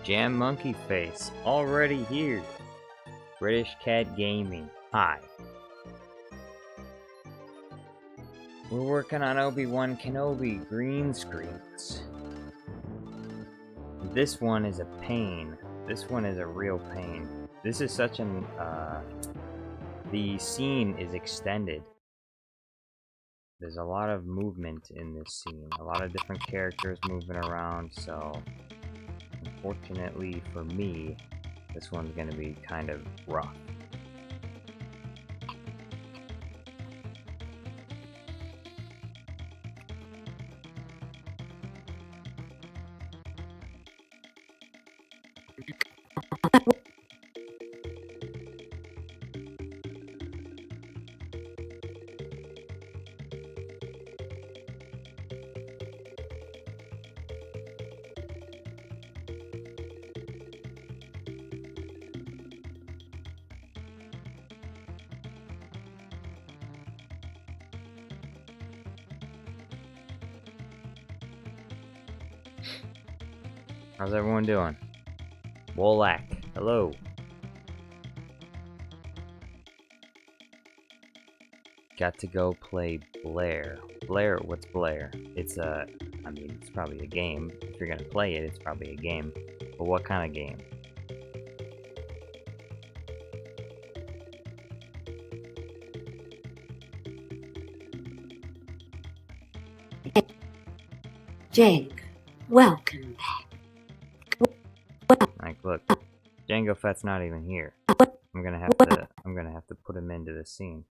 Jam Monkey Face, already here. British Cat Gaming, hi. We're working on Obi Wan Greenscreens. This one is a pain. This one is a real pain. This is such an, the scene is extended. There's a lot of movement in this scene. A lot of different characters moving around, so unfortunately for me, this one's gonna be kind of rough. How's everyone doing? Wolak, hello. Got to go play Blair. Blair, what's Blair? It's a, I mean, it's probably a game. If you're gonna play it, it's probably a game. But what kind of game? Jango, welcome back. Like, look, Jango Fett's not even here. I'm gonna have to put him into this scene.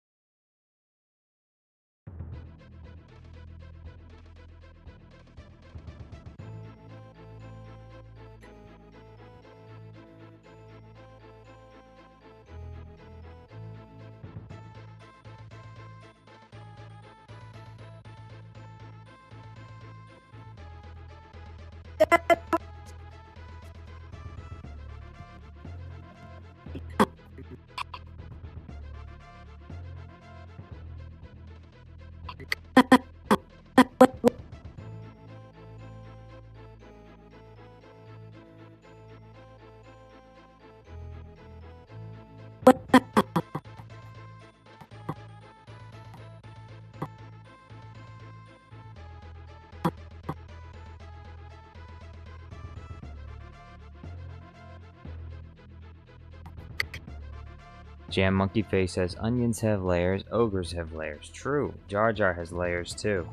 Jam Monkey Face says, onions have layers, ogres have layers. True, Jar Jar has layers too.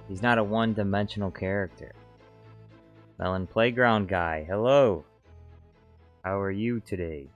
He's not a one-dimensional character. Melon Playground Guy, hello. How are you today?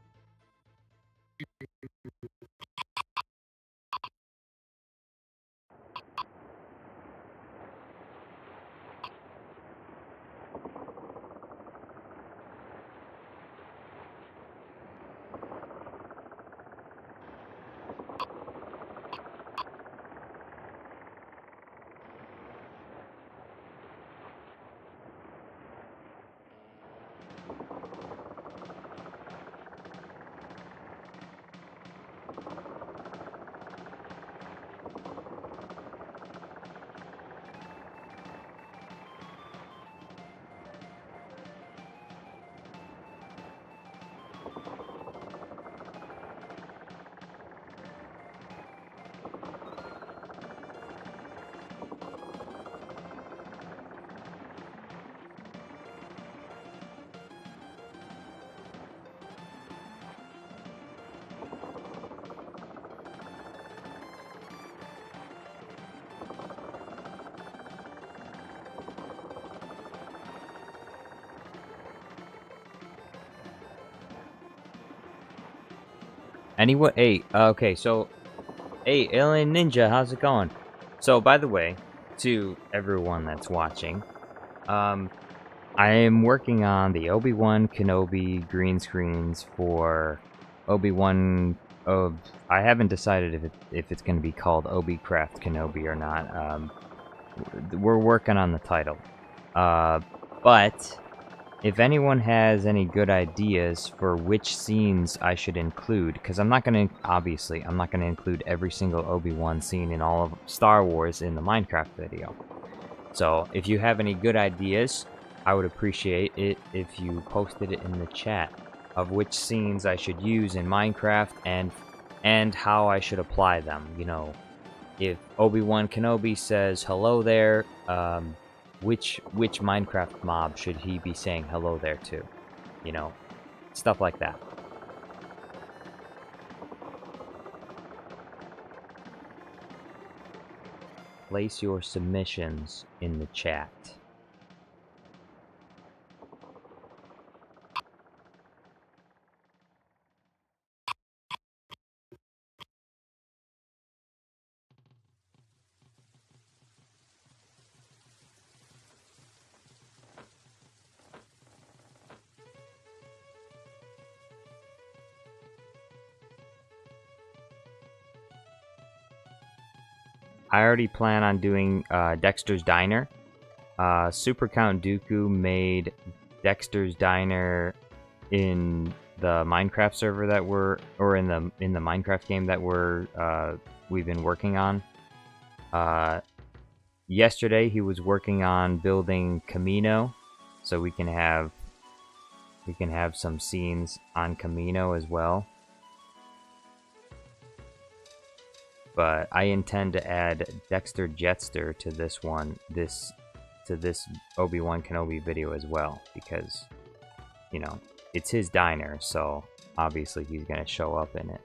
Anyway, hey, okay, so, hey, Alien Ninja, how's it going? So, by the way, to everyone that's watching, I am working on the Obi Wan Kenobi green screens for Obi Wan. I haven't decided if it's going to be called Obi Craft Kenobi or not. We're working on the title, but if anyone has any good ideas for which scenes I should include, because I'm not going to, obviously, I'm not going to include every single Obi-Wan scene in all of Star Wars in the Minecraft video. So, if you have any good ideas, I would appreciate it if you posted it in the chat of which scenes I should use in Minecraft and how I should apply them. You know, if Obi-Wan Kenobi says hello there, which Minecraft mob should he be saying hello there to? You know, stuff like that. Place your submissions in the chat. I already plan on doing Dexter's Diner. Super Count Dooku made Dexter's Diner in the Minecraft server that in the Minecraft game that we've been working on. Yesterday he was working on building Camino, so we can have some scenes on Camino as well. But I intend to add Dexter Jetster to this Obi-Wan Kenobi video as well, because, you know, it's his diner, so obviously he's gonna show up in it.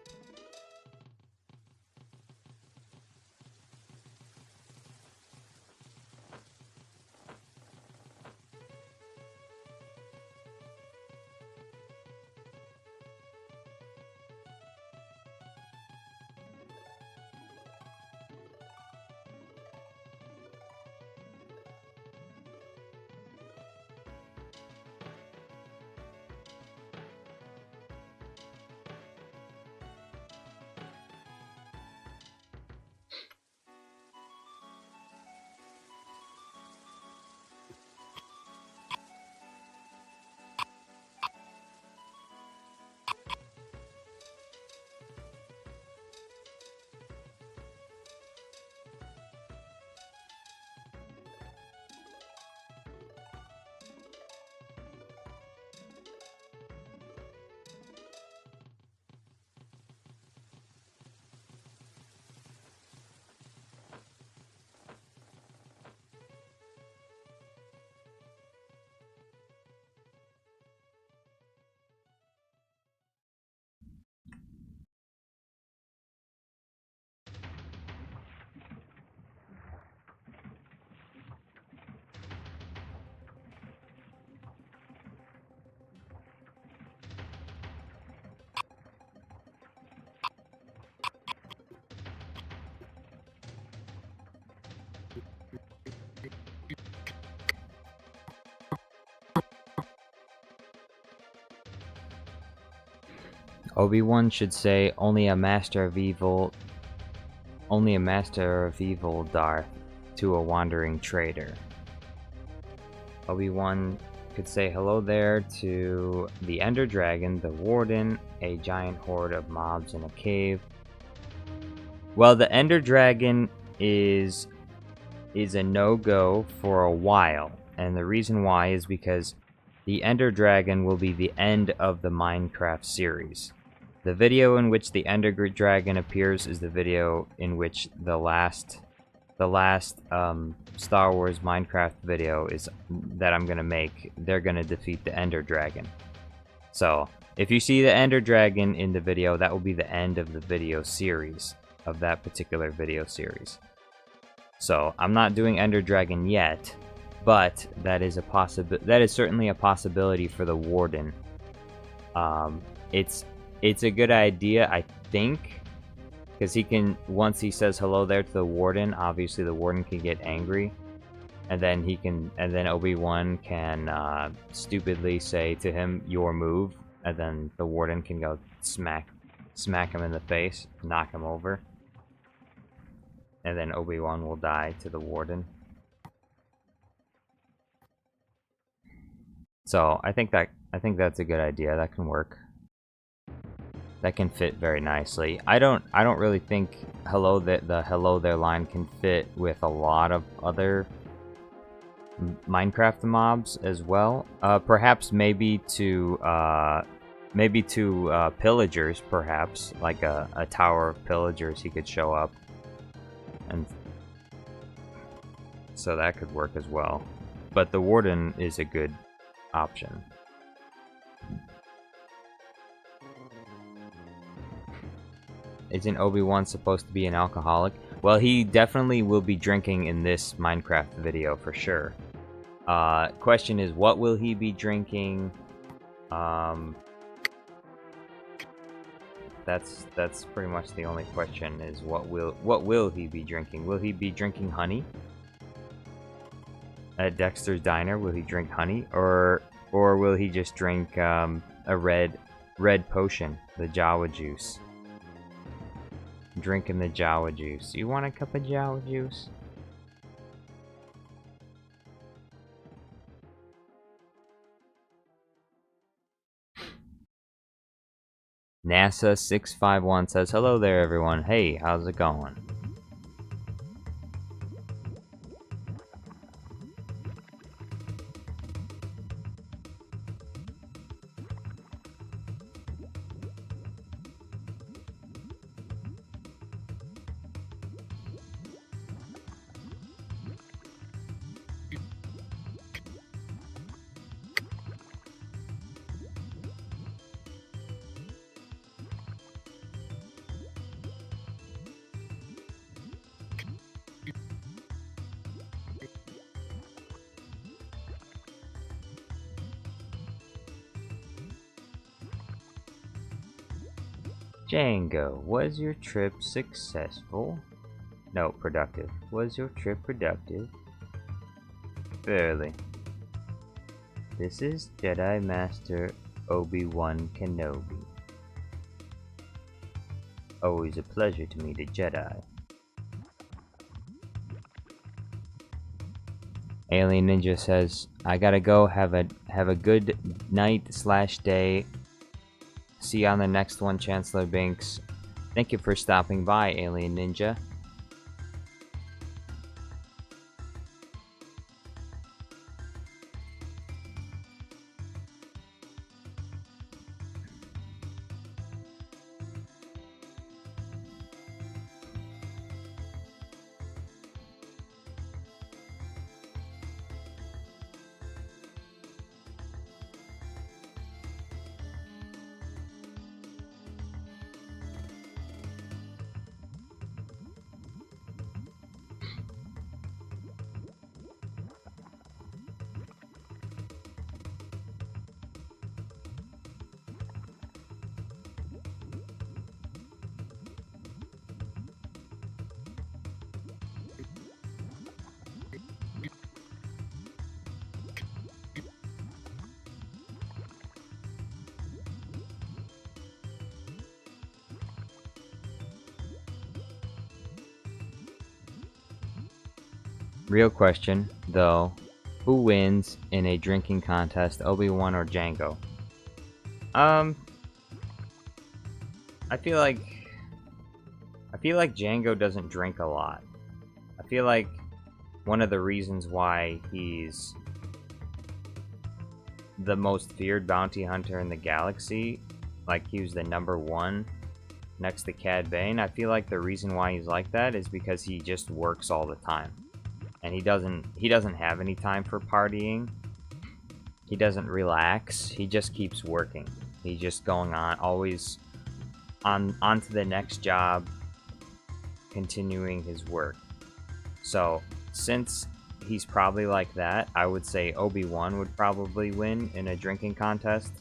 Obi-Wan should say, only a master of evil Darth to a wandering trader. Obi-Wan could say hello there to the Ender Dragon, the Warden, a giant horde of mobs in a cave. Well, the Ender Dragon is a no-go for a while, and the reason why is because the Ender Dragon will be the end of the Minecraft series. The video in which the Ender Dragon appears is the video in which the last Star Wars Minecraft video is that I'm gonna make. They're gonna defeat the Ender Dragon. So if you see the Ender Dragon in the video, that will be the end of the video series, of that particular video series. So I'm not doing Ender Dragon yet, but that is certainly a possibility for the Warden. It's a good idea, I think, because he can, once he says hello there to the Warden, obviously the Warden can get angry, and then Obi-Wan can stupidly say to him, "Your move," and then the Warden can go smack him in the face, knock him over, and then Obi-Wan will die to the Warden. So I think that's a good idea. That can work. That can fit very nicely. I don't really think the hello there line can fit with a lot of other Minecraft mobs as well. Perhaps maybe to pillagers, perhaps like a tower of pillagers he could show up, and so that could work as well. But the warden is a good option. Isn't Obi-Wan supposed to be an alcoholic? Well, he definitely will be drinking in this Minecraft video for sure. Question is, what will he be drinking? That's pretty much the only question, is what will he be drinking? Will he be drinking honey? At Dexter's Diner, will he drink honey? Or will he just drink a red potion, the Jawa juice? Drinking the Jawa juice. You want a cup of Jawa juice? NASA 651 says, hello there everyone. Hey, how's it going? Jango, was your trip successful? No, productive. Was your trip productive? Fairly. This is Jedi Master Obi Wan Kenobi. Always a pleasure to meet a Jedi. Alien Ninja says, I gotta go, have a good night/day. See you on the next one, Chancellor Binks. Thank you for stopping by, Alien Ninja. Real question, though. Who wins in a drinking contest, Obi-Wan or Jango? I feel like Jango doesn't drink a lot. I feel like one of the reasons why he's the most feared bounty hunter in the galaxy, like he was the #1 next to Cad Bane, I feel like the reason why he's like that is because he just works all the time. And he doesn't have any time for partying. He doesn't relax. He just keeps working. He's just going on, always on to the next job, continuing his work. So, since he's probably like that, I would say Obi-Wan would probably win in a drinking contest,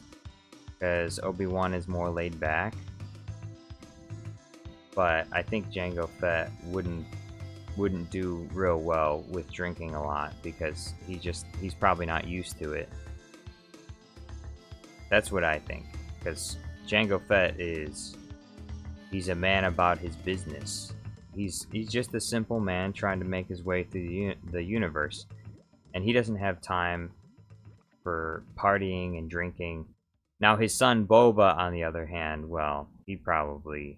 because Obi-Wan is more laid back. But I think Jango Fett wouldn't do real well with drinking a lot, because he's probably not used to it. That's what I think, because Jango Fett he's a man about his business. He's just a simple man trying to make his way through the universe, and he doesn't have time for partying and drinking. Now his son Boba, on the other hand, well, he probably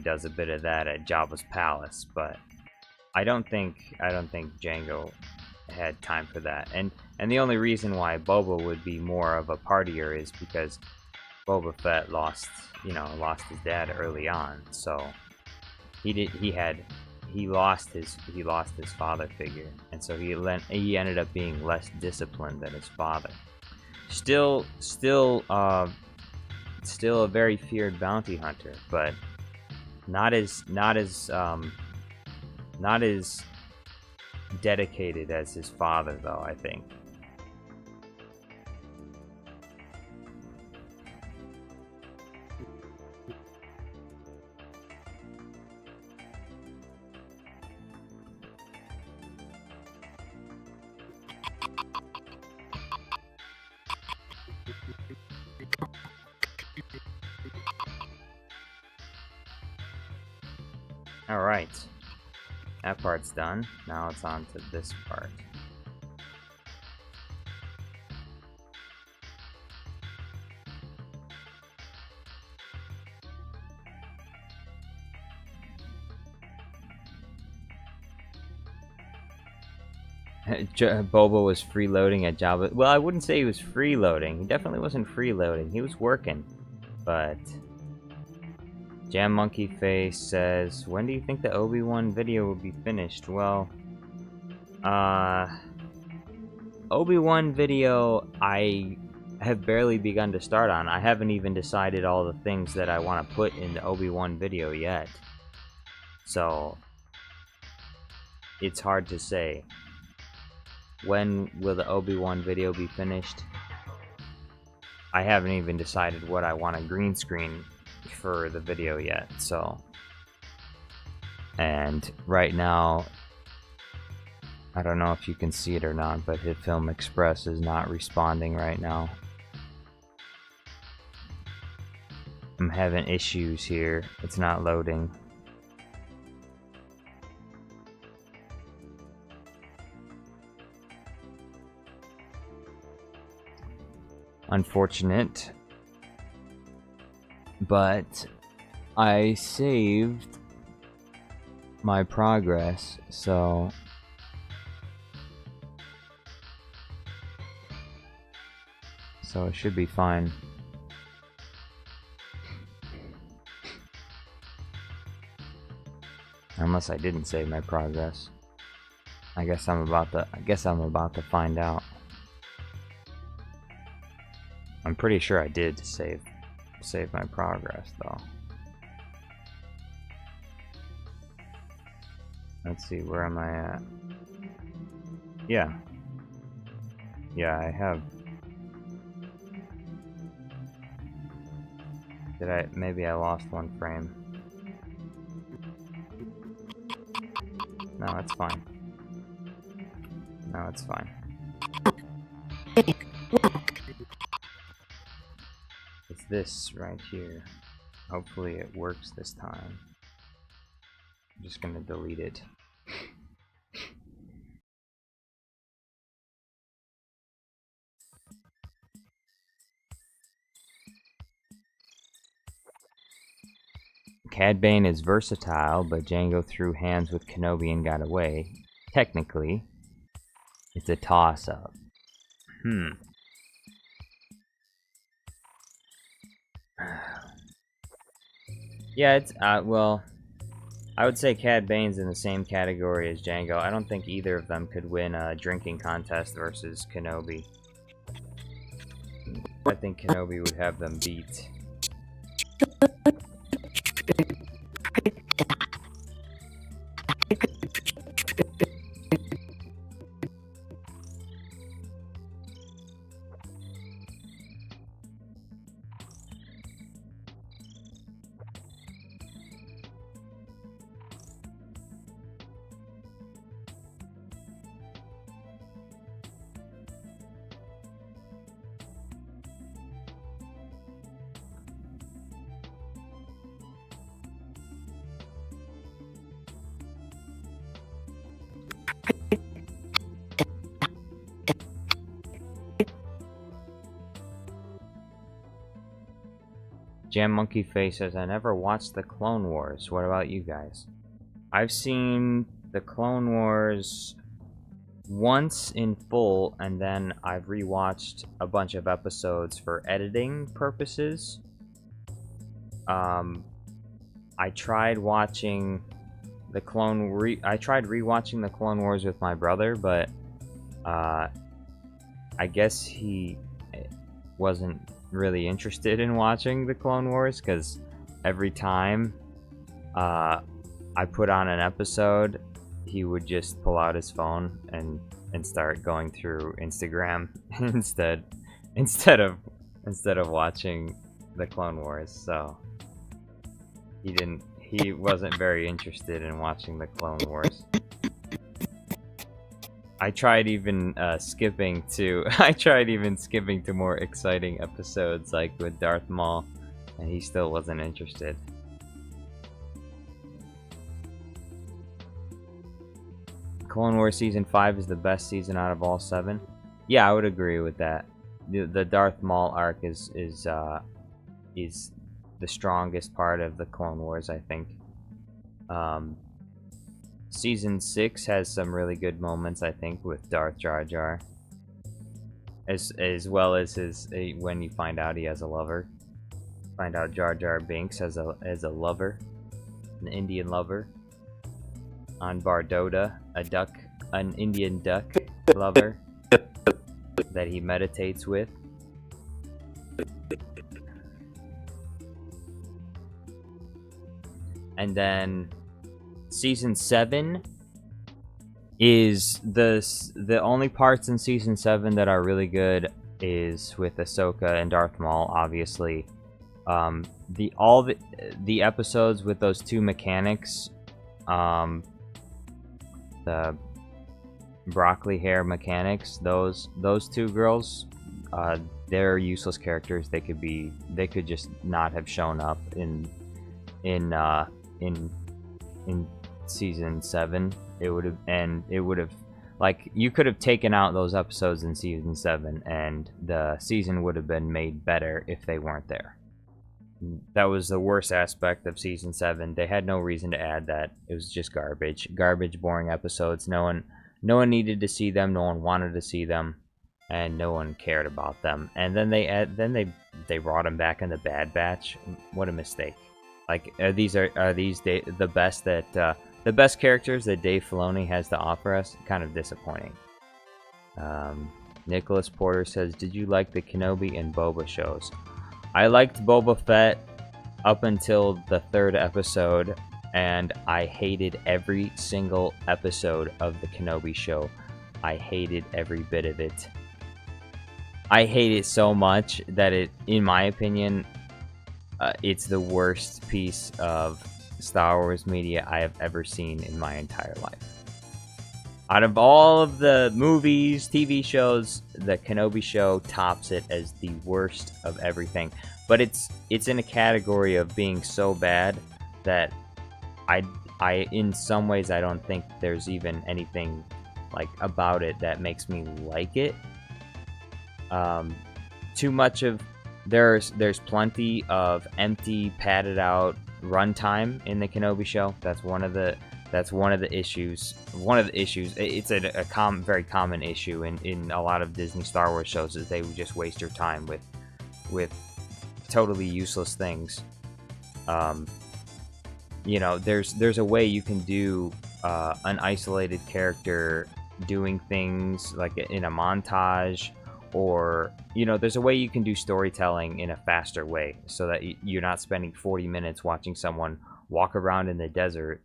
does a bit of that at Jabba's palace, but I don't think Jango had time for that. And the only reason why Boba would be more of a partier is because Boba Fett lost his dad early on, so he lost his father figure, and so he ended up being less disciplined than his father. Still a very feared bounty hunter, but not as dedicated as his father, though, I think. Alright, that part's done. Now it's on to this part. Boba was freeloading at Jabba. Well, I wouldn't say he was freeloading. He definitely wasn't freeloading. He was working. But Jam Monkey Face says, when do you think the Obi Wan video will be finished? Well, Obi Wan video I have barely begun to start on. I haven't even decided all the things that I want to put in the Obi Wan video yet. So it's hard to say. When will the Obi Wan video be finished? I haven't even decided what I want to green screen for the video yet, so. And right now, I don't know if you can see it or not, but HitFilm Express is not responding right now. I'm having issues here. It's not loading. Unfortunate, but I saved my progress, so it should be fine. Unless I didn't save my progress. I guess I'm about to find out. I'm pretty sure I did save my progress, though. Let's see, where am I at? Yeah, I have. Maybe I lost one frame. No, it's fine. No, it's fine. It's this right here. Hopefully it works this time. I'm just gonna delete it. Cad Bane is versatile, but Jango threw hands with Kenobi and got away. Technically, it's a toss-up. Yeah, it's, well, I would say Cad Bane's in the same category as Jango. I don't think either of them could win a drinking contest versus Kenobi. I think Kenobi would have them beat. Jam Monkey Face says, I never watched the Clone Wars. What about you guys? I've seen the Clone Wars once in full, and then I've rewatched a bunch of episodes for editing purposes. I tried watching the I tried rewatching the Clone Wars with my brother, but I guess he wasn't really interested in watching the Clone Wars, because every time I put on an episode, he would just pull out his phone and start going through Instagram instead of watching the Clone Wars. So he wasn't very interested in watching the Clone Wars. I tried even skipping to more exciting episodes, like with Darth Maul, and he still wasn't interested. Clone Wars Season 5 is the best season out of all 7. Yeah, I would agree with that. The Darth Maul arc is the strongest part of the Clone Wars, I think. Season 6 has some really good moments, I think, with Darth Jar Jar. As well as his when you find out he has a lover. Find out Jar Jar Binks has a lover, an Indian lover. On Bardoda, an Indian duck lover that he meditates with. And then Season 7 is the only parts in Season 7 that are really good is with Ahsoka and Darth Maul, obviously. The episodes with those two mechanics, the broccoli hair mechanics, those two girls, they're useless characters. They could just not have shown up in Season 7. It would have like, you could have taken out those episodes in Season 7 and the season would have been made better if they weren't there. That was the worst aspect of Season 7. They had no reason to add that. It was just garbage, boring episodes. No one needed to see them. No one wanted to see them, and no one cared about them. And then they brought them back in the Bad Batch. What a mistake! Like, are these the best that the best characters that Dave Filoni has to offer us? Kind of disappointing. Nicholas Porter says, "Did you like the Kenobi and Boba shows?" I liked Boba Fett up until the 3rd episode, and I hated every single episode of the Kenobi show. I hated every bit of it. I hate it so much that in my opinion, it's the worst piece of Star Wars media I have ever seen in my entire life. Out of all of the movies, TV shows, the Kenobi show tops it as the worst of everything. But it's in a category of being so bad that I in some ways I don't think there's even anything like about it that makes me like it. Too much of there's plenty of empty, padded out runtime in the Kenobi show. That's one of the issues. It's a very common issue in a lot of Disney Star Wars shows, is they just waste your time with totally useless things. You know, there's a way you can do an isolated character doing things like in a montage, or, you know, there's a way you can do storytelling in a faster way so that you're not spending 40 minutes watching someone walk around in the desert.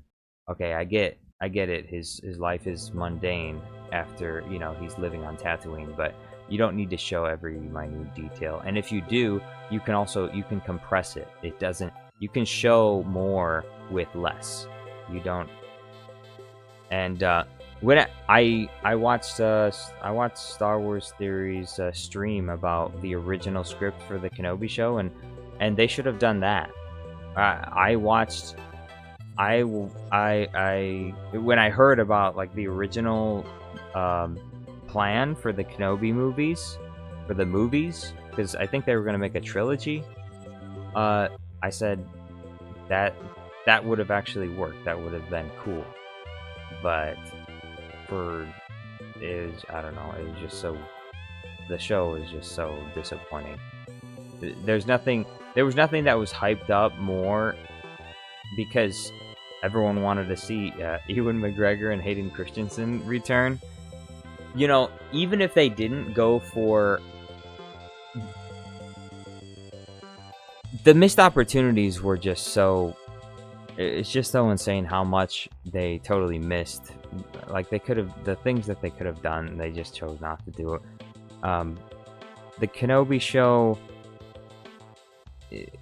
Okay, I get it. His life is mundane after, you know, he's living on Tatooine, but you don't need to show every minute detail. And if you do, you can compress it. You can show more with less. You don't. And when I watched Star Wars Theory's stream about the original script for the Kenobi show, and they should have done that. When I heard about like the original plan for the Kenobi movies, because I think they were going to make a trilogy. I said that that would have actually worked. That would have been cool. But I don't know, it was just so, the show is just so disappointing. There was nothing that was hyped up more because everyone wanted to see Ewan McGregor and Hayden Christensen return. You know, even if they didn't go for the missed opportunities, were just so, it's just so insane how much they totally missed. Like, they could have, the things that they could have done, they just chose not to do it. The Kenobi show,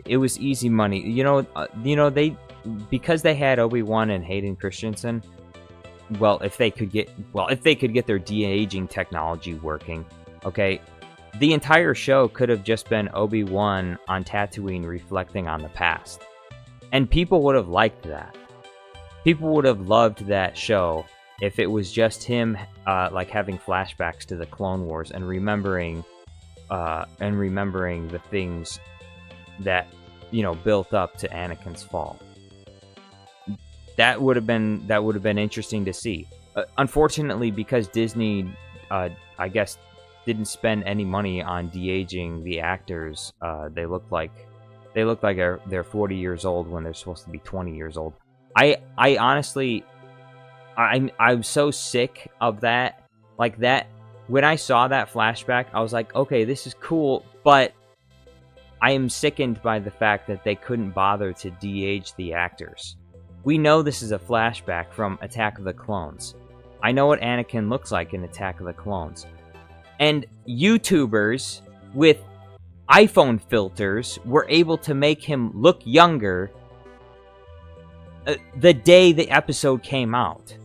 it was easy money. You know, they, because they had Obi-Wan and Hayden Christensen, well, if they could get their de-aging technology working, okay, the entire show could have just been Obi-Wan on Tatooine reflecting on the past. And people would have liked that. People would have loved that show if it was just him, like, having flashbacks to the Clone Wars and remembering the things that, you know, built up to Anakin's fall. That would have been interesting to see. Unfortunately, because Disney, I guess, didn't spend any money on de-aging the actors, they look like they're 40 years old when they're supposed to be 20 years old. I honestly, I'm so sick of that. Like, that, when I saw that flashback, I was like, okay, this is cool, but I am sickened by the fact that they couldn't bother to de-age the actors. We know this is a flashback from Attack of the Clones. I know what Anakin looks like in Attack of the Clones. And YouTubers with iPhone filters were able to make him look younger the day the episode came out.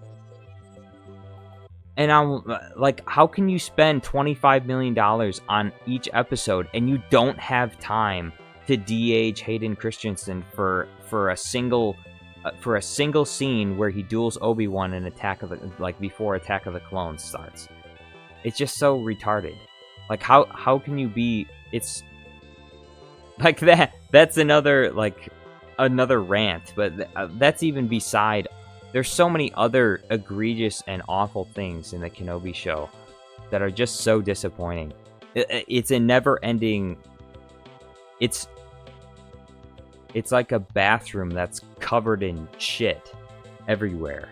And I'm like, how can you spend $25 million on each episode and you don't have time to de-age Hayden Christensen for a single scene where he duels Obi-Wan in before Attack of the Clones starts? It's just so retarded. Like, how can you be? It's like that. That's another rant, but that's even beside. There's so many other egregious and awful things in the Kenobi show that are just so disappointing. It's a never-ending. It's like a bathroom that's covered in shit everywhere.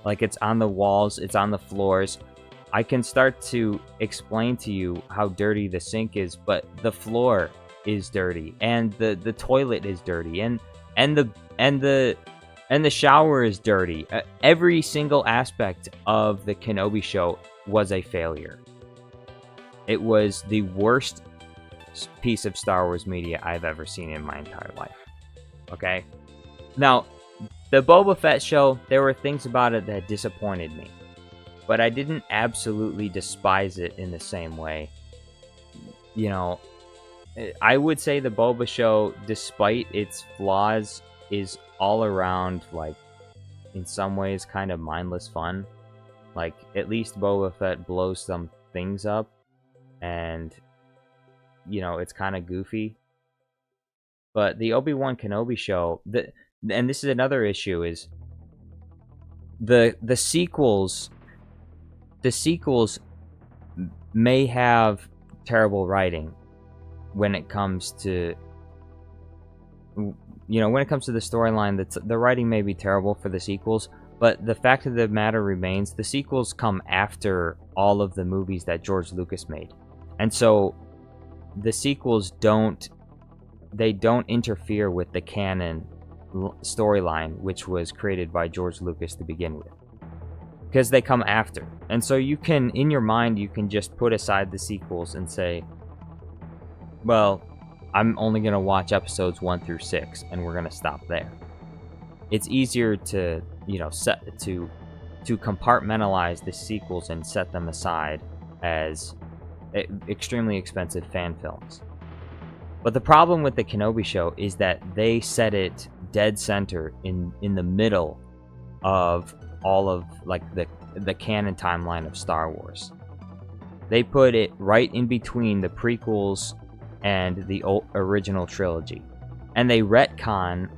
Like, it's on the walls, it's on the floors. I can start to explain to you how dirty the sink is, but the floor is dirty, and the toilet is dirty, and the shower is dirty. Every single aspect of the Kenobi show was a failure. It was the worst piece of Star Wars media I've ever seen in my entire life. Okay? Now, the Boba Fett show, there were things about it that disappointed me. But I didn't absolutely despise it in the same way. You know, I would say the Boba show, despite its flaws, is all around, like, in some ways, kind of mindless fun. Like, at least Boba Fett blows some things up, and, you know, it's kind of goofy. But the Obi-Wan Kenobi show, and this is another issue, is the sequels may have terrible writing when it comes to, you know, when it comes to the storyline. The writing may be terrible for the sequels, but the fact of the matter remains, the sequels come after all of the movies that George Lucas made. And so the sequels don't interfere with the canon storyline, which was created by George Lucas to begin with, because they come after. And so you can, in your mind, you can just put aside the sequels and say, well, I'm only going to watch episodes 1 through 6, and we're going to stop there. It's easier to, you know, to compartmentalize the sequels and set them aside as extremely expensive fan films. But the problem with the Kenobi show is that they set it dead center in the middle of all of, like, the canon timeline of Star Wars. They put it right in between the prequels and the original trilogy. and they retcon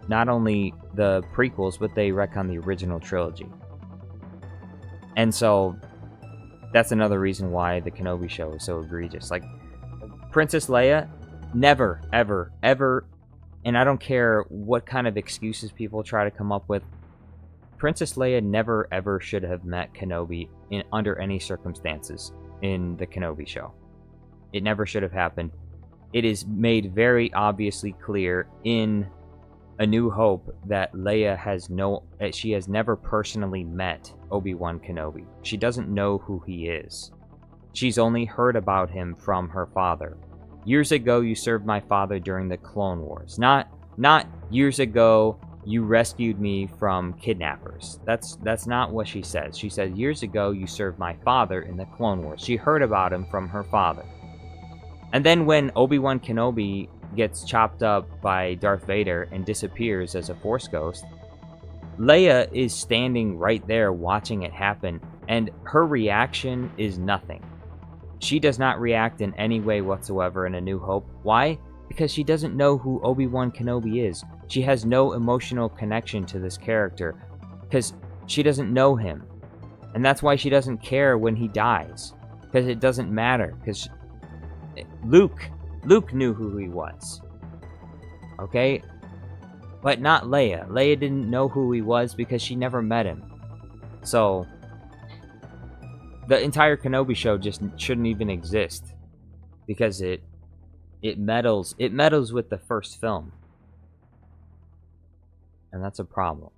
not only the prequels, but they retcon the original trilogy. And so that's another reason why the Kenobi show is so egregious. Like, Princess Leia, never, ever, ever, and I don't care what kind of excuses people try to come up with, Princess Leia never, ever should have met Kenobi under any circumstances in the Kenobi show. It never should have happened. It is made very obviously clear in A New Hope that Leia she has never personally met Obi Wan Kenobi. She doesn't know who he is. She's only heard about him from her father. Years ago, you served my father during the Clone Wars. Not years ago, you rescued me from kidnappers. That's not what she says. She said, years ago, you served my father in the Clone Wars. She heard about him from her father. And then when Obi-Wan Kenobi gets chopped up by Darth Vader and disappears as a Force ghost, Leia is standing right there watching it happen, and her reaction is nothing. She does not react in any way whatsoever in A New Hope. Why? Because she doesn't know who Obi-Wan Kenobi is. She has no emotional connection to this character because she doesn't know him. And that's why she doesn't care when he dies, because it doesn't matter, because Luke knew who he was. Okay? But not Leia. Leia didn't know who he was because she never met him. So the entire Kenobi show just shouldn't even exist, because it meddles with the first film. And that's a problem.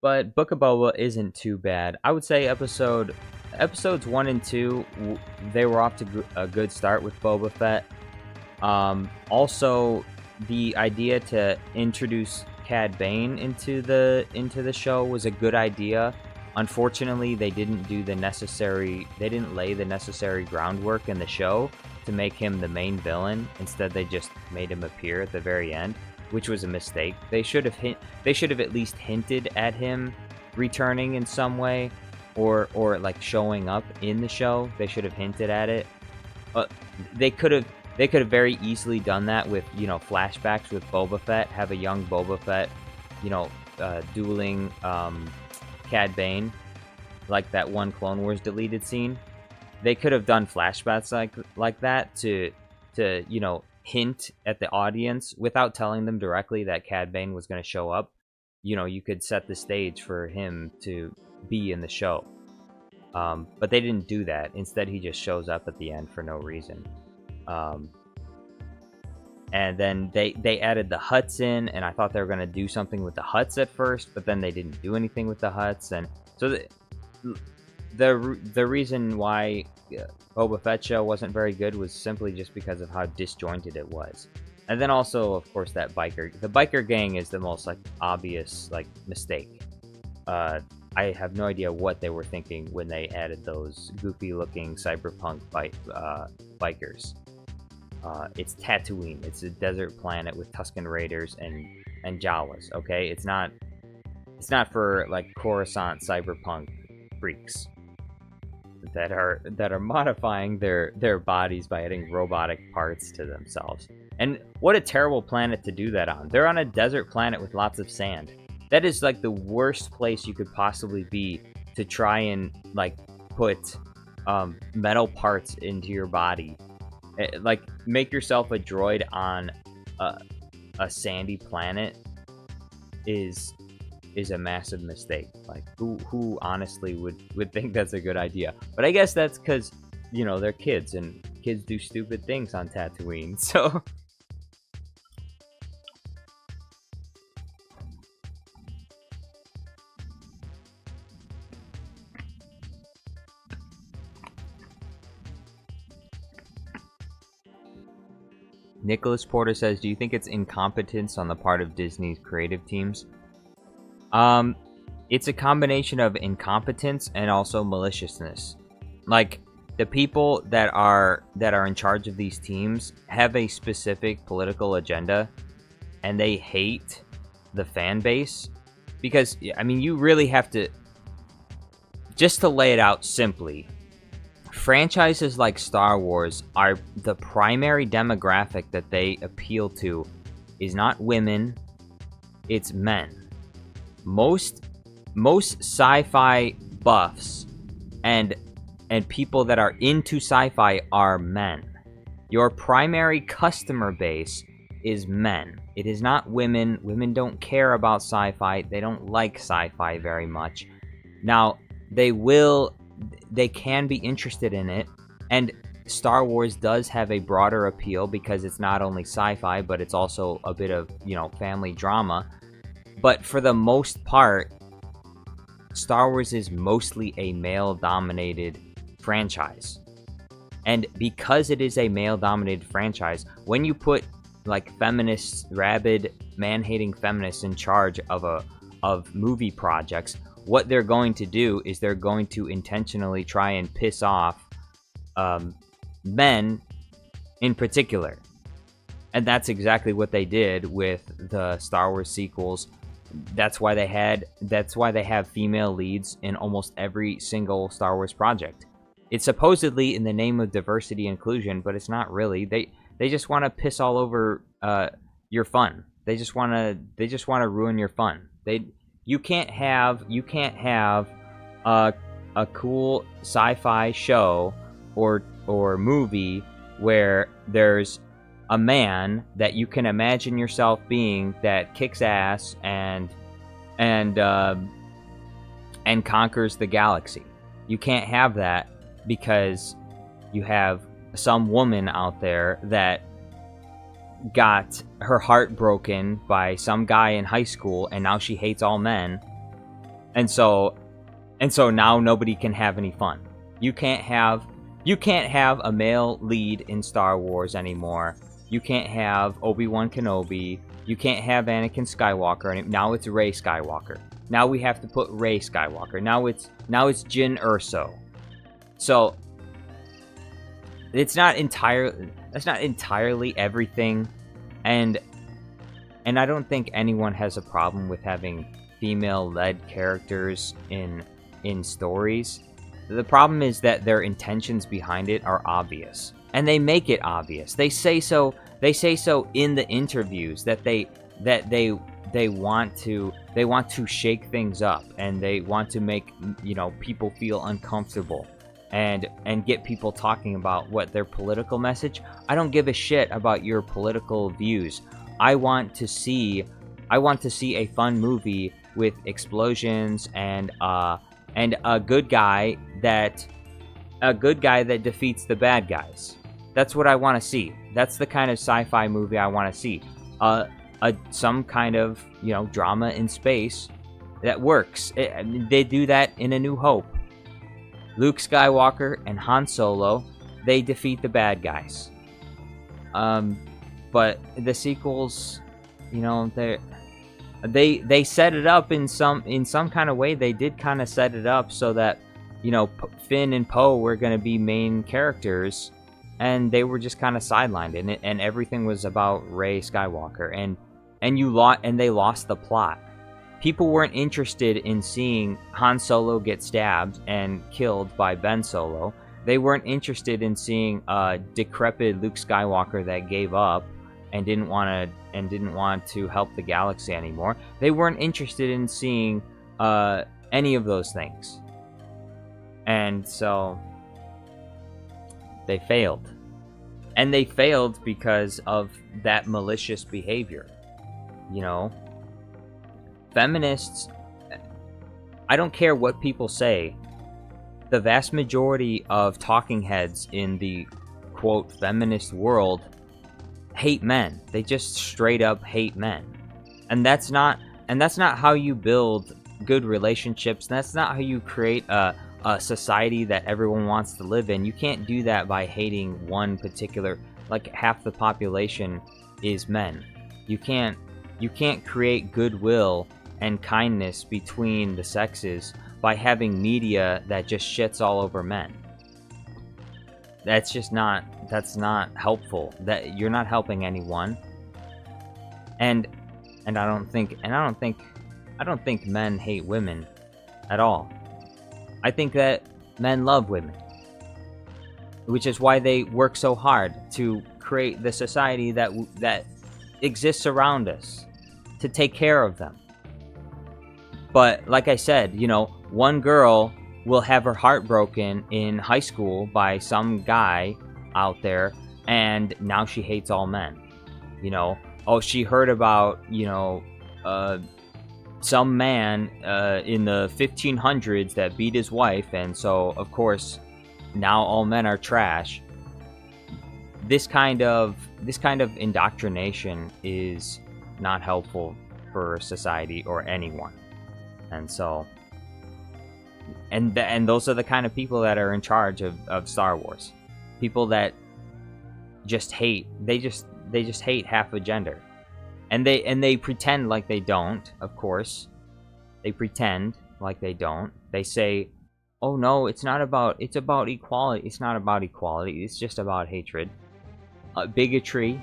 But Book of Boba isn't too bad. I would say episodes 1 and 2, they were off to a good start with Boba Fett. Also, the idea to introduce Cad Bane into the show was a good idea. Unfortunately, they didn't lay the necessary groundwork in the show to make him the main villain. Instead, they just made him appear at the very end, which was a mistake. They should have at least hinted at him returning in some way, or like showing up in the show. They should have hinted at it. They could have very easily done that with, flashbacks with Boba Fett. Have a young Boba Fett, dueling Cad Bane, like that one Clone Wars deleted scene. They could have done flashbacks like that to hint at the audience without telling them directly that Cad Bane was going to show up. You could set the stage for him to be in the show. But they didn't do that. Instead, he just shows up at the end for no reason. And then they added the Hutts in, and I thought they were going to do something with the Hutts at first, but then they didn't do anything with the Hutts. And so the reason why Boba Fett show wasn't very good was simply just because of how disjointed it was. And then also, of course, the biker gang is the most obvious mistake. I have no idea what they were thinking when they added those goofy-looking cyberpunk bikers. It's Tatooine. It's a desert planet with Tusken Raiders and Jawas. Okay, it's not for Coruscant cyberpunk freaks that are modifying their bodies by adding robotic parts to themselves. And what a terrible planet to do that on. They're on a desert planet with lots of sand. That is the worst place you could possibly be to try and put metal parts into your body. Make yourself a droid on a sandy planet is a massive mistake. Who honestly would think that's a good idea? But I guess that's because they're kids, and kids do stupid things on Tatooine. So Nicholas Porter says, do you think it's incompetence on the part of Disney's creative teams? It's a combination of incompetence and also maliciousness. The people that are in charge of these teams have a specific political agenda, and they hate the fan base because, you really have to, just to lay it out simply, franchises like Star Wars are the primary demographic that they appeal to is not women, it's men. Most sci-fi buffs and people that are into sci-fi are men. Your primary customer base is men. It is not women. Women don't care about sci-fi. They don't like sci-fi very much. Now, they can be interested in it, and Star Wars does have a broader appeal because it's not only sci-fi, but it's also a bit of, family drama. But for the most part, Star Wars is mostly a male-dominated franchise. And because it is a male-dominated franchise, when you put like feminists, rabid, man-hating feminists in charge of movie projects, what they're going to do is they're going to intentionally try and piss off men in particular. And that's exactly what they did with the Star Wars sequels. That's why they have female leads in almost every single Star Wars project. It's supposedly in the name of diversity and inclusion, but it's not really. They just want to piss all over your fun. They just want to ruin your fun. You can't have a cool sci-fi show or movie where there's a man that you can imagine yourself being that kicks ass and conquers the galaxy. You can't have that because you have some woman out there that got her heart broken by some guy in high school, and now she hates all men, and so now nobody can have any fun. You can't have a male lead in Star Wars anymore. You can't have Obi Wan Kenobi. You can't have Anakin Skywalker. Now it's Rey Skywalker. Now we have to put Rey Skywalker. Now it's Jyn Erso. So that's not entirely everything, and I don't think anyone has a problem with having female-led characters in stories. The problem is that their intentions behind it are obvious, and they make it obvious. They say so in the interviews that they want to shake things up, and they want to make people feel uncomfortable and get people talking about what their political message. I don't give a shit about your political views. I want to see a fun movie with explosions and a good guy that defeats the bad guys. That's what I want to see. That's the kind of sci-fi movie I want to see. Some kind of drama in space that works. They do that in A New Hope. Luke Skywalker and Han Solo, they defeat the bad guys. But the sequels, they set it up in some kind of way. They did kind of set it up so that Finn and Poe were going to be main characters, and they were just kind of sidelined in it, and everything was about Rey Skywalker, and they lost the plot. People weren't interested in seeing Han Solo get stabbed and killed by Ben Solo. They weren't interested in seeing a decrepit Luke Skywalker that gave up and didn't want to help the galaxy anymore. They weren't interested in seeing any of those things. And so they failed. And they failed because of that malicious behavior. Feminists, I don't care what people say, the vast majority of talking heads in the quote feminist world hate men. They just straight up hate men. And that's not how you build good relationships. That's not how you create a society that everyone wants to live in. You can't do that by hating one particular, like half the population is men. You can't create goodwill and kindness between the sexes by having media that just shits all over men. That's not helpful. That you're not helping anyone. And I don't think men hate women at all. I think that men love women. which is why they work so hard to create the society that exists around us, to take care of them. But like I said, you know, one girl will have her heart broken in high school by some guy out there, and now she hates all men. You know, oh, she heard about, you know, some man in the 1500s that beat his wife, and so of course now all men are trash. This kind of indoctrination is not helpful for society or anyone. And so and those are the kind of people that are in charge of Star Wars. People that just hate, they just hate half a gender. And they pretend like they don't, of course. They pretend like they don't. They say, "Oh no, it's about equality." It's not about equality. It's just about hatred, bigotry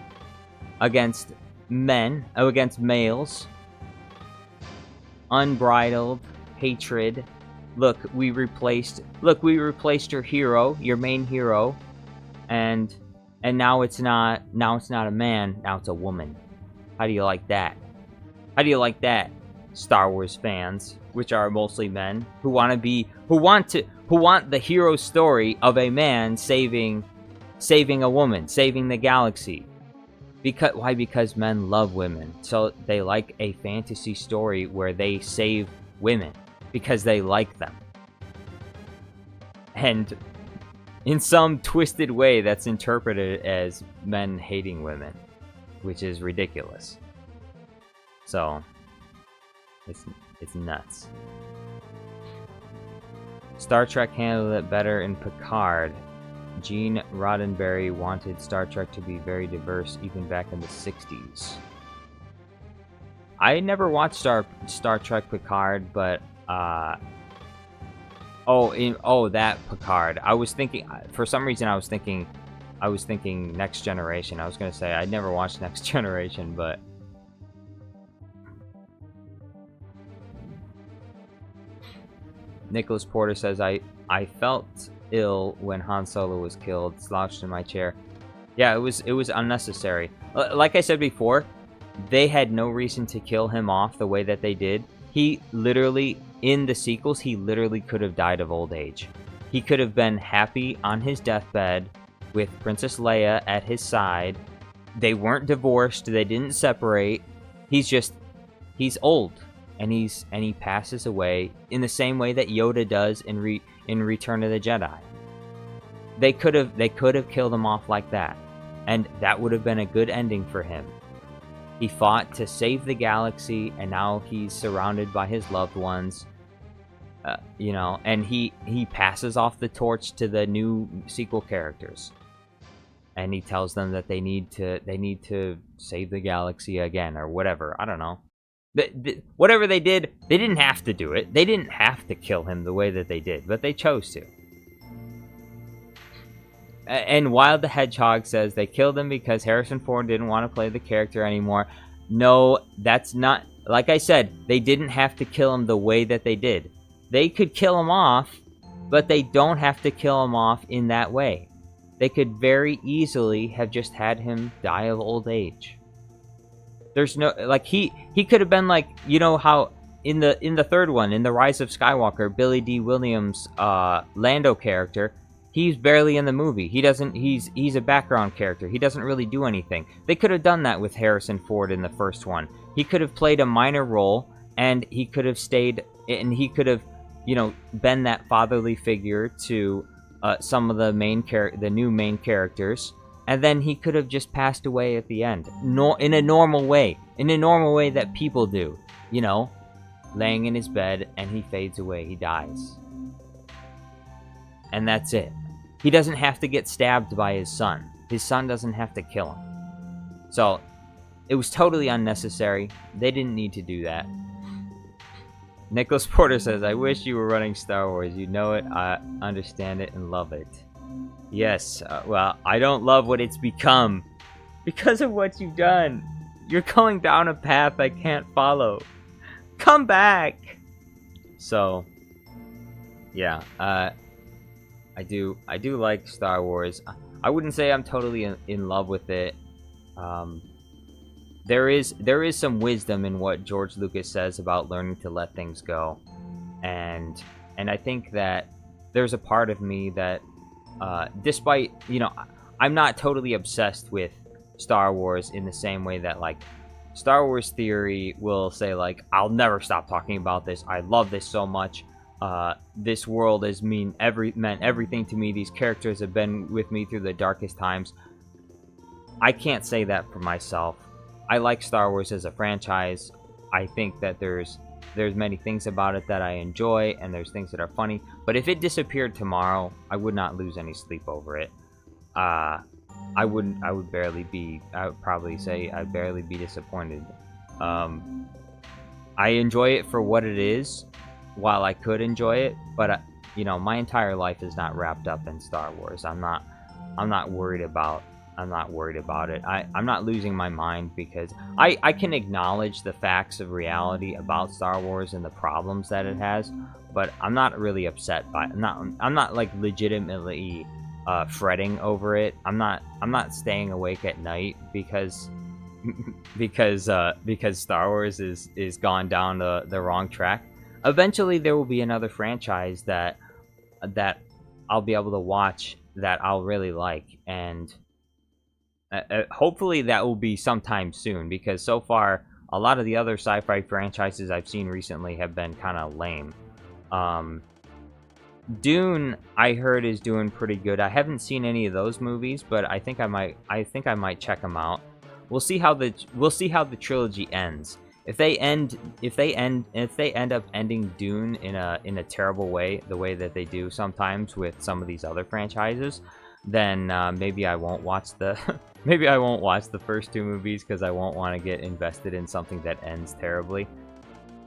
against men, against males, unbridled hatred. Look, we replaced your hero, your main hero, and now it's not a man. Now it's a woman. How do you like that? How do you like that, Star Wars fans, which are mostly men, who want the hero story of a man saving a woman, saving the galaxy? Why? Because men love women. So they like a fantasy story where they save women because they like them. And in some twisted way that's interpreted as men hating women, which is ridiculous. So it's nuts. Star Trek handled it better in Picard. Gene Roddenberry wanted Star Trek to be very diverse even back in the 60s. I never watched Star Trek Picard, but that Picard. I was thinking, for some reason I was thinking Next Generation. I was gonna say I never watched Next Generation, but Nicholas Porter says I felt ill when Han Solo was killed, slouched in my chair. Yeah, it was unnecessary. Like I said before, they had no reason to kill him off the way that they did. He literally, in the sequels, he literally could have died of old age. He could have been happy on his deathbed with Princess Leia at his side. They weren't divorced, they didn't separate. He's old, and he passes away in the same way that Yoda does in Return of the Jedi. They could have killed him off like that, and that would have been a good ending for him. He fought to save the galaxy, and now he's surrounded by his loved ones. You know, and he passes off the torch to the new sequel characters, and he tells them that they need to save the galaxy again, or whatever. I don't know. Whatever they did, they didn't have to do it. They didn't have to kill him the way that they did, but they chose to. And Wild the Hedgehog says they killed him because Harrison Ford didn't want to play the character anymore. No, that's not... Like I said, they didn't have to kill him the way that they did. They could kill him off, but they don't have to kill him off in that way. They could very easily have just had him die of old age. There's no... Like, he could have been like... You know how... In the third one, in The Rise of Skywalker, Billy D. Williams' Lando character... He's barely in the movie. He's a background character. He doesn't really do anything. They could have done that with Harrison Ford in the first one. He could have played a minor role, and he could have stayed, and he could have, you know, been that fatherly figure to some of the new main characters, and then he could have just passed away at the end. In a normal way that people do, you know, laying in his bed, and he fades away. He dies. And that's it. He doesn't have to get stabbed by his son. His son doesn't have to kill him. So, it was totally unnecessary. They didn't need to do that. Nicholas Porter says, I wish you were running Star Wars. You know it, I understand it, and love it. Yes, well, I don't love what it's become. Because of what you've done. You're going down a path I can't follow. Come back! So, yeah, I do like Star Wars. I wouldn't say I'm totally in love with it. There is some wisdom in what George Lucas says about learning to let things go, and I think that there's a part of me that, despite, I'm not totally obsessed with Star Wars in the same way that, like, Star Wars theory will say, like, I'll never stop talking about this. I love this so much. This world has meant everything to me. These characters have been with me through the darkest times. I can't say that for myself. I like Star Wars as a franchise. I think that there's many things about it that I enjoy, and there's things that are funny. But if it disappeared tomorrow, I would not lose any sleep over it. I would probably say I'd barely be disappointed. I enjoy it for what it is, while I could enjoy it, but my entire life is not wrapped up in Star Wars. I'm not worried about it. I'm not losing my mind because I can acknowledge the facts of reality about Star Wars and the problems that it has, but I'm not really upset by it. I'm not like legitimately fretting over it. I'm not staying awake at night because Star Wars is gone down the wrong track. Eventually there will be another franchise that I'll be able to watch that I'll really like, and hopefully that will be sometime soon, because so far a lot of the other sci-fi franchises I've seen recently have been kind of lame. Dune, I heard, is doing pretty good. I haven't seen any of those movies, but I think I might check them out. We'll see how the trilogy ends. If they end up ending Dune in a terrible way, the way that they do sometimes with some of these other franchises, then maybe I won't watch the maybe I won't watch the first two movies, because I won't want to get invested in something that ends terribly.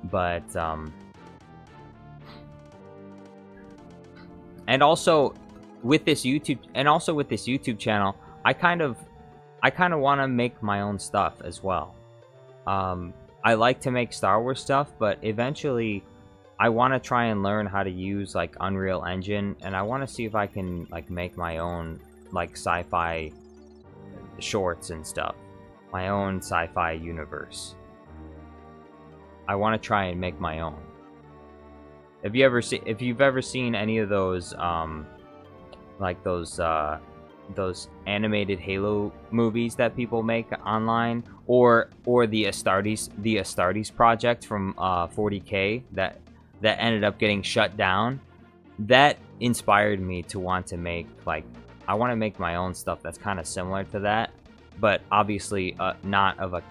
But and also with this YouTube channel, I kind of want to make my own stuff as well. I like to make Star Wars stuff, but eventually I want to try and learn how to use like Unreal Engine, and I want to see if I can like make my own like sci-fi shorts and stuff, my own sci-fi universe. I want to try and make my own. If you've ever seen any of those like those animated Halo movies that people make online, or the Astartes project from 40K that ended up getting shut down, that inspired me to want to make, like, I want to make my own stuff that's kind of similar to that, but obviously not of a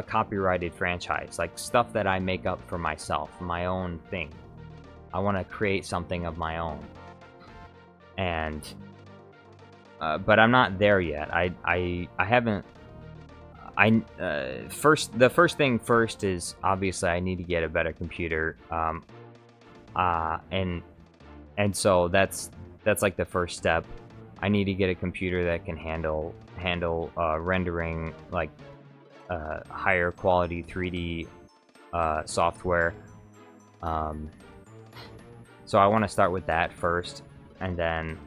copyrighted franchise, like stuff that I make up for myself, my own thing. I want to create something of my own, and but I'm not there yet. I haven't. The first thing first is obviously I need to get a better computer, and so that's like the first step. I need to get a computer that can handle rendering like higher quality 3D software. So I want to start with that first, and then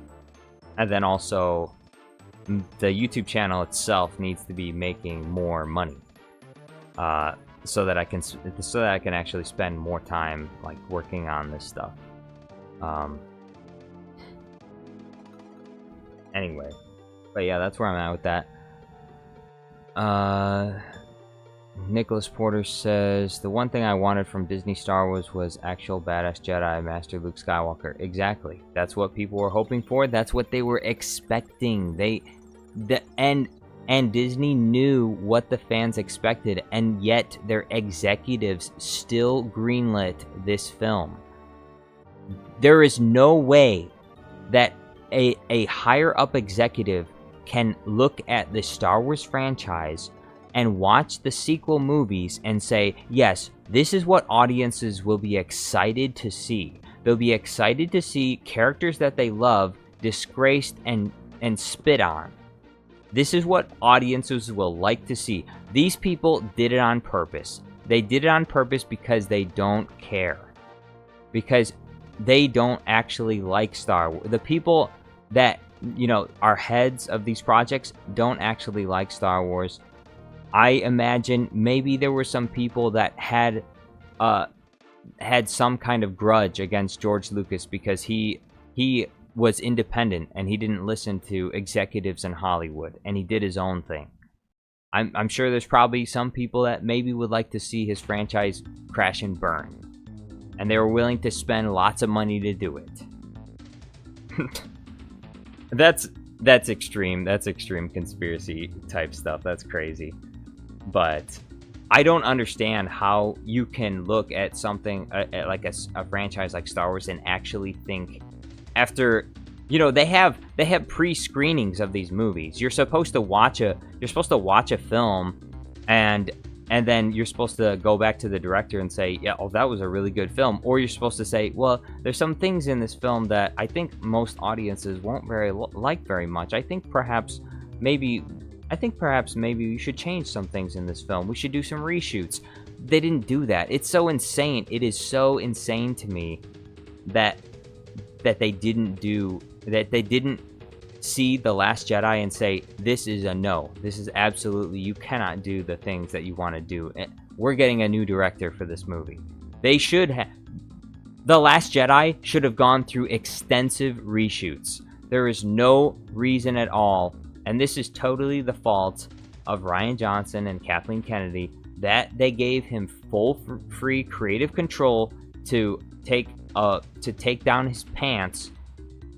also the YouTube channel itself needs to be making more money, so that I can actually spend more time like working on this stuff. Anyway, but yeah, that's where I'm at with that. Nicholas Porter says, the one thing I wanted from Disney Star Wars was actual badass Jedi Master Luke Skywalker. Exactly. That's what people were hoping for. That's what they were expecting. And Disney knew what the fans expected, and yet their executives still greenlit this film. There is no way that a higher up executive can look at the Star Wars franchise and watch the sequel movies and say, yes, this is what audiences will be excited to see. They'll be excited to see characters that they love disgraced and spit on. This is what audiences will like to see. These people did it on purpose. They did it on purpose because they don't care. Because they don't actually like Star Wars. The people that, you know, are heads of these projects don't actually like Star Wars. I imagine maybe there were some people that had some kind of grudge against George Lucas because he was independent and he didn't listen to executives in Hollywood and he did his own thing. I'm sure there's probably some people that maybe would like to see his franchise crash and burn, and they were willing to spend lots of money to do it. That's extreme. That's extreme conspiracy type stuff. That's crazy. But I don't understand how you can look at something like a franchise like Star Wars and actually think, after, you know, they have pre-screenings of these movies. You're supposed to watch a film, and then you're supposed to go back to the director and say, yeah, oh, that was a really good film. Or you're supposed to say, well, there's some things in this film that I think most audiences won't like very much. I think perhaps maybe you should change some things in this film. We should do some reshoots. They didn't do that. It's so insane. It is so insane to me that they didn't see The Last Jedi and say, this is a no. This is absolutely, you cannot do the things that you want to do. We're getting a new director for this movie. They should have. The Last Jedi should have gone through extensive reshoots. There is no reason at all, and this is totally the fault of Rian Johnson and Kathleen Kennedy, that they gave him full free creative control to take down his pants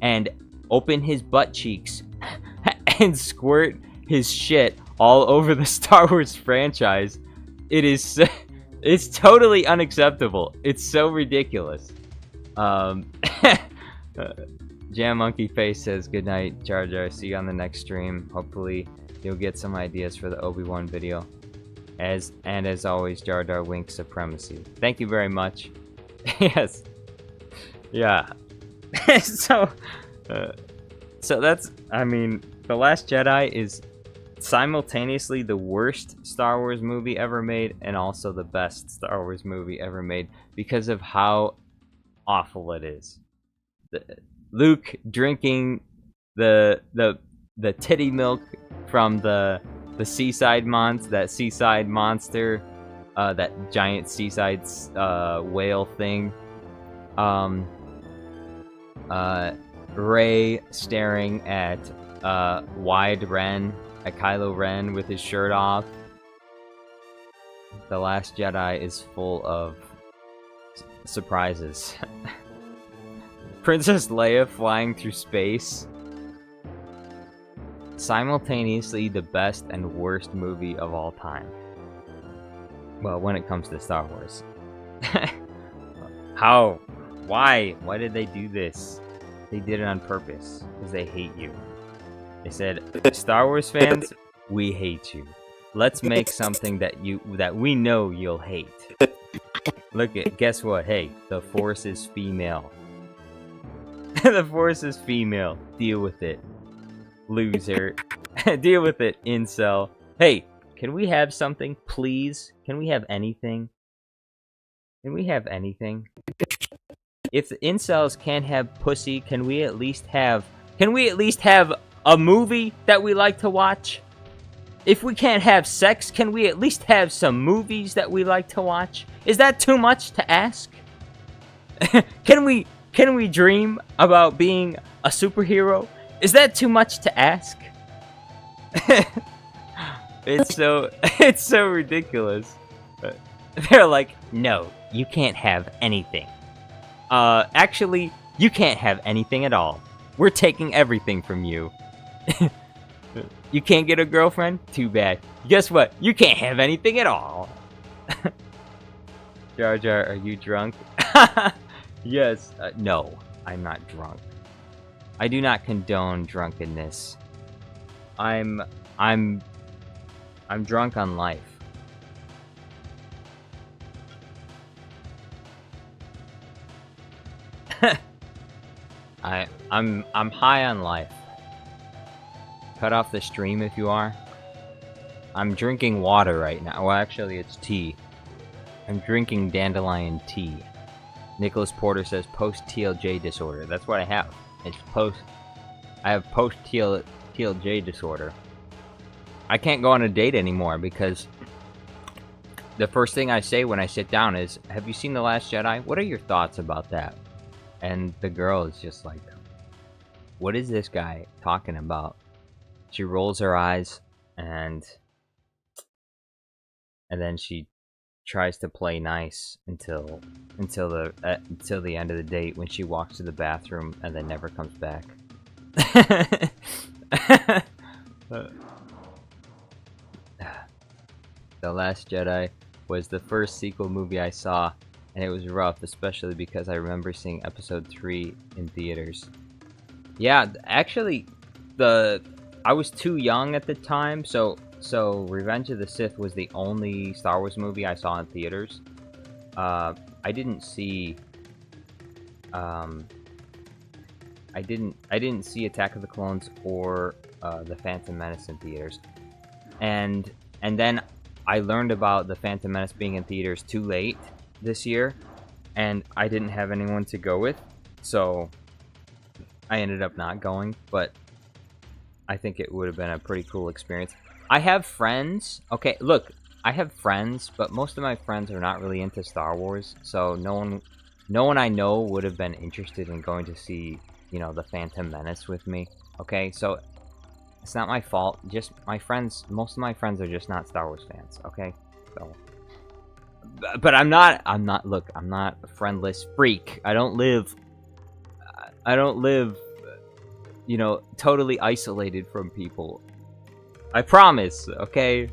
and open his butt cheeks and squirt his shit all over the Star Wars franchise. It's totally unacceptable. It's so ridiculous. Jam Monkey Face says, good night, Jar Jar. See you on the next stream. Hopefully you'll get some ideas for the Obi-Wan video. As always, Jar Jar Wink supremacy. Thank you very much. Yes. Yeah. So that's, I mean, The Last Jedi is simultaneously the worst Star Wars movie ever made and also the best Star Wars movie ever made because of how awful it is. Luke drinking the titty milk from the seaside monster, that giant seaside whale thing. Rey staring at Kylo Ren with his shirt off. The Last Jedi is full of surprises. Princess Leia flying through space. Simultaneously the best and worst movie of all time. Well, when it comes to Star Wars. How? Why? Why did they do this? They did it on purpose, because they hate you. They said, Star Wars fans, we hate you. Let's make something that we know you'll hate. Guess what? Hey, the Force is female. The Force is female. Deal with it. Loser. Deal with it, incel. Hey, can we have something, please? Can we have anything? Can we have anything? If the incels can't have pussy, can we at least have a movie that we like to watch? If we can't have sex, can we at least have some movies that we like to watch? Is that too much to ask? Can we dream about being a superhero? Is that too much to ask? It's so ridiculous. They're like, no, you can't have anything. Actually, you can't have anything at all. We're taking everything from you. You can't get a girlfriend? Too bad. Guess what? You can't have anything at all. Jar Jar, are you drunk? Yes. No, I'm not drunk. I do not condone drunkenness. I'm drunk on life. I'm high on life. Cut off the stream if you are. I'm drinking water right now. Well, actually, it's tea. I'm drinking dandelion tea. Nicholas Porter says post-TLJ disorder. That's what I have. I have post-TLJ disorder. I can't go on a date anymore because the first thing I say when I sit down is, have you seen The Last Jedi? What are your thoughts about that? And the girl is just like, what is this guy talking about? She rolls her eyes and then she tries to play nice until the end of the date, when she walks to the bathroom and then never comes back. The Last Jedi was the first sequel movie I saw, and it was rough, especially because I remember seeing episode 3 in theaters. Yeah, actually, I was too young at the time, so Revenge of the Sith was the only Star Wars movie I saw in theaters. I didn't see Attack of the Clones or The Phantom Menace in theaters. And then I learned about The Phantom Menace being in theaters too late this year, and I didn't have anyone to go with, so I ended up not going, but I think it would have been a pretty cool experience. I have friends. Okay, look, I have friends, but most of my friends are not really into Star Wars, so no one I know would have been interested in going to see, you know, The Phantom Menace with me. Okay, so it's not my fault. Just my friends. Most of my friends are just not Star Wars fans. Okay, so. But I'm not. Look, I'm not a friendless freak. I don't live. You know, totally isolated from people. I promise, okay?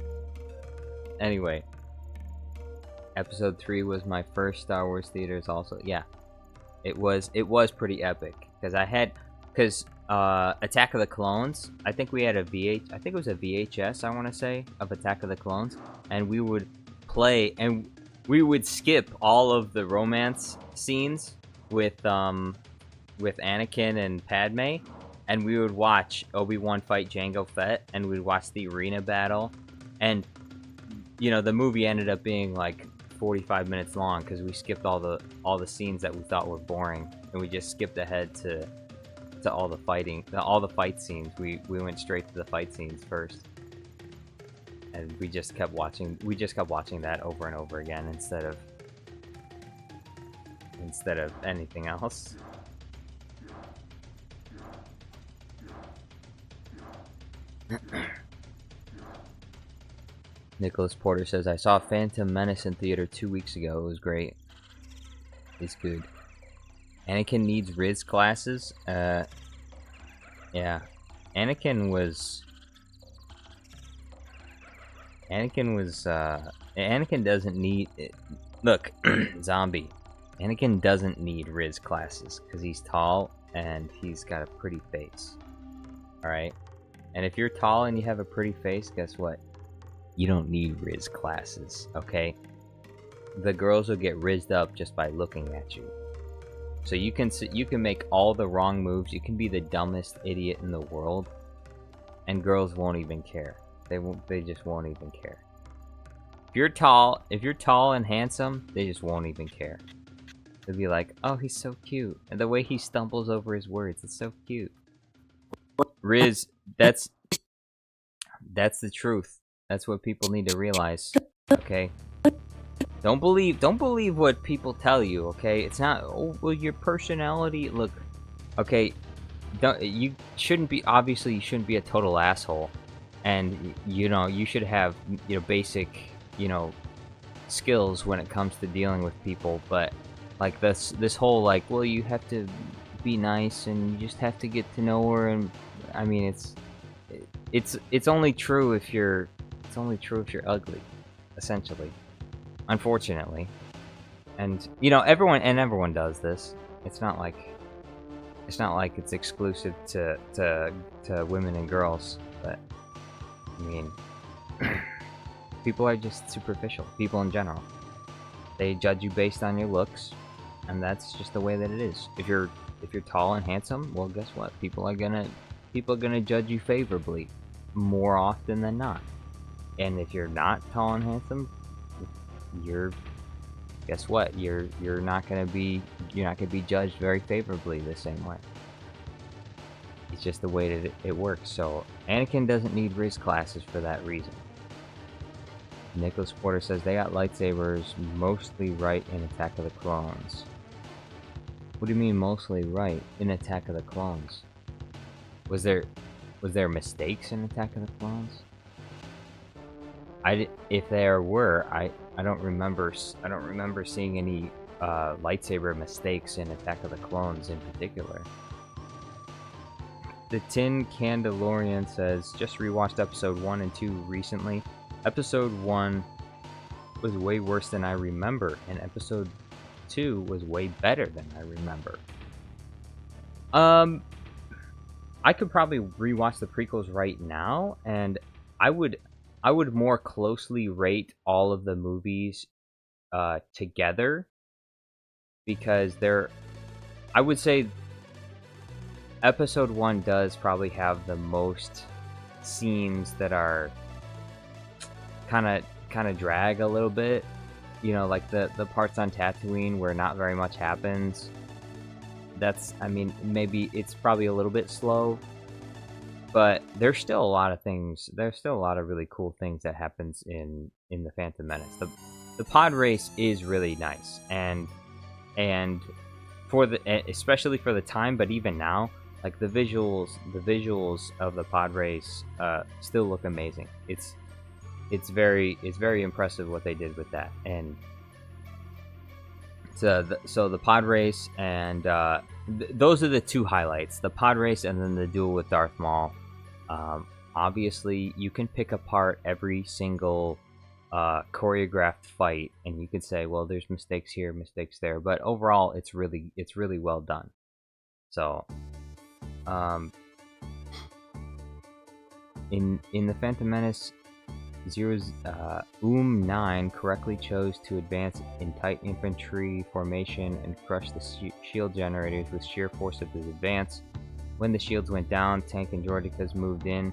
Anyway. Episode 3 was my first Star Wars theaters also. Yeah. It was pretty epic. Because Attack of the Clones, I think we had I think it was a VHS, I want to say, of Attack of the Clones. And we would play, and we would skip all of the romance scenes with Anakin and Padme. And we would watch Obi Wan fight Jango Fett, and we'd watch the arena battle, and you know, the movie ended up being like 45 minutes long because we skipped all the scenes that we thought were boring, and we just skipped ahead to all the fight scenes. We went straight to the fight scenes first, and we just kept watching that over and over again instead of anything else. Nicholas Porter says, I saw Phantom Menace in theater 2 weeks ago. It was great. It's good. Anakin needs Riz classes? Yeah. Anakin doesn't need... Look, zombie. Anakin doesn't need Riz classes, because he's tall, and he's got a pretty face. Alright? And if you're tall and you have a pretty face, guess what? You don't need Riz classes, okay? The girls will get rizzed up just by looking at you. So you can make all the wrong moves. You can be the dumbest idiot in the world, and girls won't even care. They just won't even care. If you're tall and handsome, they just won't even care. They'll be like, "Oh, he's so cute," and the way he stumbles over his words, it's so cute. Riz, that's the truth. That's what people need to realize. Okay? Don't believe what people tell you, okay? It's not, oh, well, your personality, look, okay, you shouldn't be a total asshole, and, you know, you should have, you know, basic, you know, skills when it comes to dealing with people, but, like, this whole, like, well, you have to be nice, and you just have to get to know her, and, I mean, it's only true if you're ugly, essentially. Unfortunately. And you know, everyone does this. It's not like it's exclusive to women and girls, but I mean, people are just superficial. People in general. They judge you based on your looks, and that's just the way that it is. If you're tall and handsome, well, guess what? People are gonna judge you favorably more often than not. And if you're not tall and handsome, you're guess what? You're not gonna be judged very favorably the same way. It's just the way that it works. So Anakin doesn't need race classes for that reason. Nicholas Porter says they got lightsabers mostly right in Attack of the Clones. What do you mean mostly right in Attack of the Clones? Was there mistakes in Attack of the Clones? If there were, I don't remember seeing any lightsaber mistakes in Attack of the Clones in particular. The Tin Candalorian says, just rewatched episode 1 and 2 recently. Episode 1 was way worse than I remember, and episode 2 was way better than I remember. I could probably rewatch the prequels right now, and I would more closely rate all of the movies together, because I would say episode 1 does probably have the most scenes that are kind of drag a little bit, you know, like the parts on Tatooine where not very much happens. I mean, maybe it's probably a little bit slow, but there's still a lot of things. There's still a lot of really cool things that happens in the Phantom Menace. The pod race is really nice, and especially for the time, but even now, like the visuals of the pod race still look amazing. It's very impressive what they did with that. And so the pod race and those are the two highlights: the pod race and then the duel with Darth Maul. Obviously, you can pick apart every single choreographed fight, and you can say, well, there's mistakes here, mistakes there, but overall, it's really well done. So, in the Phantom Menace, 9 correctly chose to advance in tight infantry formation and crush the shield generators with sheer force of his advance. When the shields went down, tank and droidekas moved in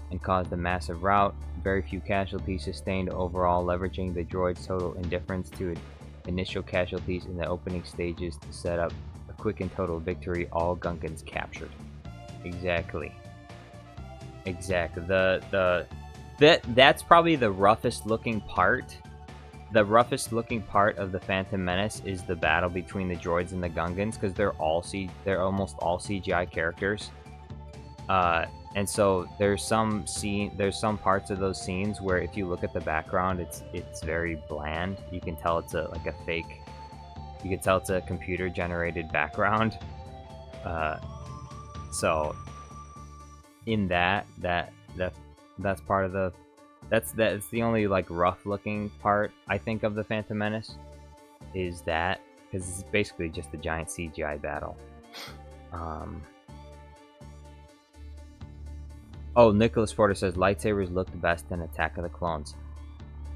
and caused a massive rout. Very few casualties sustained overall, leveraging the droids' total indifference to initial casualties in the opening stages to set up a quick and total victory. All Gungans captured. Exactly. That's probably the roughest looking part. The roughest looking part of the Phantom Menace is the battle between the droids and the Gungans, because they're almost all CGI characters. And so there's some parts of those scenes where if you look at the background, it's very bland. You can tell it's a computer generated background. So in that's part of the that's the only like rough looking part I think of the Phantom Menace, is that, because it's basically just a giant CGI battle. Oh, Nicholas Porter says lightsabers looked best in Attack of the Clones.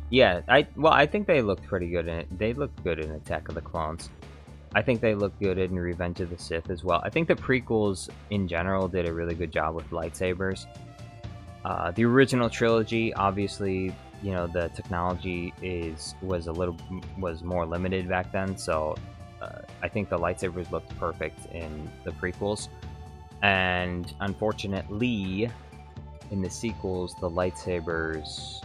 Yeah, I think they looked pretty good in it. They looked good in Attack of the Clones. I think they looked good in Revenge of the Sith as well. I think the prequels in general did a really good job with lightsabers. The original trilogy, obviously, you know, the technology was more limited back then, so I think the lightsabers looked perfect in the prequels. And unfortunately, in the sequels, the lightsabers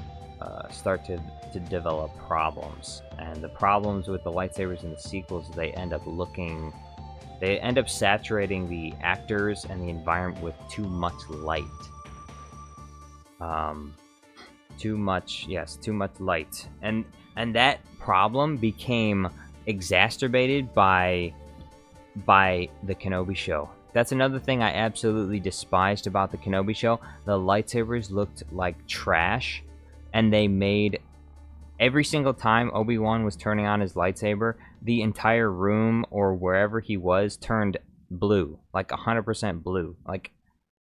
start to develop problems. And the problems with the lightsabers in the sequels, they end up saturating the actors and the environment with too much light. Too much light. And that problem became exacerbated by the Kenobi show. That's another thing I absolutely despised about the Kenobi show. The lightsabers looked like trash, and they made every single time Obi-Wan was turning on his lightsaber, the entire room or wherever he was turned blue, like 100% blue. Like,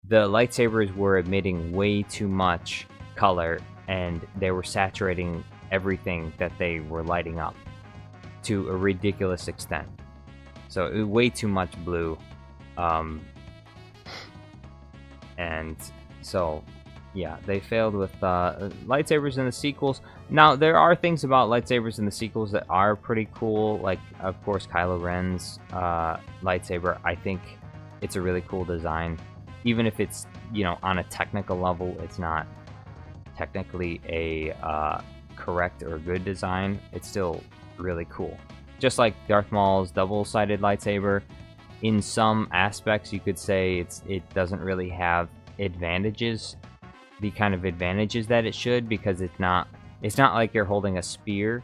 the lightsabers were emitting way too much color, and they were saturating everything that they were lighting up to a ridiculous extent. So it was way too much blue. And so, yeah, they failed with lightsabers in the sequels. Now, there are things about lightsabers in the sequels that are pretty cool. Like, of course, Kylo Ren's lightsaber. I think it's a really cool design. Even if it's, you know, on a technical level, it's not technically a correct or good design. It's still really cool. Just like Darth Maul's double-sided lightsaber, in some aspects you could say it doesn't really have advantages, the kind of advantages that it should, because it's not like you're holding a spear,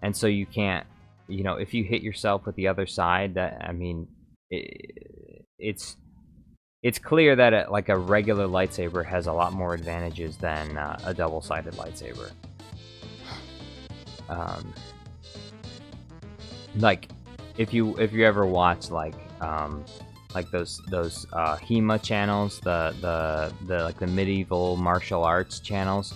and so you can't, you know, if you hit yourself with the other side, that, I mean, it's clear that like a regular lightsaber has a lot more advantages than a double-sided lightsaber. Like, if you ever watch like those HEMA channels, the like the medieval martial arts channels,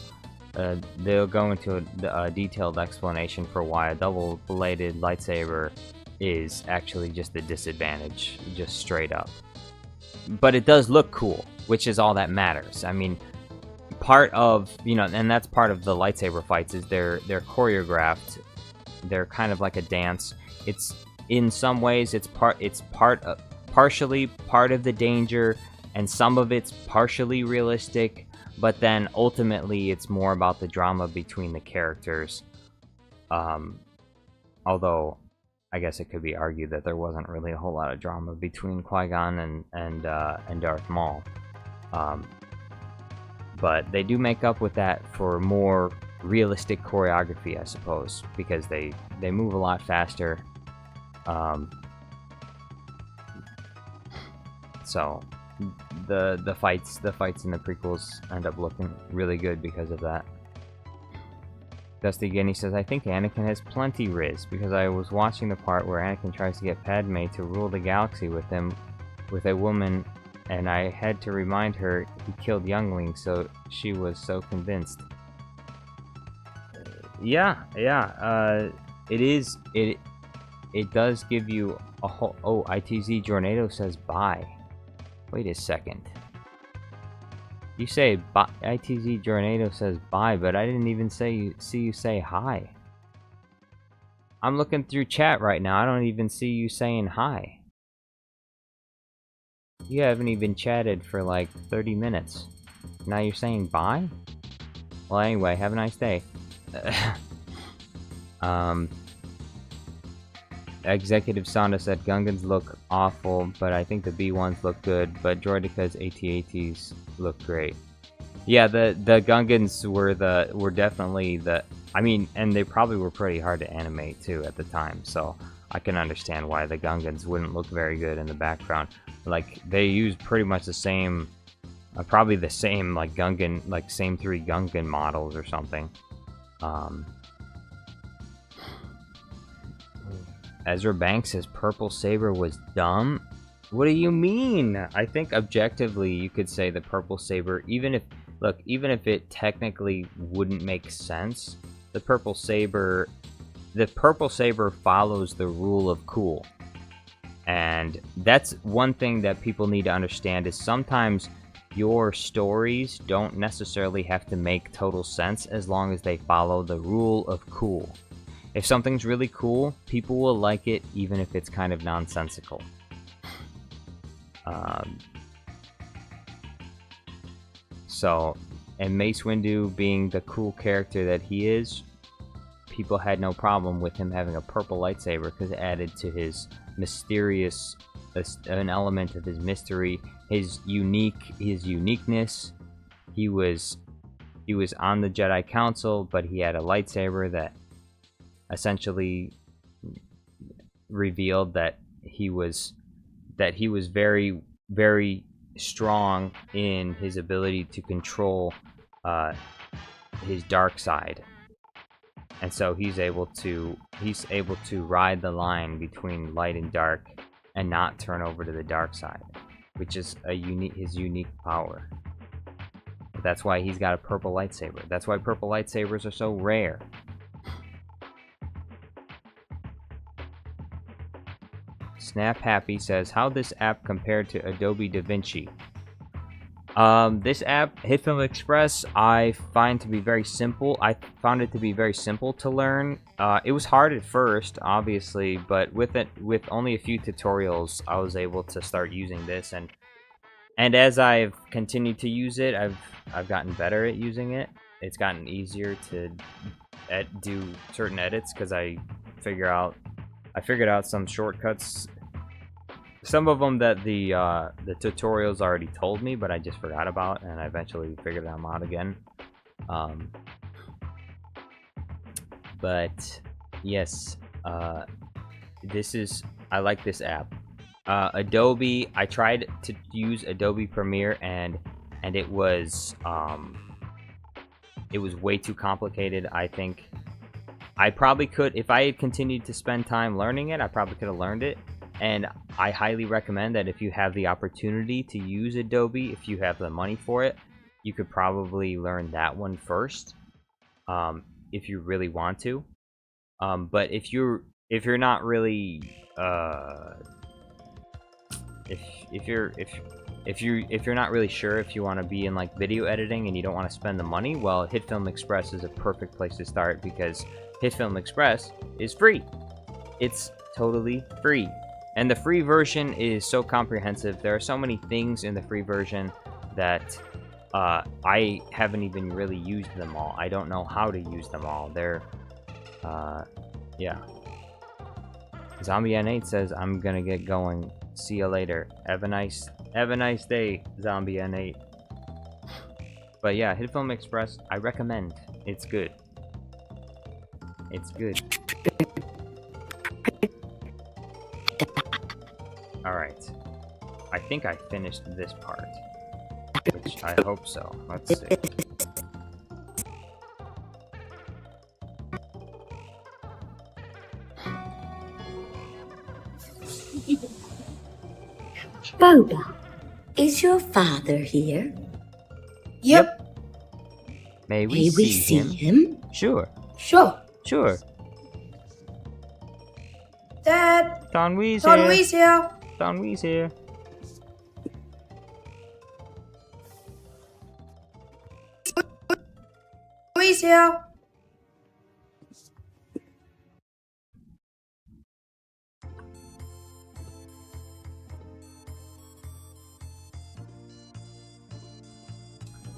they'll go into a detailed explanation for why a double-bladed lightsaber is actually just a disadvantage, just straight up. But it does look cool, which is all that matters. I mean, part of, you know, and that's part of the lightsaber fights, is they're choreographed. They're kind of like a dance. It's, in some ways, it's partially part of the danger, and some of it's partially realistic, but then ultimately it's more about the drama between the characters. Although I guess it could be argued that there wasn't really a whole lot of drama between Qui-Gon and Darth Maul. But they do make up with that for more realistic choreography, I suppose, because they move a lot faster. So the fights in the prequels end up looking really good because of that. Dusty Guinea says, I think Anakin has plenty Riz, because I was watching the part where Anakin tries to get Padme to rule the galaxy with him, with a woman, and I had to remind her he killed younglings, so she was so convinced. Yeah, it does give you a whole... Oh, ITZ Jornado says bye. Wait a second. You say bye. ITZ Jornado says bye, but I didn't even see you say hi. I'm looking through chat right now. I don't even see you saying hi. You haven't even chatted for like 30 minutes. Now you're saying bye? Well, anyway, have a nice day. Executive Sonda said Gungans look awful, but I think the B1s look good, but Droideca's AT-ATs look great. Yeah, the Gungans were definitely the... I mean, and they probably were pretty hard to animate too at the time, so I can understand why the Gungans wouldn't look very good in the background. Like, they used pretty much the same... probably the same, like, Gungan... like, same 3 Gungan models or something. Ezra Banks says Purple Saber was dumb? What do you mean? I think objectively you could say the Purple Saber, even if it technically wouldn't make sense, the Purple Saber follows the rule of cool. And that's one thing that people need to understand, is sometimes your stories don't necessarily have to make total sense as long as they follow the rule of cool. If something's really cool, people will like it even if it's kind of nonsensical. So, and Mace Windu being the cool character that he is, people had no problem with him having a purple lightsaber because it added to his mysterious, an element of his mystery, his uniqueness. He was on the Jedi Council, but he had a lightsaber that essentially revealed that he was very, very strong in his ability to control his dark side, and so he's able to ride the line between light and dark and not turn over to the dark side, which is his unique power. That's why he's got a purple lightsaber. That's why purple lightsabers are so rare. Snap Happy says, how this app compared to Adobe DaVinci? This app, HitFilm Express, I find to be very simple. I found it to be very simple to learn. It was hard at first, obviously, but with only a few tutorials, I was able to start using this, and as I've continued to use it, I've gotten better at using it. It's gotten easier to do certain edits because I figured out some shortcuts. Some of them that the tutorials already told me, but I just forgot about, and I eventually figured them out again. But yes, I like this app. Adobe, I tried to use Adobe Premiere, and it was way too complicated. I think I probably could, if I had continued to spend time learning it, I probably could have learned it. And I highly recommend that if you have the opportunity to use Adobe, if you have the money for it, you could probably learn that one first, if you really want to. But if you're not really if you're not really sure if you want to be in like video editing and you don't want to spend the money, well, HitFilm Express is a perfect place to start because HitFilm Express is free. It's totally free. And the free version is so comprehensive. There are so many things in the free version that I haven't even really used them all. I don't know how to use them all. They're, yeah. Zombie N8 says, I'm gonna get going. See you later. Have a nice day, Zombie N8. But yeah, HitFilm Express, I recommend. It's good. It's good. Alright. I think I finished this part. Which I hope so. Let's see. Boba, is your father here? Yep. May we see him? Sure. Sure. Sure. Dad. Tonwee's here. Tonwee's here. Tonwee's here.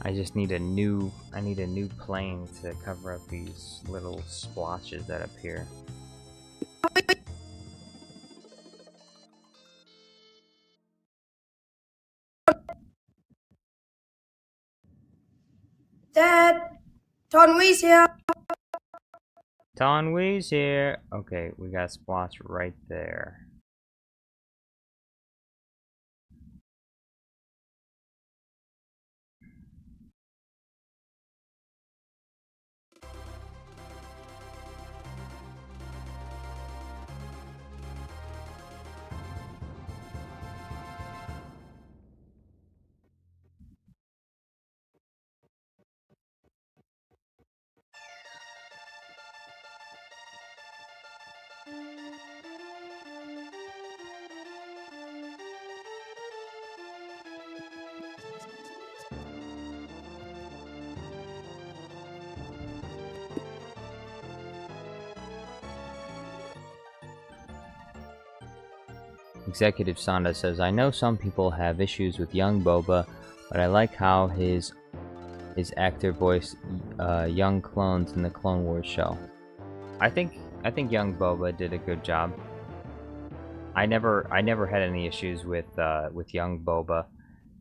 I just need a new plane to cover up these little splotches that appear. Dad. Tonwee's here. Tonwee's here. Okay, we got a splotch right there. Executive Sonda says, I know some people have issues with young Boba, but I like how his actor voiced young clones in the Clone Wars show. I think young Boba did a good job. I never had any issues with young Boba.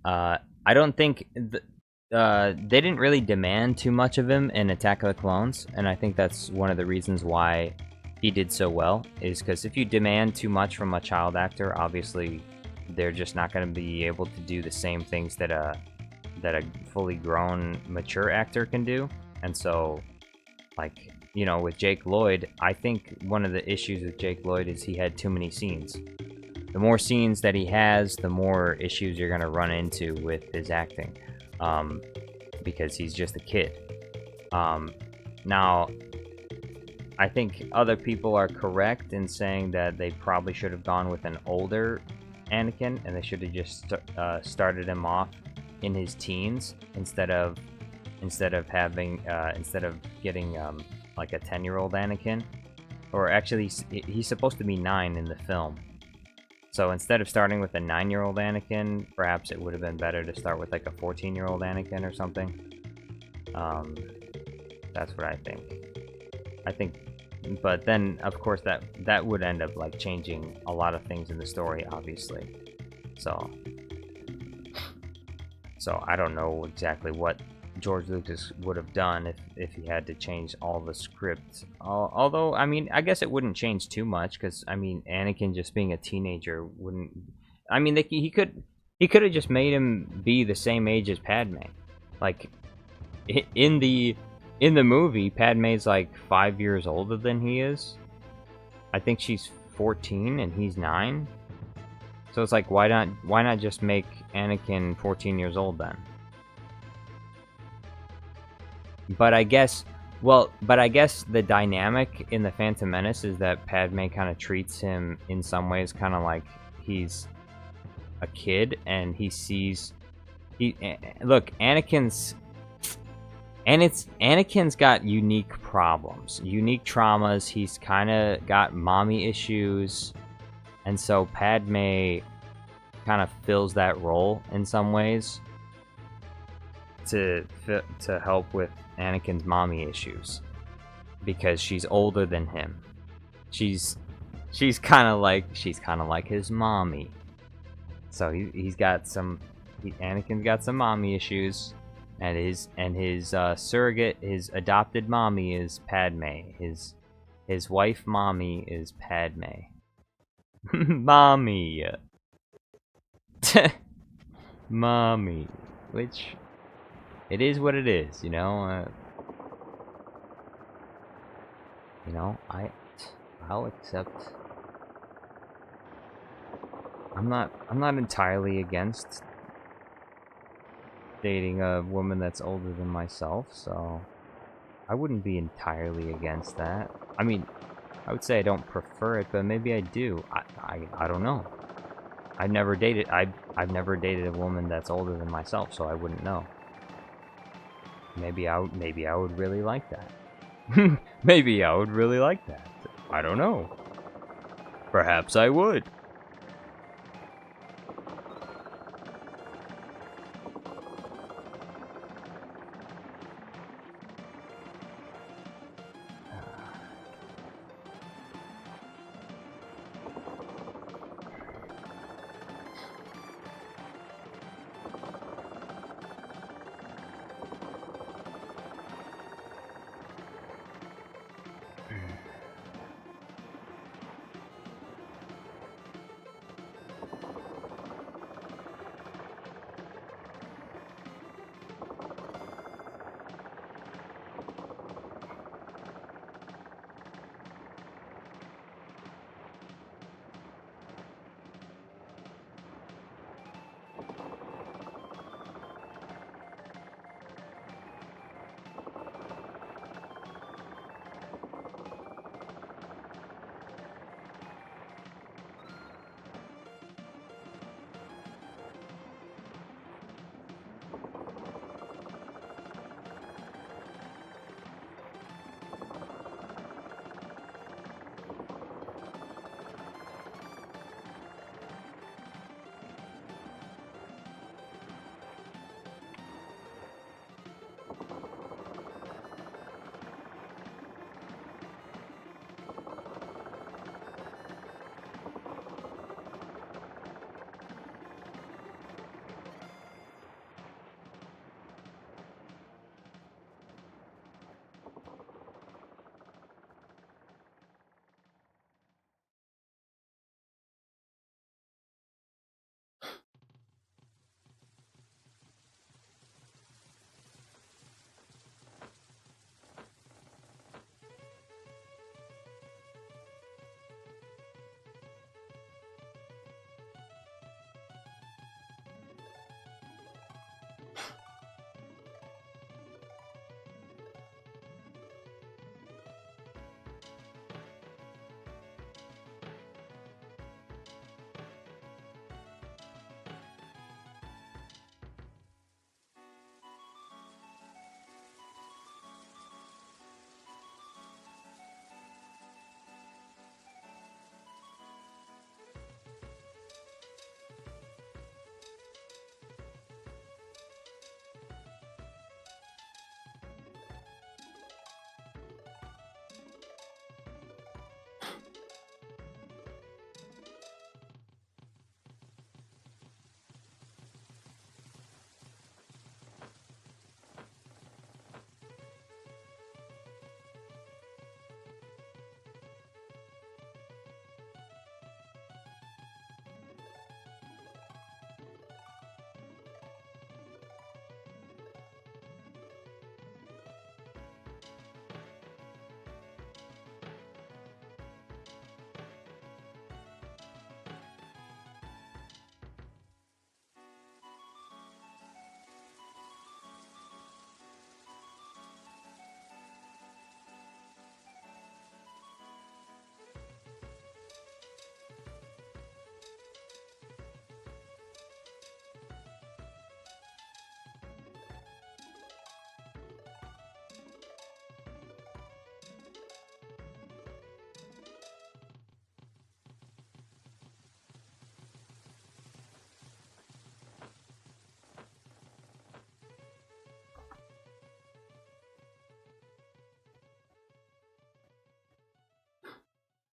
I don't think they didn't really demand too much of him in Attack of the Clones, and I think that's one of the reasons why he did so well, is because if you demand too much from a child actor, obviously they're just not going to be able to do the same things that a fully grown, mature actor can do. And so, like, you know, with Jake Lloyd, I think one of the issues with Jake Lloyd is he had too many scenes. The more scenes that he has, the more issues you're going to run into with his acting, because he's just a kid. Now, I think other people are correct in saying that they probably should have gone with an older Anakin, and they should have just started him off in his teens instead of getting like a 10-year-old Anakin. Or actually, he's supposed to be 9 in the film. So instead of starting with a 9-year-old Anakin, perhaps it would have been better to start with like a 14-year-old Anakin or something. That's what I think. But then, of course, that would end up like changing a lot of things in the story, obviously. So I don't know exactly what George Lucas would have done if he had to change all the script. Although, I mean, I guess it wouldn't change too much, because I mean, Anakin just being a teenager wouldn't. I mean, he could have just made him be the same age as Padme. Like in the movie, Padme's like 5 years older than he is. I think she's 14 and he's 9. So it's like, why not just make Anakin 14 years old then? But I guess the dynamic in The Phantom Menace is that Padme kind of treats him in some ways kind of like he's a kid, and look, Anakin's got unique problems, unique traumas. He's kind of got mommy issues, and so Padme kind of fills that role in some ways to help with Anakin's mommy issues, because she's older than him. She's kind of like his mommy. So Anakin's got some mommy issues, and his surrogate, his adopted mommy is Padme. His wife mommy is Padme. Mommy. Mommy, which it is what it is, you know. I'll accept. I'm not entirely against dating a woman that's older than myself, so I wouldn't be entirely against that. I mean, I would say I don't prefer it, but maybe I do. I don't know. I've never dated a woman that's older than myself, so I wouldn't know. Maybe I would really like that. Maybe I would really like that. I don't know. Perhaps I would.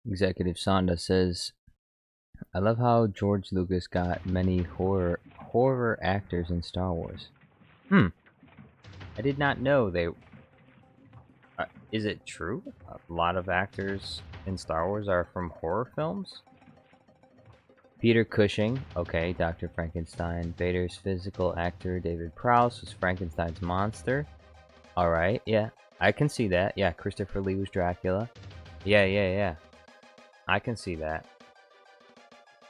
Executive Sonda says, I love how George Lucas got many horror actors in Star Wars. I did not know they... is it true? A lot of actors in Star Wars are from horror films? Peter Cushing, okay, Dr. Frankenstein. Vader's physical actor David Prowse was Frankenstein's monster. Alright, yeah, I can see that. Yeah, Christopher Lee was Dracula. Yeah. I can see that.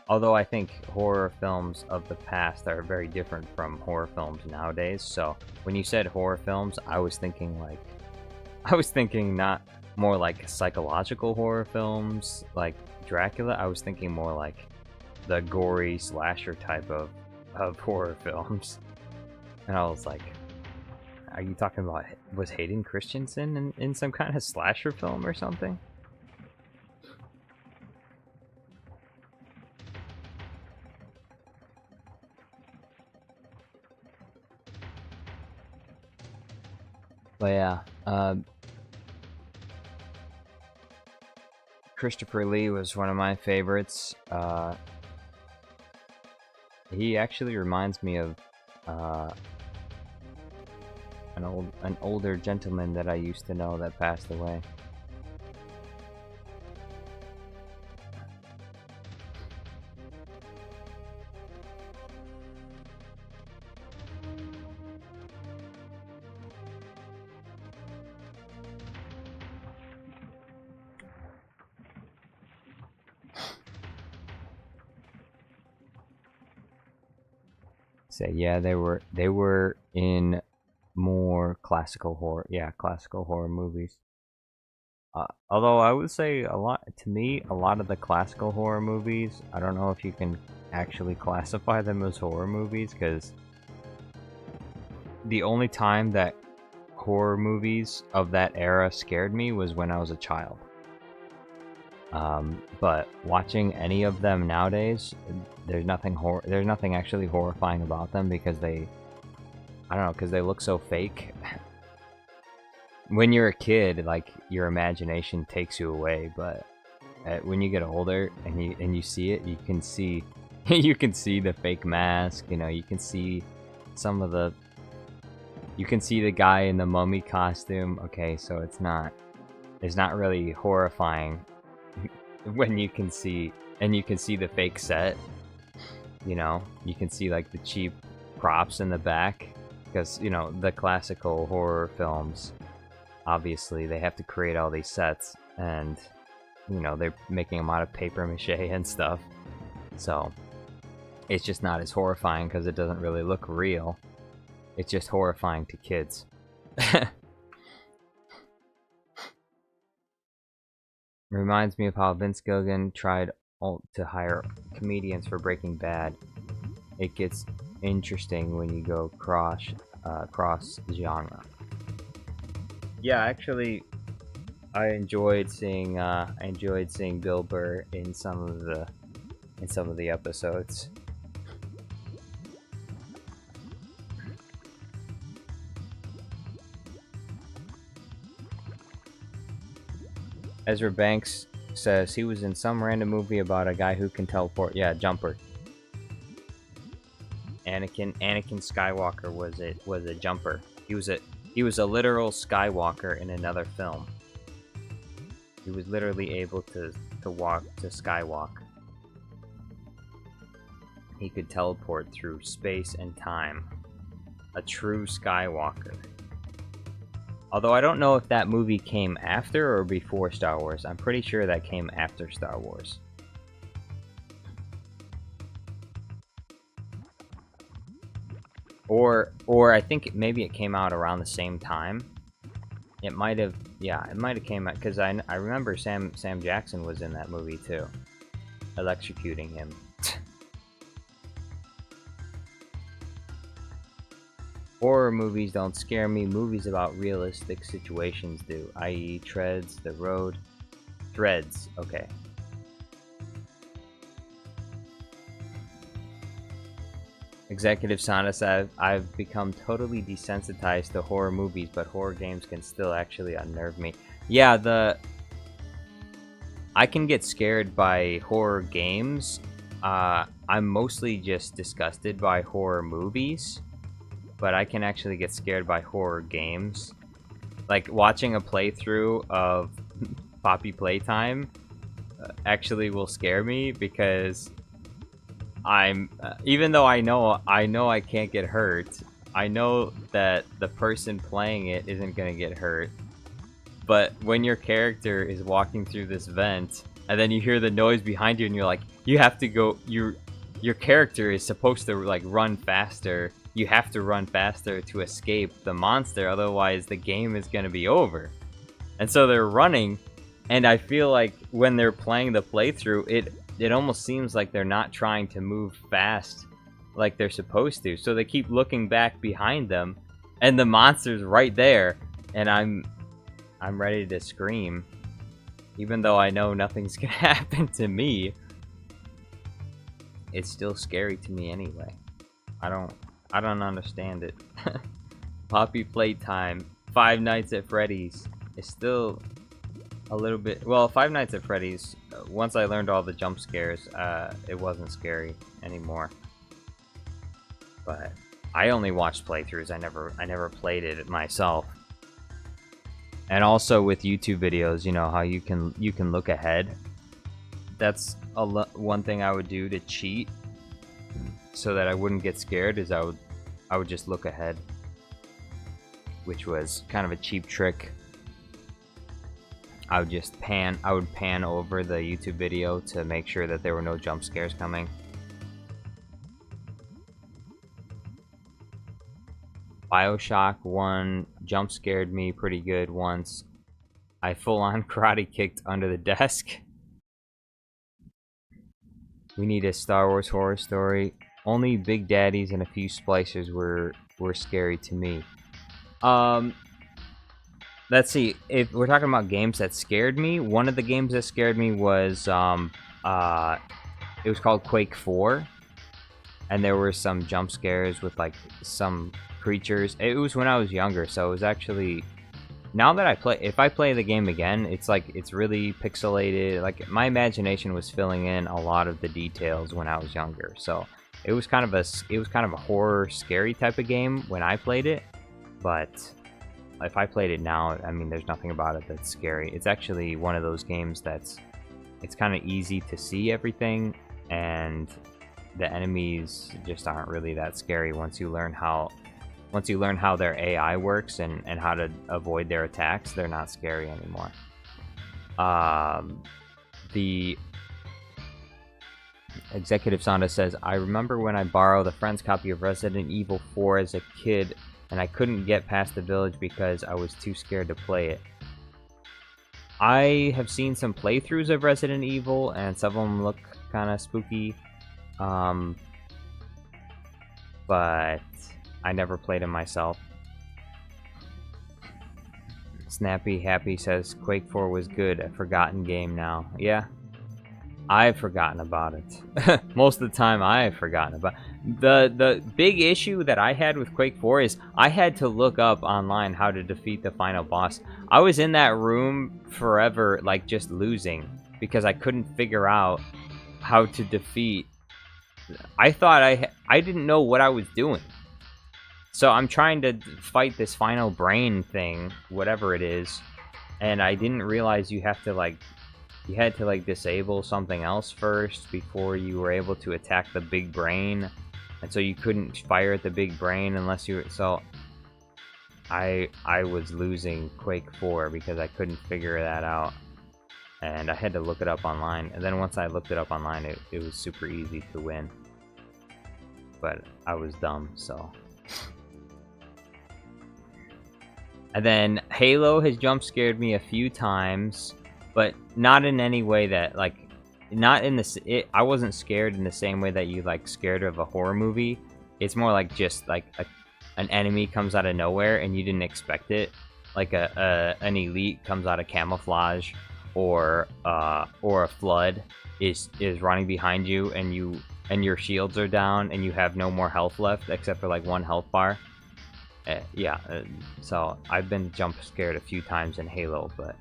Although I think horror films of the past are very different from horror films nowadays, so when you said horror films, I was thinking not more like psychological horror films like Dracula. I was thinking more like the gory slasher type of horror films. And I was like, are you talking about, was Hayden Christensen in some kind of slasher film or something? But yeah, Christopher Lee was one of my favorites. He actually reminds me of an older gentleman that I used to know that passed away. So yeah, they were in more classical horror, classical horror movies. Although I would say a lot of the classical horror movies, I don't know if you can actually classify them as horror movies, because the only time that horror movies of that era scared me was when I was a child. But watching any of them nowadays, there's nothing actually horrifying about them, because they look so fake. When you're a kid, like, your imagination takes you away, but when you get older and you see it, you can see you can see the fake mask, you can see the guy in the mummy costume. Okay, so it's not really horrifying when you can see the fake set. You can see like the cheap props in the back, because the classical horror films, obviously they have to create all these sets, and they're making them out of paper mache and stuff, so it's just not as horrifying because it doesn't really look real. It's just horrifying to kids. Reminds me of how Vince Gilligan tried to hire comedians for Breaking Bad. It gets interesting when you go cross genre. Yeah, actually, I enjoyed seeing Bill Burr in some of the episodes. Ezra Banks says he was in some random movie about a guy who can teleport. Yeah, Jumper. Anakin Skywalker was a jumper. He was a literal Skywalker in another film. He was literally able to skywalk. He could teleport through space and time. A true Skywalker. Although I don't know if that movie came after or before Star Wars. I'm pretty sure that came after Star Wars. Or I think maybe it came out around the same time. It might have came out, because I remember Sam Jackson was in that movie too, electrocuting him. Horror movies don't scare me. Movies about realistic situations do, i.e. Treads, The Road. Threads, okay. Executive Sana said, I've become totally desensitized to horror movies, but horror games can still actually unnerve me. Yeah, I can get scared by horror games. I'm mostly just disgusted by horror movies, but I can actually get scared by horror games. Like watching a playthrough of Poppy Playtime actually will scare me because I'm even though I know I can't get hurt. I know that the person playing it isn't gonna get hurt. But when your character is walking through this vent, and then you hear the noise behind you, and you're like, you have to go. Your character is supposed to like run faster. You have to run faster to escape the monster, otherwise the game is gonna be over. And so they're running, and I feel like when they're playing the playthrough, it almost seems like they're not trying to move fast like they're supposed to. So they keep looking back behind them, and the monster's right there, and I'm ready to scream. Even though I know nothing's gonna happen to me, it's still scary to me anyway. I don't understand it. Poppy Playtime, Five Nights at Freddy's is still a little bit... Well, Five Nights at Freddy's, once I learned all the jump scares, it wasn't scary anymore. But I only watched playthroughs. I never played it myself. And also with YouTube videos, you know how you can look ahead. That's one thing I would do to cheat, so that I wouldn't get scared. Is I would just look ahead, which was kind of a cheap trick. I would pan over the YouTube video to make sure that there were no jump scares coming. BioShock 1 jump scared me pretty good once. I full-on karate kicked under the desk. We need a Star Wars horror story. Only Big Daddies and a few splicers were scary to me. Let's see. If we're talking about games that scared me, one of the games that scared me was it was called Quake 4, and there were some jump scares with like some creatures. It was when I was younger, so it was actually... Now that if I play the game again, it's like it's really pixelated. Like my imagination was filling in a lot of the details when I was younger, so it was kind of a horror, scary type of game when I played it. But if I played it now, I mean, there's nothing about it that's scary. It's actually one of those games it's kind of easy to see everything, and the enemies just aren't really that scary once you learn how their AI works and how to avoid their attacks. They're not scary anymore. The Executive Sonda says, I remember when I borrowed a friend's copy of Resident Evil 4 as a kid, and I couldn't get past the village because I was too scared to play it. I have seen some playthroughs of Resident Evil, and some of them look kind of spooky. But I never played them myself. Snappy Happy says, Quake 4 was good, a forgotten game now. Yeah, I've forgotten about it. Most of the time I've forgotten about it. The big issue that I had with Quake 4 is I had to look up online how to defeat the final boss. I was in that room forever, like just losing, because I couldn't figure out how to defeat. I thought I didn't know what I was doing. So I'm trying to fight this final brain thing, whatever it is, and I didn't realize you had to disable something else first before you were able to attack the big brain, and so you couldn't fire at the big brain unless you. So I was losing Quake 4 because I couldn't figure that out, and I had to look it up online. And then once I looked it up online, it was super easy to win, but I was dumb, so. And then Halo has jump scared me a few times, but not in any way that, like, not in this. I wasn't scared in the same way that you like scared of a horror movie. It's more like just like an enemy comes out of nowhere and you didn't expect it, like an elite comes out of camouflage, or a flood is running behind you and your shields are down and you have no more health left except for like one health bar. So I've been jump scared a few times in Halo, but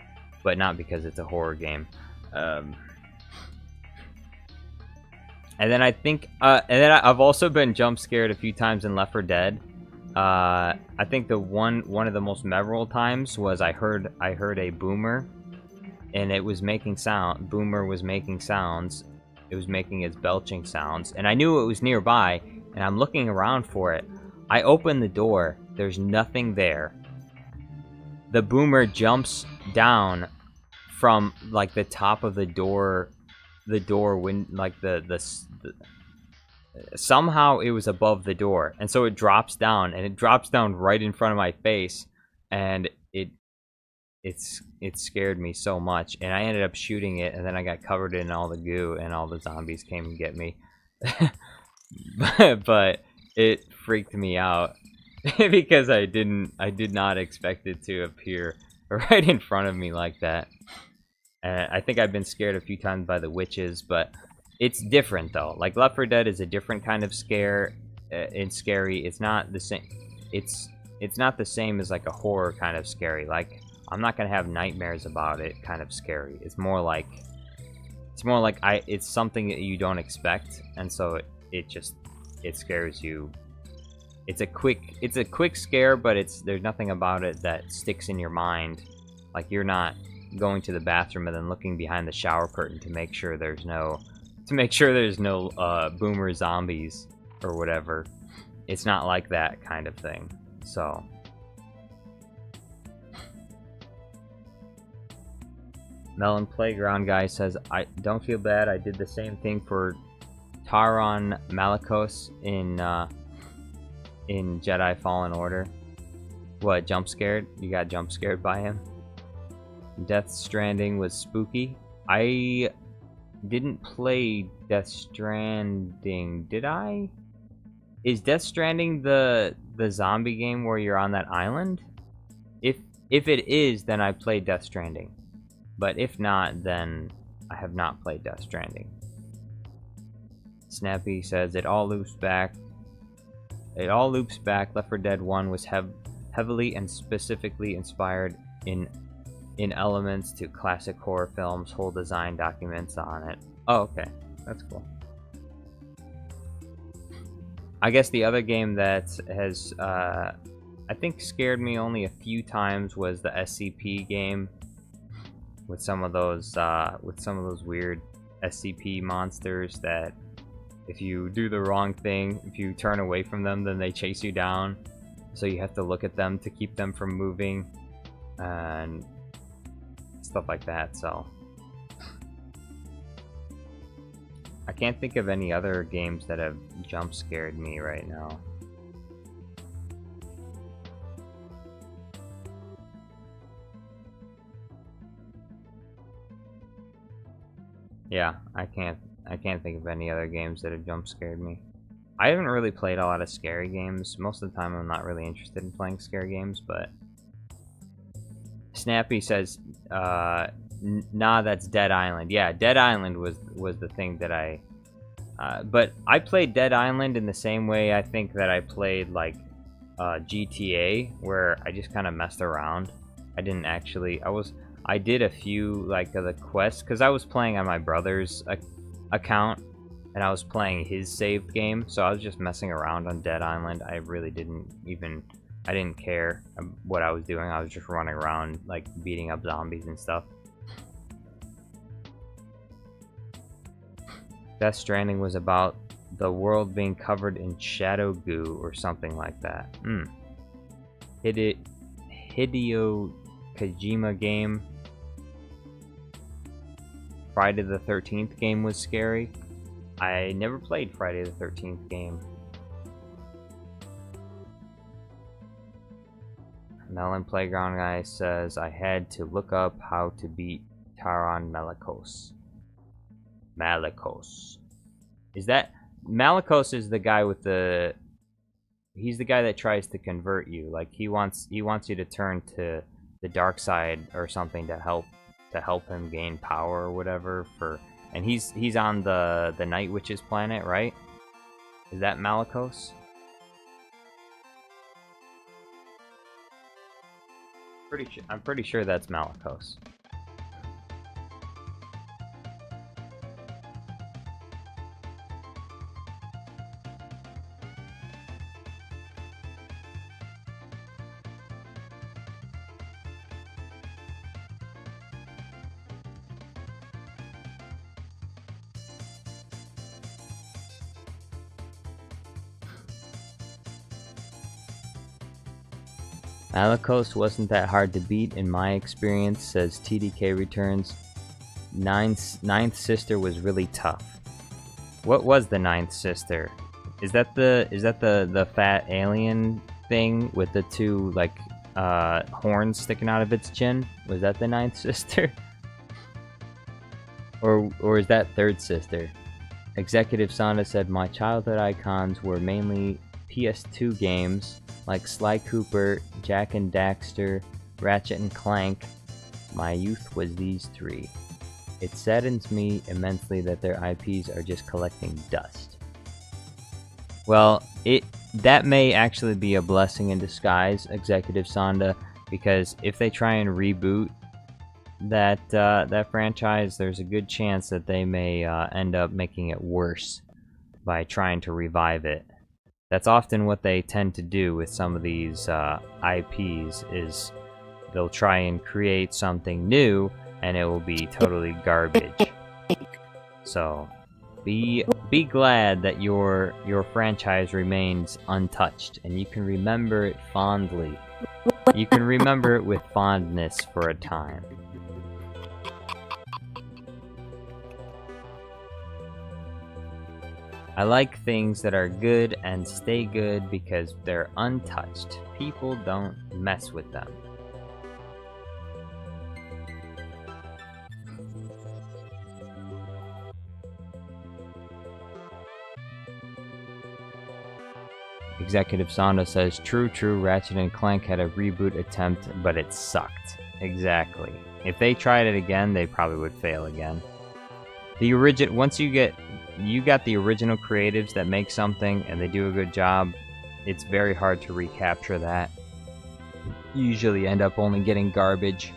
not because it's a horror game. Um, and then I think, I've also been jump scared a few times in Left 4 Dead. I think the one of the most memorable times was I heard a boomer, and it was making sound. Boomer was making sounds. It was making its belching sounds, and I knew it was nearby. And I'm looking around for it. I open the door. There's nothing there. The boomer jumps down from like the top of the door when like the somehow it was above the door, and so it drops down, and it drops down right in front of my face, and it scared me so much, and I ended up shooting it, and then I got covered in all the goo, and all the zombies came and get me. but it freaked me out because I did not expect it to appear right in front of me like that. And I think I've been scared a few times by the witches, but it's different though. Like Left 4 Dead is a different kind of scare. It's scary. It's not the same. It's not the same as like a horror kind of scary. Like I'm not gonna have nightmares about it. Kind of scary. It's more like it's something that you don't expect, and so it scares you. It's a quick scare, but there's nothing about it that sticks in your mind. Like you're not going to the bathroom and then looking behind the shower curtain to make sure there's no boomer zombies or whatever. It's not like that kind of thing. So Melon Playground guy says, I don't feel bad. I did the same thing for Taron Malicos in Jedi Fallen Order. What, jump scared? You got jump scared by him? Death Stranding was spooky. I didn't play Death Stranding, did I? Is Death Stranding the zombie game where you're on that island? If it is, then I played Death Stranding. But if not, then I have not played Death Stranding. Snappy says it all loops back. It all loops back. Left 4 Dead 1 was heavily and specifically inspired in elements to classic horror films. Whole design documents on it. Oh, okay, that's cool. I guess the other game that has I think scared me only a few times was the SCP game, with some of those weird SCP monsters that if you do the wrong thing, if you turn away from them, then they chase you down. So you have to look at them to keep them from moving and stuff like that. So I can't think of any other games that have jump scared me right now. Yeah, I can't think of any other games that have jump scared me. I haven't really played a lot of scary games. Most of the time I'm not really interested in playing scary games, but Snappy says nah, that's Dead Island. Yeah, Dead Island was the thing that I but I played Dead Island in the same way I think that I played like GTA, where I just kind of messed around. I didn't actually I did a few like the quests because I was playing on my brother's account, and I was playing his saved game, so I was just messing around on Dead Island. I really I didn't care what I was doing. I was just running around like beating up zombies and stuff. Death Stranding was about the world being covered in shadow goo or something like that. Hideo Kojima game. Friday the 13th game was scary. I never played Friday the 13th game. Melon Playground guy says I had to look up how to beat Taron Malicos. Malicos. Is that Malicos is the guy with the he's the guy that tries to convert you. Like he wants you to turn to the dark side or something to help him gain power or whatever and he's on the Night Witch's planet, right? Is that Malicos? I'm pretty sure that's Malicos. Malakos wasn't that hard to beat in my experience, says TDK Returns. Ninth Sister was really tough. What was the Ninth Sister? Is that the fat alien thing with the two like horns sticking out of its chin? Was that the Ninth Sister? or is that Third Sister? Executive Sonda said my childhood icons were mainly PS2 games like Sly Cooper, Jak and Daxter, Ratchet and Clank. My youth was these three. It saddens me immensely that their IPs are just collecting dust. Well, that may actually be a blessing in disguise, Executive Sonda, because if they try and reboot that franchise, there's a good chance that they may end up making it worse by trying to revive it. That's often what they tend to do with some of these IPs, is they'll try and create something new and it will be totally garbage. So be glad that your franchise remains untouched and you can remember it fondly. You can remember it with fondness for a time. I like things that are good and stay good because they're untouched. People don't mess with them. Executive Sonda says, true, Ratchet and Clank had a reboot attempt, but it sucked. Exactly. If they tried it again, they probably would fail again. Once you got the original creatives that make something and they do a good job, it's very hard to recapture that. You usually end up only getting garbage.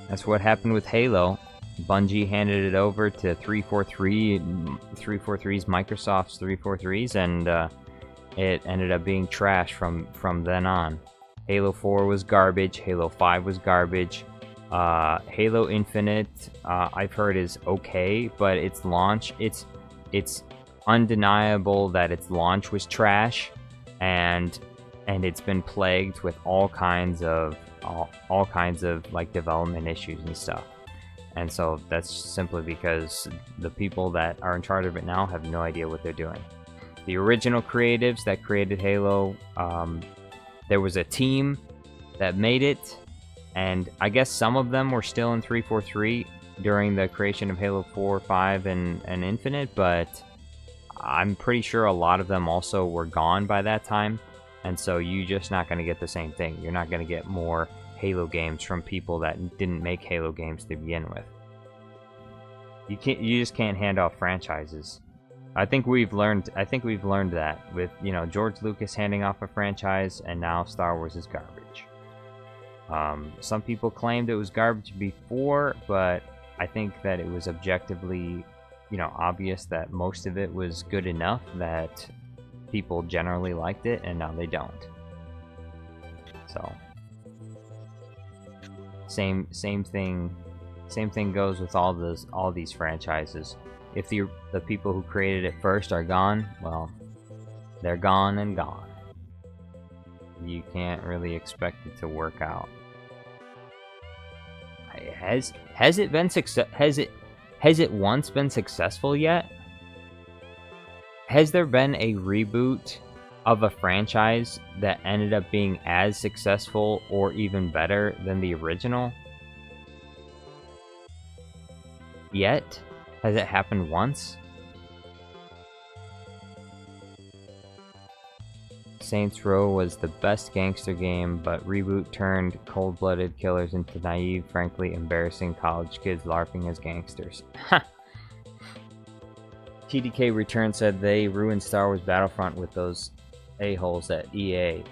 That's what happened with Halo. Bungie handed it over to 343, 343's Microsoft's 343s, and it ended up being trash from then on. Halo 4 was garbage. Halo 5 was garbage. Halo Infinite, I've heard is okay, but its launch, it's undeniable that its launch was trash, and it's been plagued with all kinds of like development issues and stuff. And so that's simply because the people that are in charge of it now have no idea what they're doing. The original creatives that created Halo, there was a team that made it, and I guess some of them were still in 343 during the creation of Halo 4, 5, and Infinite, but I'm pretty sure a lot of them also were gone by that time, and so you're just not going to get the same thing. You're not going to get more Halo games from people that didn't make Halo games to begin with. You just can't hand off franchises. I think we've learned that with, George Lucas handing off a franchise, and now Star Wars is garbage. Some people claimed it was garbage before, but I think that it was objectively, obvious that most of it was good enough that people generally liked it, and now they don't. So same thing goes with all these franchises. If the people who created it first are gone, well, they're gone and gone. You can't really expect it to work out. Has it been has it once been successful yet? Has there been a reboot of a franchise that ended up being as successful or even better than the original? Yet? Has it happened once? Saints Row was the best gangster game, but reboot turned cold-blooded killers into naive, frankly embarrassing college kids LARPing as gangsters. Ha! TDK Return said they ruined Star Wars Battlefront with those a-holes at EA.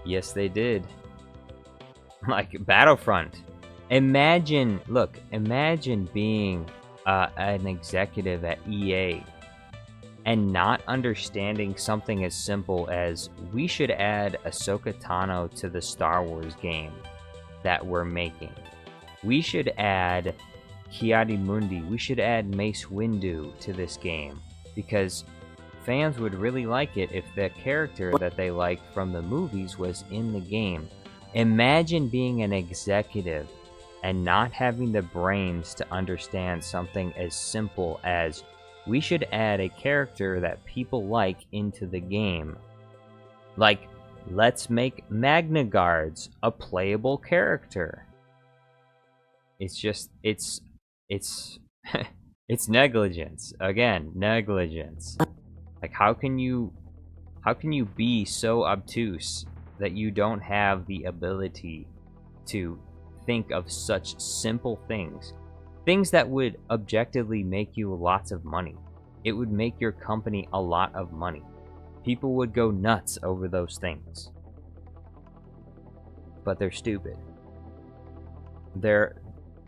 Yes, they did. Like, Battlefront. Imagine being an executive at EA and not understanding something as simple as, we should add Ahsoka Tano to the Star Wars game that we're making. We should add Ki-Adi Mundi. We should add Mace Windu to this game, because fans would really like it if the character that they liked from the movies was in the game. Imagine being an executive and not having the brains to understand something as simple as, we should add a character that people like into the game. Like, let's make Magna Guards a playable character. It's just, it's it's negligence. Again, negligence. Like, how can you be so obtuse that you don't have the ability to think of such simple things? Things that would objectively make you lots of money. It would make your company a lot of money. People would go nuts over those things. But they're stupid.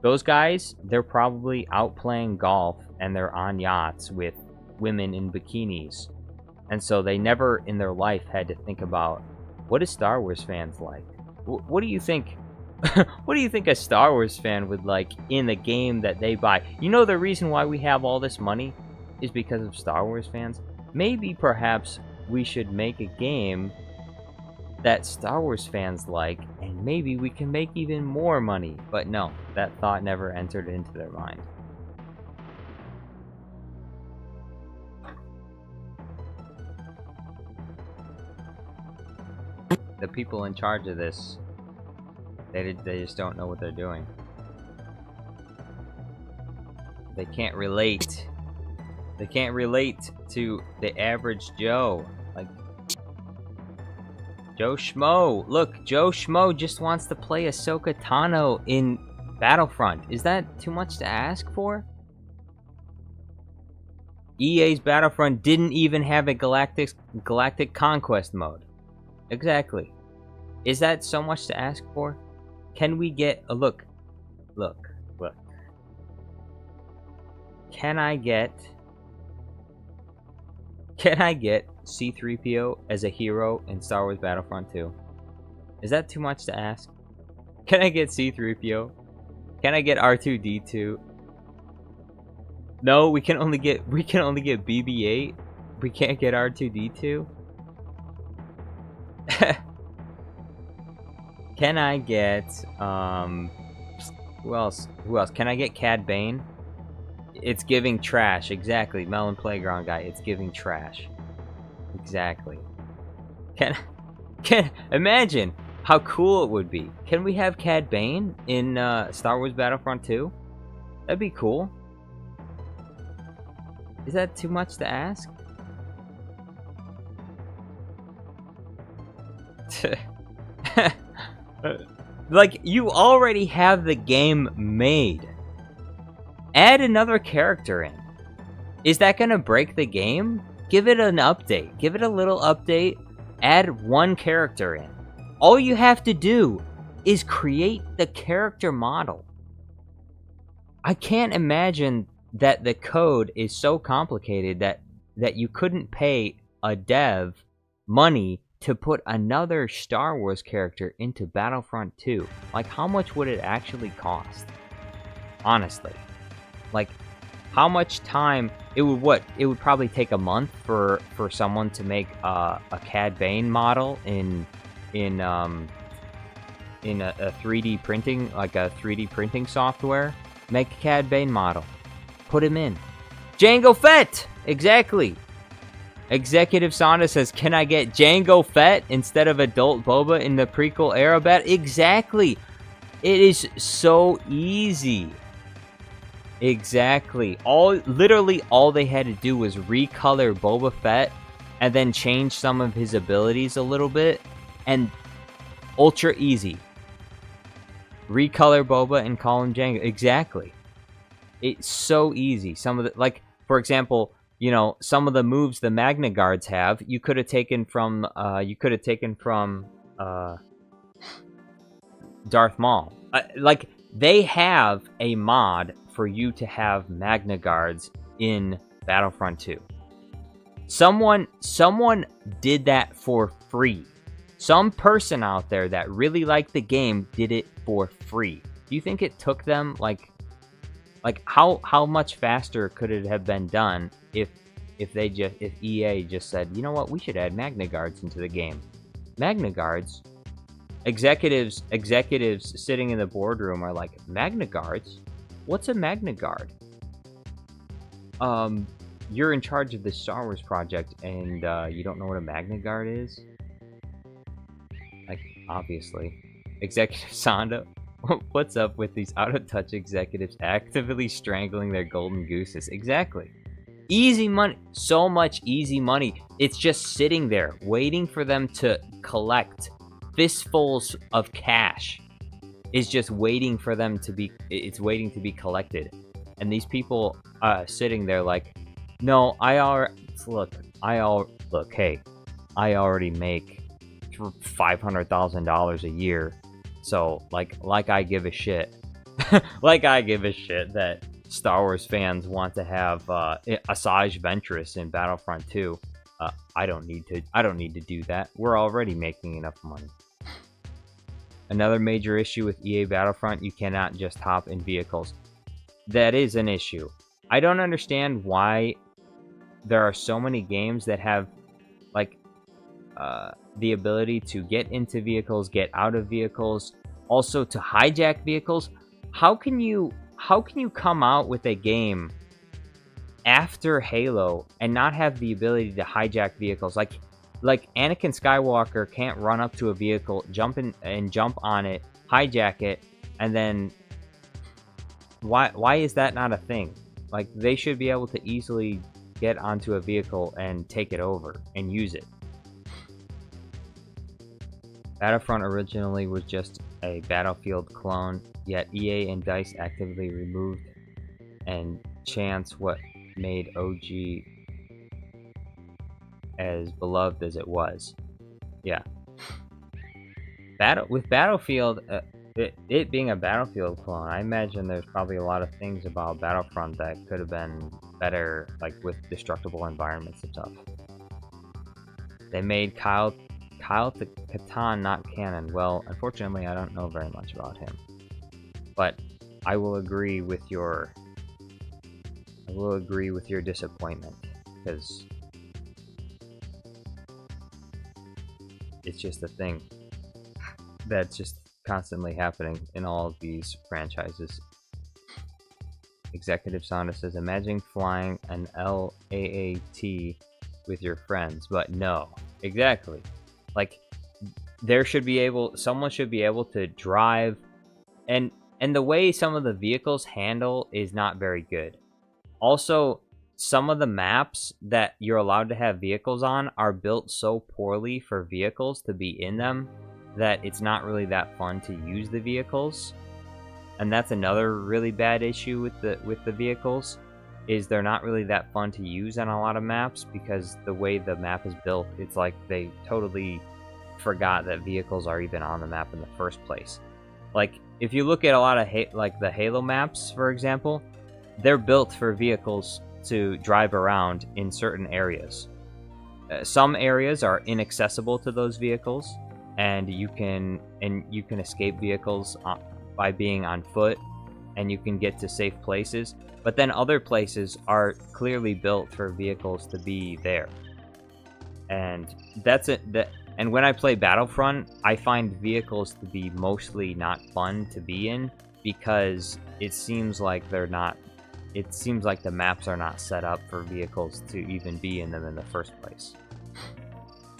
Those guys, they're probably out playing golf and they're on yachts with women in bikinis. And so they never in their life had to think about, what is Star Wars fans like? What do you think? What do you think a Star Wars fan would like in the game that they buy? You know, the reason why we have all this money is because of Star Wars fans. Maybe perhaps we should make a game that Star Wars fans like, and maybe we can make even more money. But no, that thought never entered into their mind. The people in charge of this, they just don't know what they're doing. They can't relate. They can't relate to the average Joe. Like, Joe Schmo. Look, Joe Schmo just wants to play Ahsoka Tano in Battlefront. Is that too much to ask for? EA's Battlefront didn't even have a galactic conquest mode. Exactly. Is that so much to ask for? Can we get a look? Look. Can I get C-3PO as a hero in Star Wars Battlefront 2? Is that too much to ask? Can I get C-3PO? Can I get R2-D2? No, we can only get BB-8. We can't get R2-D2. Can I get who else? Can I get Cad Bane? It's giving trash. Exactly. Melon Playground guy. It's giving trash. Exactly. Can imagine how cool it would be. Can we have Cad Bane in Star Wars Battlefront 2? That'd be cool. Is that too much to ask? Like, you already have the game made. Add another character in. Is that gonna break the game? Give it an update. Give it a little update. Add one character in. All you have to do is create the character model. I can't imagine that the code is so complicated that you couldn't pay a dev money to put another Star Wars character into Battlefront 2. Like, how much would it actually cost? Honestly. Like, how much time it would probably take a month for someone to make a Cad Bane model in a 3D printing, like a 3D printing software. Make a Cad Bane model. Put him in. Jango Fett! Exactly. Executive Sonda says, can I get Jango Fett instead of adult Boba in the prequel era bat? Exactly. It is so easy. Exactly. Literally all they had to do was recolor Boba Fett and then change some of his abilities a little bit, and ultra easy. Recolor Boba and call him Jango. Exactly. It's so easy. Some of the, like, for example, you know, some of the moves the Magna Guards have, you could have taken from Darth Maul. Like, they have a mod for you to have Magna Guards in Battlefront 2. Someone did that for free. Some person out there that really liked the game did it for free. Do you think it took them like how much faster could it have been done if if EA just said, you know what, we should add Magna Guards into the game. Magna Guards, executives sitting in the boardroom are like, Magna Guards? What's a Magna Guard? You're in charge of this Star Wars project, and you don't know what a Magna Guard is? Like, obviously. Executive Sonda, what's up with these out-of-touch executives actively strangling their golden gooses? Exactly. Easy money. So much easy money. It's just sitting there, waiting for them to collect. Fistfuls of cash is just waiting for them to be... It's waiting to be collected. And these people sitting there like, no, look, hey, I already make $500,000 a year. So, like I give a shit. Like I give a shit that Star Wars fans want to have Asajj Ventress in Battlefront 2. I don't need to do that. We're already making enough money. Another major issue with EA Battlefront, you cannot just hop in vehicles. That is an issue. I don't understand why there are so many games that have like the ability to get into vehicles, get out of vehicles, also to hijack vehicles. How can you come out with a game after Halo and not have the ability to hijack vehicles? Like Anakin Skywalker can't run up to a vehicle, jump on it, hijack it, and then why is that not a thing? Like, they should be able to easily get onto a vehicle and take it over and use it. Battlefront originally was just a Battlefield clone, yet EA and DICE actively removed and chance what made OG as beloved as it was. Yeah. With Battlefield, it being a Battlefield clone, I imagine there's probably a lot of things about Battlefront that could have been better, like with destructible environments and stuff. They made Kyle Katarn not canon. Well, unfortunately, I don't know very much about him, but I will agree with your disappointment, because it's just a thing that's just constantly happening in all of these franchises. Executive Sonda says, imagine flying an LAAT with your friends, but no. Exactly. Like, someone should be able to drive, and the way some of the vehicles handle is not very good. Also, some of the maps that you're allowed to have vehicles on are built so poorly for vehicles to be in them that it's not really that fun to use the vehicles. And that's another really bad issue with the vehicles, is they're not really that fun to use on a lot of maps, because the way the map is built, it's like they totally forgot that vehicles are even on the map in the first place. Like, if you look at a lot of the Halo maps, for example, they're built for vehicles to drive around in certain areas. Some areas are inaccessible to those vehicles, and you can escape vehicles by being on foot, and you can get to safe places. But then other places are clearly built for vehicles to be there, and that's it. And when I play Battlefront, I find vehicles to be mostly not fun to be in, because it seems like they're not. It seems like the maps are not set up for vehicles to even be in them in the first place.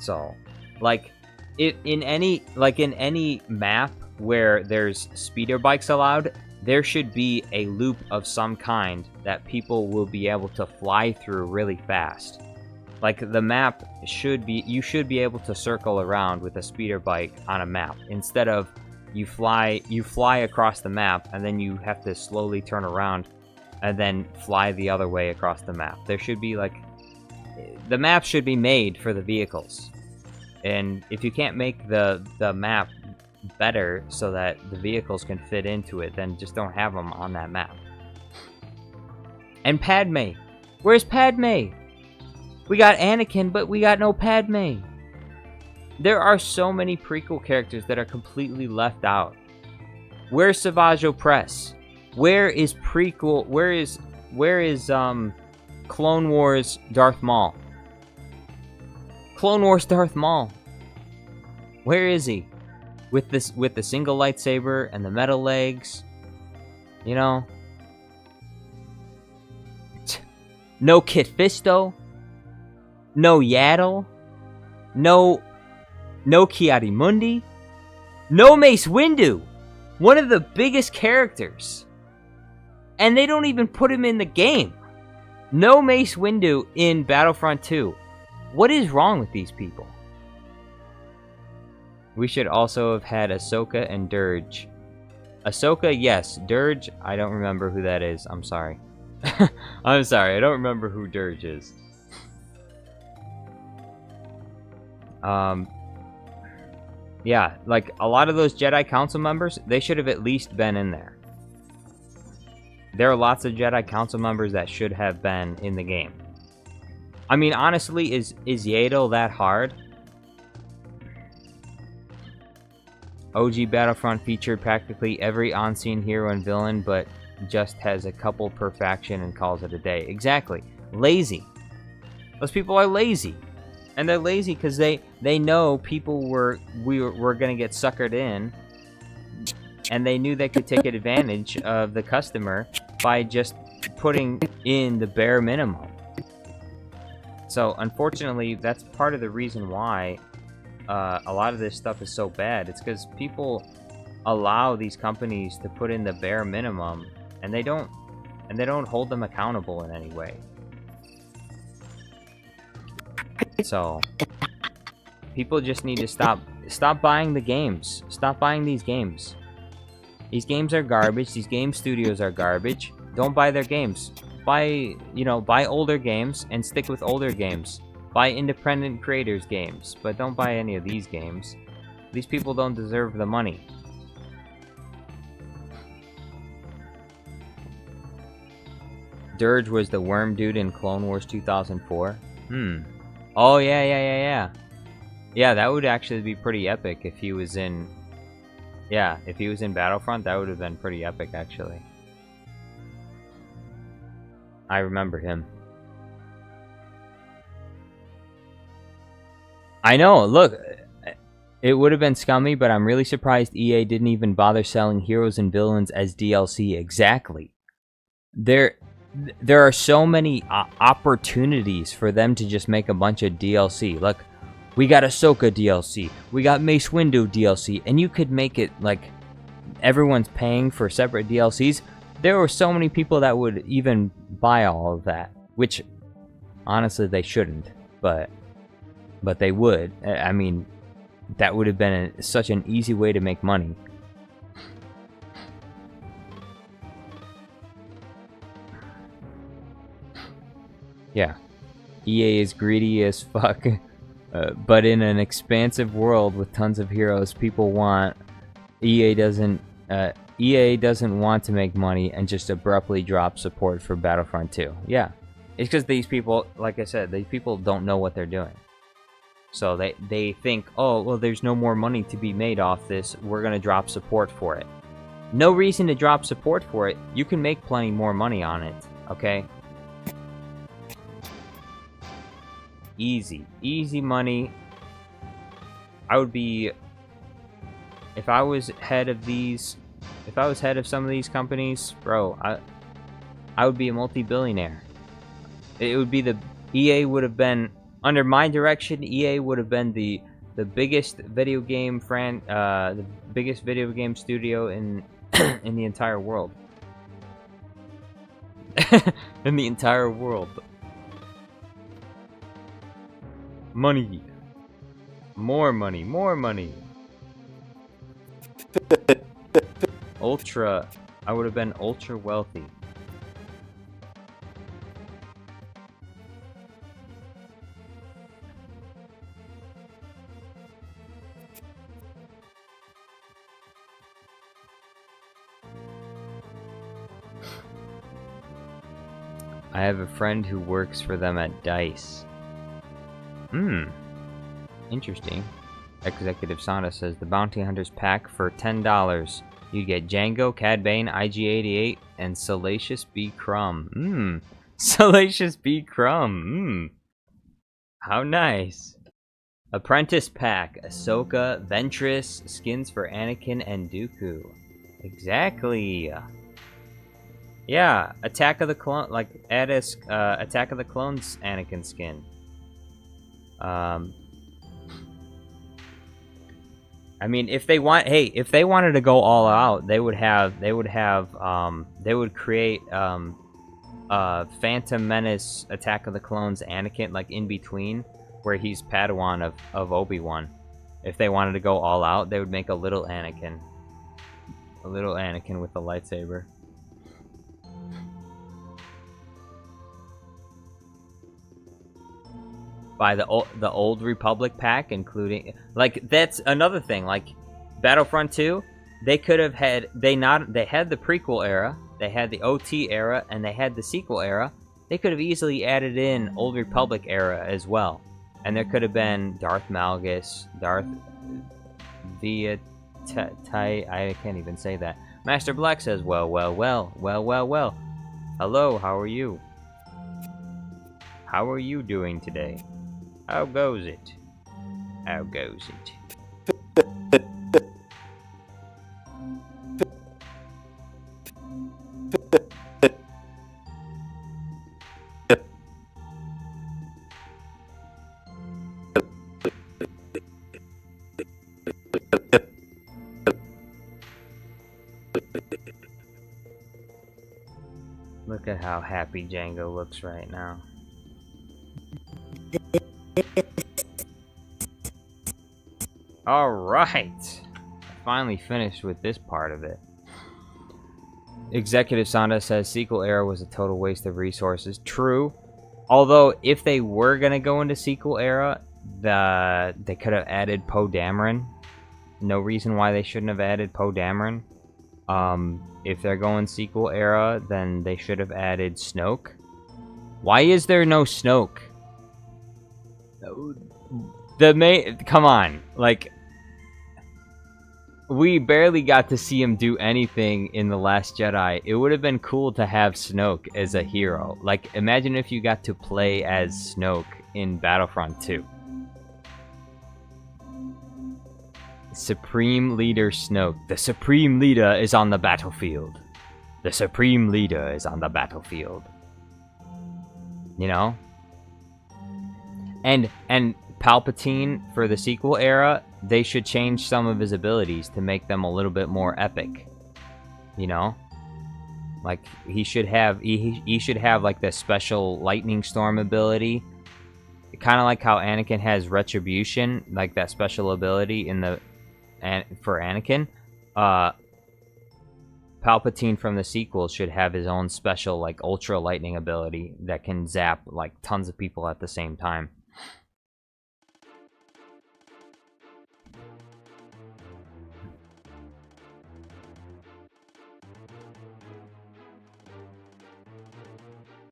So, like, in any map where there's speeder bikes allowed, there should be a loop of some kind that people will be able to fly through really fast. Like, the map you should be able to circle around with a speeder bike on a map, instead of you fly across the map and then you have to slowly turn around and then fly the other way across the map. There should be, like, the map should be made for the vehicles. And if you can't make the map better so that the vehicles can fit into it, then just don't have them on that map. And Padme! Where's Padme? We got Anakin, but we got no Padme. There are so many prequel characters that are completely left out. Where's Savage Opress? Where is prequel? Where is Clone Wars Darth Maul. Clone Wars Darth Maul. Where is he? With the single lightsaber and the metal legs. You know? No Kit Fisto. No Yaddle. No Ki-Adi-Mundi. No Mace Windu. One of the biggest characters. And they don't even put him in the game. No Mace Windu in Battlefront 2. What is wrong with these people? We should also have had Ahsoka and Dirge. Ahsoka, yes. Dirge, I don't remember who that is. I'm sorry. I'm sorry, I don't remember who Dirge is. Yeah, like, a lot of those Jedi Council members, they should have at least been in there. There are lots of Jedi Council members that should have been in the game. I mean, honestly, is Yaddle that hard? OG Battlefront featured practically every on-scene hero and villain, but just has a couple per faction and calls it a day. Exactly. Lazy. Those people are lazy. And they're lazy because they know people were going to get suckered in, and they knew they could take advantage of the customer by just putting in the bare minimum. So, unfortunately, that's part of the reason why a lot of this stuff is so bad. It's because people allow these companies to put in the bare minimum, and they don't hold them accountable in any way. So, people just need to stop buying the games. Stop buying these games. These games are garbage. These game studios are garbage. Don't buy their games. Buy older games and stick with older games. Buy independent creators games, but don't buy any of these games. These people don't deserve the money. Dirge was the worm dude in Clone Wars 2004. Oh, yeah. Yeah, that would actually be pretty epic if he was in... Yeah, if he was in Battlefront, that would have been pretty epic, actually. I remember him. I know, look, it would have been scummy, but I'm really surprised EA didn't even bother selling heroes and villains as DLC. Exactly. There are so many opportunities for them to just make a bunch of DLC. Look, we got Ahsoka DLC, we got Mace Windu DLC, and you could make it like everyone's paying for separate DLCs. There were so many people that would even buy all of that, which honestly they shouldn't, but they would. I mean, that would have been such an easy way to make money. Yeah, EA is greedy as fuck, but in an expansive world with tons of heroes, people want... EA doesn't want to make money and just abruptly drop support for Battlefront 2. Yeah, it's because these people, like I said, these people don't know what they're doing. So they think, oh, well, there's no more money to be made off this, we're going to drop support for it. No reason to drop support for it. You can make plenty more money on it, okay? Easy money. I would be... If I was head of these... If I was head of some of these companies, bro, I would be a multi-billionaire. It would be the... EA would have been... Under my direction, EA would have been the biggest video game the biggest video game studio in in the entire world. In the entire world. Money. More money. More money. Ultra. I would have been ultra wealthy. I have a friend who works for them at DICE. Interesting. Executive Sonda says the Bounty Hunters pack for $10. You get Jango, Cad Bane, IG-88, and Salacious B. Crumb. Salacious B. Crumb. How nice. Apprentice Pack. Ahsoka, Ventress, skins for Anakin and Dooku. Exactly. Yeah, Attack of the Clone, like, add a, Attack of the Clones Anakin skin. I mean, if they if they wanted to go all out, they would create, Phantom Menace, Attack of the Clones Anakin, like, in between, where he's Padawan of Obi Wan. If they wanted to go all out, they would make a little Anakin. A little Anakin with a lightsaber. By the Old Republic pack, including, like, that's another thing. Like, Battlefront 2, they could have had they had the prequel era, they had the OT era, and they had the sequel era. They could have easily added in Old Republic era as well, and there could have been Darth Malgus, Darth Via I can't even say that. Master Black says, well. Hello, how are you? How are you doing today? How goes it? How goes it? Look at how happy Jango looks right now. Alright! I finally finished with this part of it. Executive Sonda says sequel era was a total waste of resources. True. Although, if they were gonna go into sequel era, they could have added Poe Dameron. No reason why they shouldn't have added Poe Dameron. If they're going sequel era, then they should have added Snoke. Why is there no Snoke? Come on, like, we barely got to see him do anything in The Last Jedi. It would have been cool to have Snoke as a hero. Like, imagine if you got to play as Snoke in Battlefront 2. Supreme Leader Snoke. The Supreme Leader is on the battlefield. The Supreme Leader is on the battlefield. You know? And Palpatine, for the sequel era, they should change some of his abilities to make them a little bit more epic. You know? Like, he should have like the special lightning storm ability. Kind of like how Anakin has retribution, like that special ability in the for Anakin. Palpatine from the sequel should have his own special, like, ultra lightning ability that can zap, like, tons of people at the same time.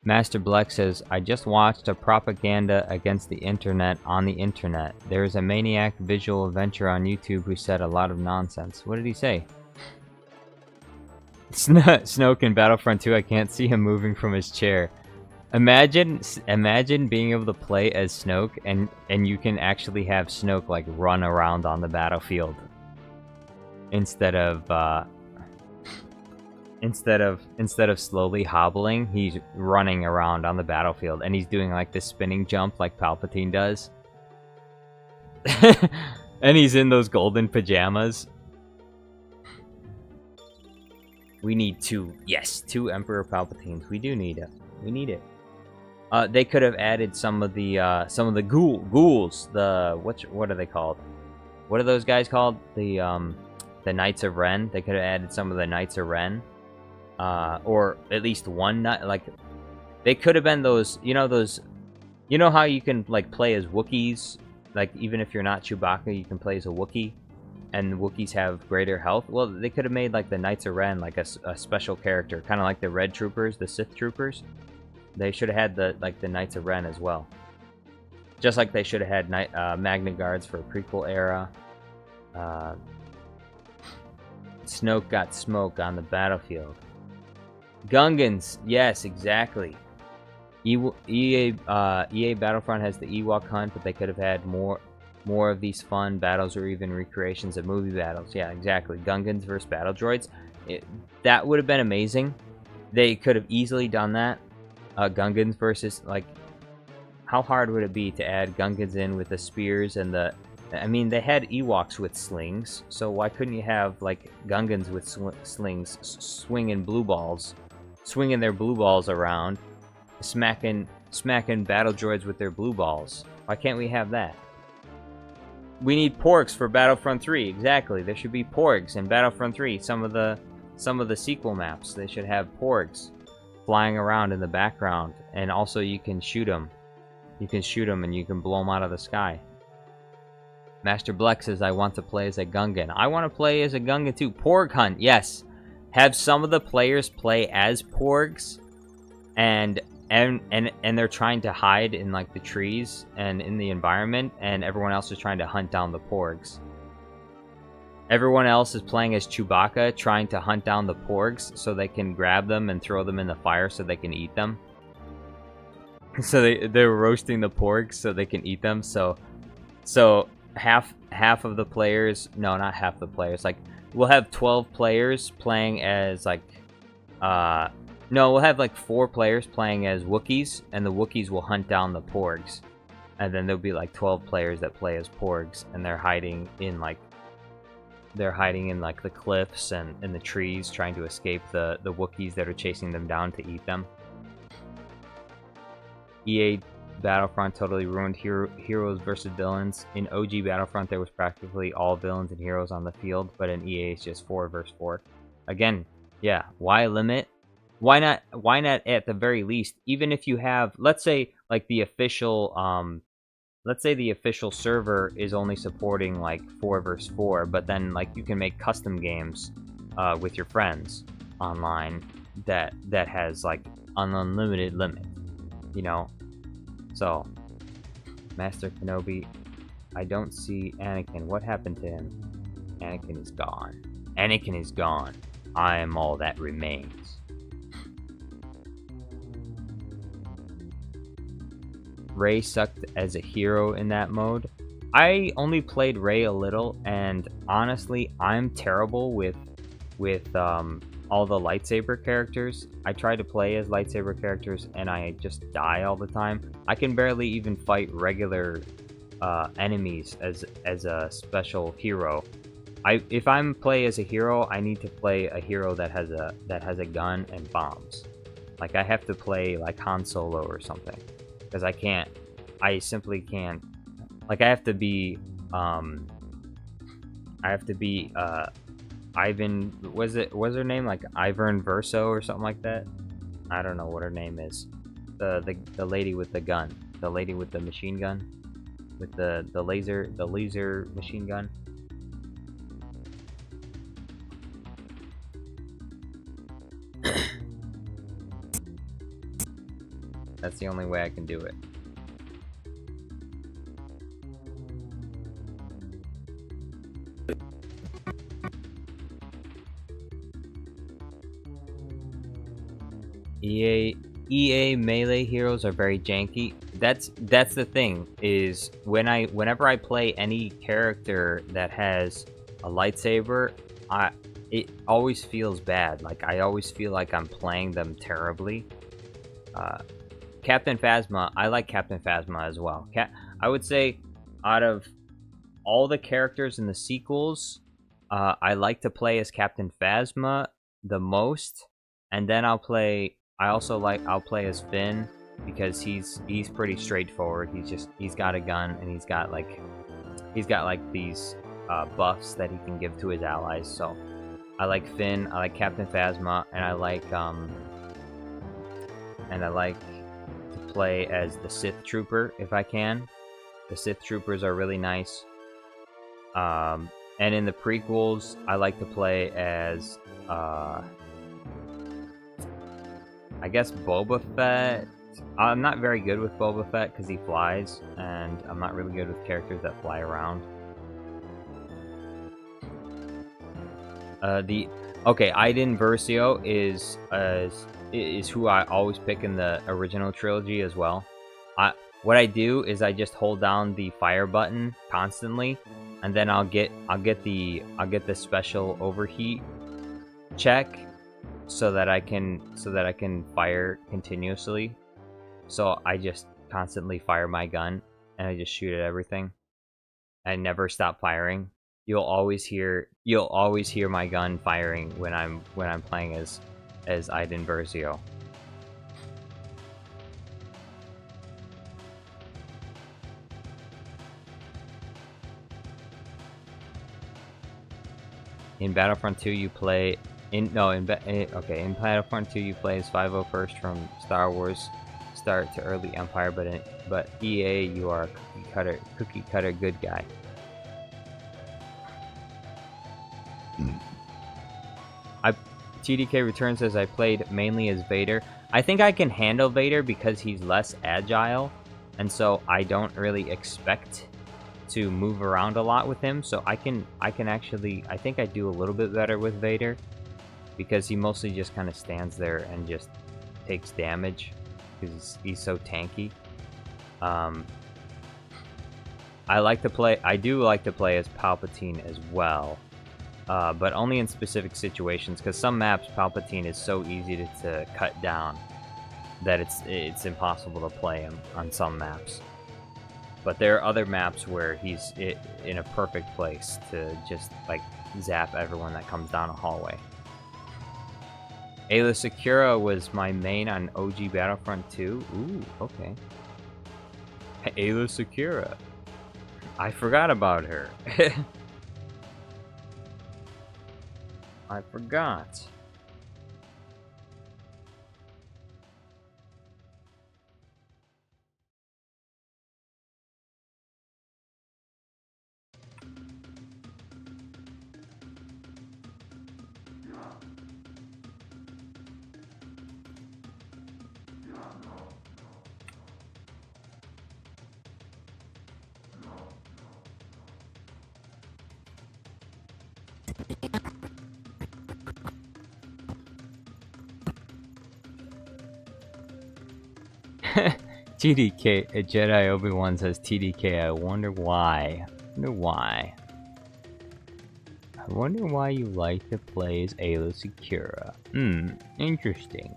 Master Black says, I just watched a propaganda against the internet on the internet. There is a maniac visual adventure on YouTube who said a lot of nonsense. What did he say? Snoke in Battlefront 2, I can't see him moving from his chair. Imagine being able to play as Snoke and you can actually have Snoke, like, run around on the battlefield. Instead of slowly hobbling, he's running around on the battlefield, and he's doing, like, this spinning jump like Palpatine does. And he's in those golden pajamas. We need two Emperor Palpatines. We do need it. We need it. They could have added some of the ghouls. What are they called? What are those guys called? The Knights of Ren. They could have added some of the Knights of Ren. Or at least one knight. Like, they could have been those. You know how you can, like, play as Wookiees. Like, even if you're not Chewbacca, you can play as a Wookiee. And the Wookiees have greater health. Well, they could have made, like, the Knights of Ren, like, a special character, kind of like the Red Troopers, the Sith Troopers. They should have had the Knights of Ren as well. Just like they should have had Magna Guards for prequel era. Snoke got smoke on the battlefield. Gungans, yes, exactly. EA Battlefront has the Ewok hunt, but they could have had more of these fun battles or even recreations of movie battles. Yeah, exactly. Gungans versus battle droids. That would have been amazing. They could have easily done that. Gungans versus, like, how hard would it be to add Gungans in with the spears and the... I mean, they had Ewoks with slings, so why couldn't you have, like, Gungans with slings swinging blue balls, swinging their blue balls around, smacking battle droids with their blue balls? Why can't we have that? We need porgs for Battlefront 3. Exactly. There should be porgs in Battlefront 3. Some of the sequel maps, they should have porgs flying around in the background, and also you can shoot them. You can shoot them and you can blow them out of the sky. Master Bleck says, I want to play as a Gungan. I want to play as a Gungan too. Porg hunt, yes. Have some of the players play as porgs, and they're trying to hide in, like, the trees and in the environment, and everyone else is trying to hunt down the porgs. Everyone else is playing as Chewbacca, trying to hunt down the porgs so they can grab them and throw them in the fire so they can eat them. So they're roasting the porgs so they can eat them. So half of the players, no, not half the players, like, we'll have 12 players playing as, like, no, we'll have, like, 4 players playing as Wookiees, and the Wookiees will hunt down the porgs. And then there'll be, like, 12 players that play as porgs, and they're hiding in, like, the cliffs and in the trees, trying to escape the Wookiees that are chasing them down to eat them. EA Battlefront totally ruined heroes versus villains. In OG Battlefront, there was practically all villains and heroes on the field, but in EA, it's just 4 versus 4. Again, yeah, why limit? Why not at the very least, even if you have, let's say, like, the official, let's say the official server is only supporting, like, 4 versus 4, but then, like, you can make custom games with your friends online that has, like, an unlimited limit, you know? So, Master Kenobi, I don't see Anakin. What happened to him? Anakin is gone. Anakin is gone. I am all that remains. Rey sucked as a hero in that mode. I only played Rey a little, and honestly, I'm terrible with all the lightsaber characters. I try to play as lightsaber characters, and I just die all the time. I can barely even fight regular enemies as a special hero. If I'm play as a hero, I need to play a hero that has a gun and bombs. Like, I have to play like Han Solo or something, because I simply can't. Like, I have to be Ivan, was her name like Ivern Verso or something like that? I don't know what her name is. The lady with the gun, the lady with the machine gun, with the laser machine gun. That's the only way I can do it. EA melee heroes are very janky. That's the thing, is whenever I play any character that has a lightsaber, it always feels bad. Like, I always feel like I'm playing them terribly. Captain Phasma, I like Captain Phasma as well. I would say, out of all the characters in the sequels, I like to play as Captain Phasma the most, and then I'll play as Finn, because he's pretty straightforward. He's got a gun, and he's got like these buffs that he can give to his allies. So I like Finn, I like Captain Phasma, and I like to play as the Sith Trooper if I can. The Sith Troopers are really nice. And in the prequels, I like to play as I guess Boba Fett. I'm not very good with Boba Fett because he flies, and I'm not really good with characters that fly around. Okay, Iden Versio is who I always pick in the original trilogy as well. What I do is I just hold down the fire button constantly, and then I'll get the special overheat check so that I can fire continuously. So I just constantly fire my gun and I just shoot at everything. I never stop firing. You'll always hear my gun firing when I'm playing as Iden Versio. In Battlefront 2 you play in Battlefront 2 you play as 501st from Star Wars start to early Empire, but EA you are a cookie cutter good guy. TDK returns says I played mainly as Vader. I think I can handle Vader because he's less agile, and so I don't really expect to move around a lot with him. So I can actually, I think I do a little bit better with Vader because he mostly just kind of stands there and just takes damage because he's so tanky. I do like to play as Palpatine as well. But only in specific situations, because some maps Palpatine is so easy to cut down that it's impossible to play him on some maps. But there are other maps where he's in a perfect place to just like zap everyone that comes down a hallway. Ayla Secura was my main on OG Battlefront 2. Ooh, okay. Ayla Secura. I forgot about her. I forgot. TDK, a Jedi Obi Wan says TDK. I wonder why. I wonder why you like to play as Ayla Secura. Interesting.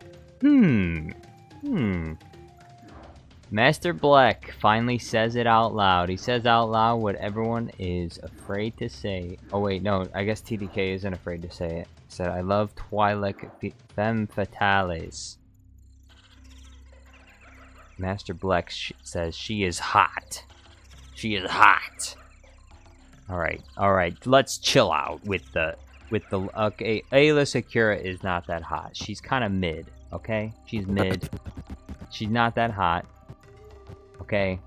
Master Black finally says it out loud. He says out loud what everyone is afraid to say. Oh wait, no, I guess TDK isn't afraid to say it. He said, I love Twi'lek femme fatales. Master Black says she is hot. She is hot. Alright, let's chill out with the okay, Ayla Secura is not that hot. She's kind of mid, okay? She's mid. She's not that hot. Okay?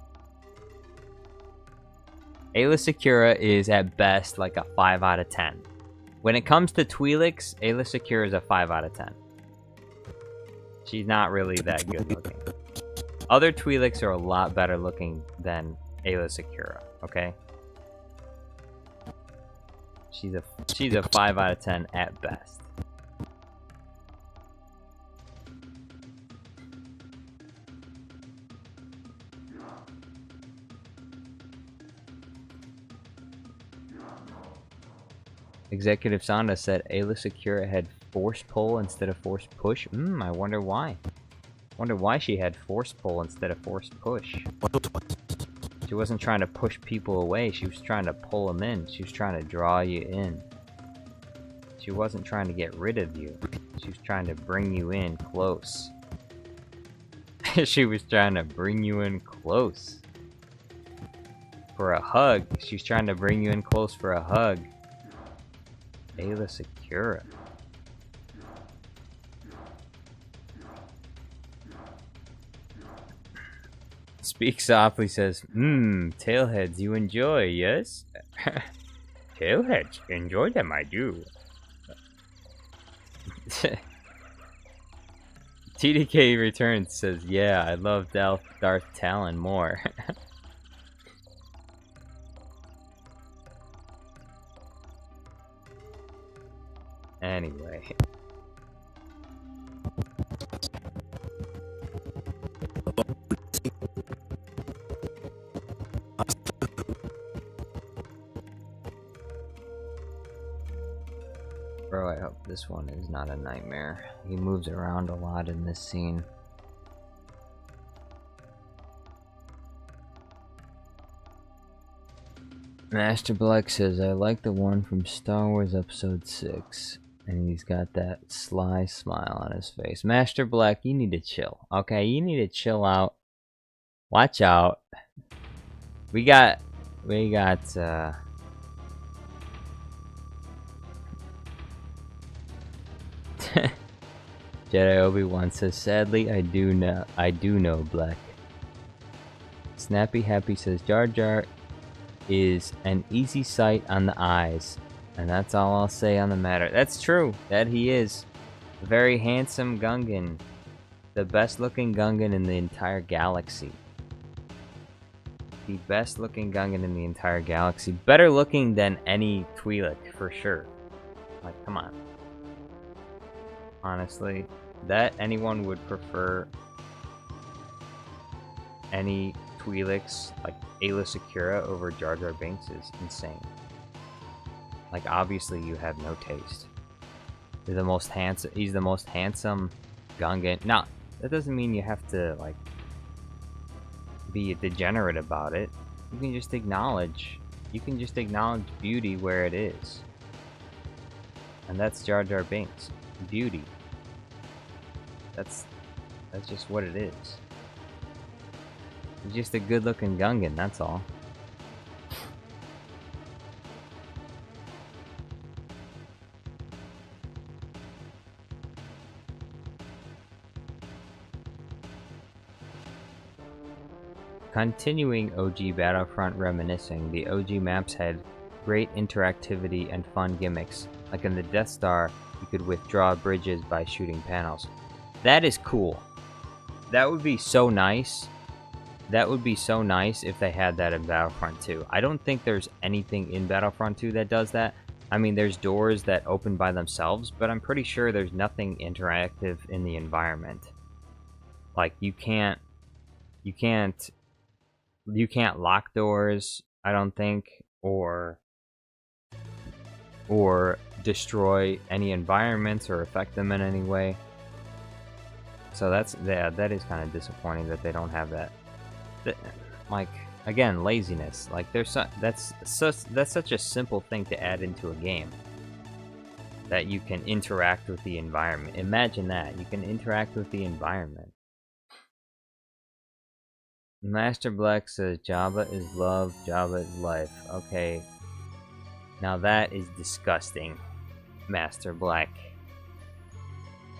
Ayla Secura is at best like a 5 out of 10. When it comes to Twi'leks, Ayla Secura is a 5 out of 10. She's not really that good looking. Other Twi'leks are a lot better looking than Ayla Secura, okay? She's a 5 out of 10 at best. Executive Sonda said Ayla Secura had force pull instead of force push. I wonder why. Wonder why she had force pull instead of force push. She wasn't trying to push people away, she was trying to pull them in. She was trying to draw you in. She wasn't trying to get rid of you. She was trying to bring you in close. She was trying to bring you in close. For a hug. She's trying to bring you in close for a hug. Ayla Secura. Speak Softly says, tailheads you enjoy, yes? Tailheads, enjoy them, I do. TDK Returns says, yeah, I love Darth Talon more. Anyway. Bro, I hope this one is not a nightmare. He moves around a lot in this scene. Master Black says, I like the one from Star Wars Episode 6. And he's got that sly smile on his face. Master Black, you need to chill. Okay, you need to chill out. Watch out. We got Jedi Obi-Wan says, sadly, I do know, Black. Snappy Happy says, Jar Jar is an easy sight on the eyes. And that's all I'll say on the matter. That's true, that he is. A very handsome Gungan. The best looking Gungan in the entire galaxy. The best looking Gungan in the entire galaxy. Better looking than any Twi'lek, for sure. Like, come on. Honestly, that anyone would prefer any Twi'leks, like Ayla Secura, over Jar Jar Binks is insane. Like, obviously you have no taste. He's the most handsome Gungan. Now, that doesn't mean you have to, like, be a degenerate about it. You can just acknowledge beauty where it is. And that's Jar Jar Binks. Beauty. That's just what it is. He's just a good-looking Gungan, that's all. Continuing OG Battlefront reminiscing, the OG maps had great interactivity and fun gimmicks. Like in the Death Star, you could withdraw bridges by shooting panels. That is cool. That would be so nice. That would be so nice if they had that in Battlefront 2. I don't think there's anything in Battlefront 2 that does that. I mean, there's doors that open by themselves, but I'm pretty sure there's nothing interactive in the environment. Like, you can't lock doors, I don't think, or destroy any environments or affect them in any way. So that is kind of disappointing that they don't have that. Like, again, laziness. Like, that's such a simple thing to add into a game. That you can interact with the environment. Imagine that. You can interact with the environment. Master Black says, Jabba is love, Jabba is life. Okay. Now that is disgusting, Master Black.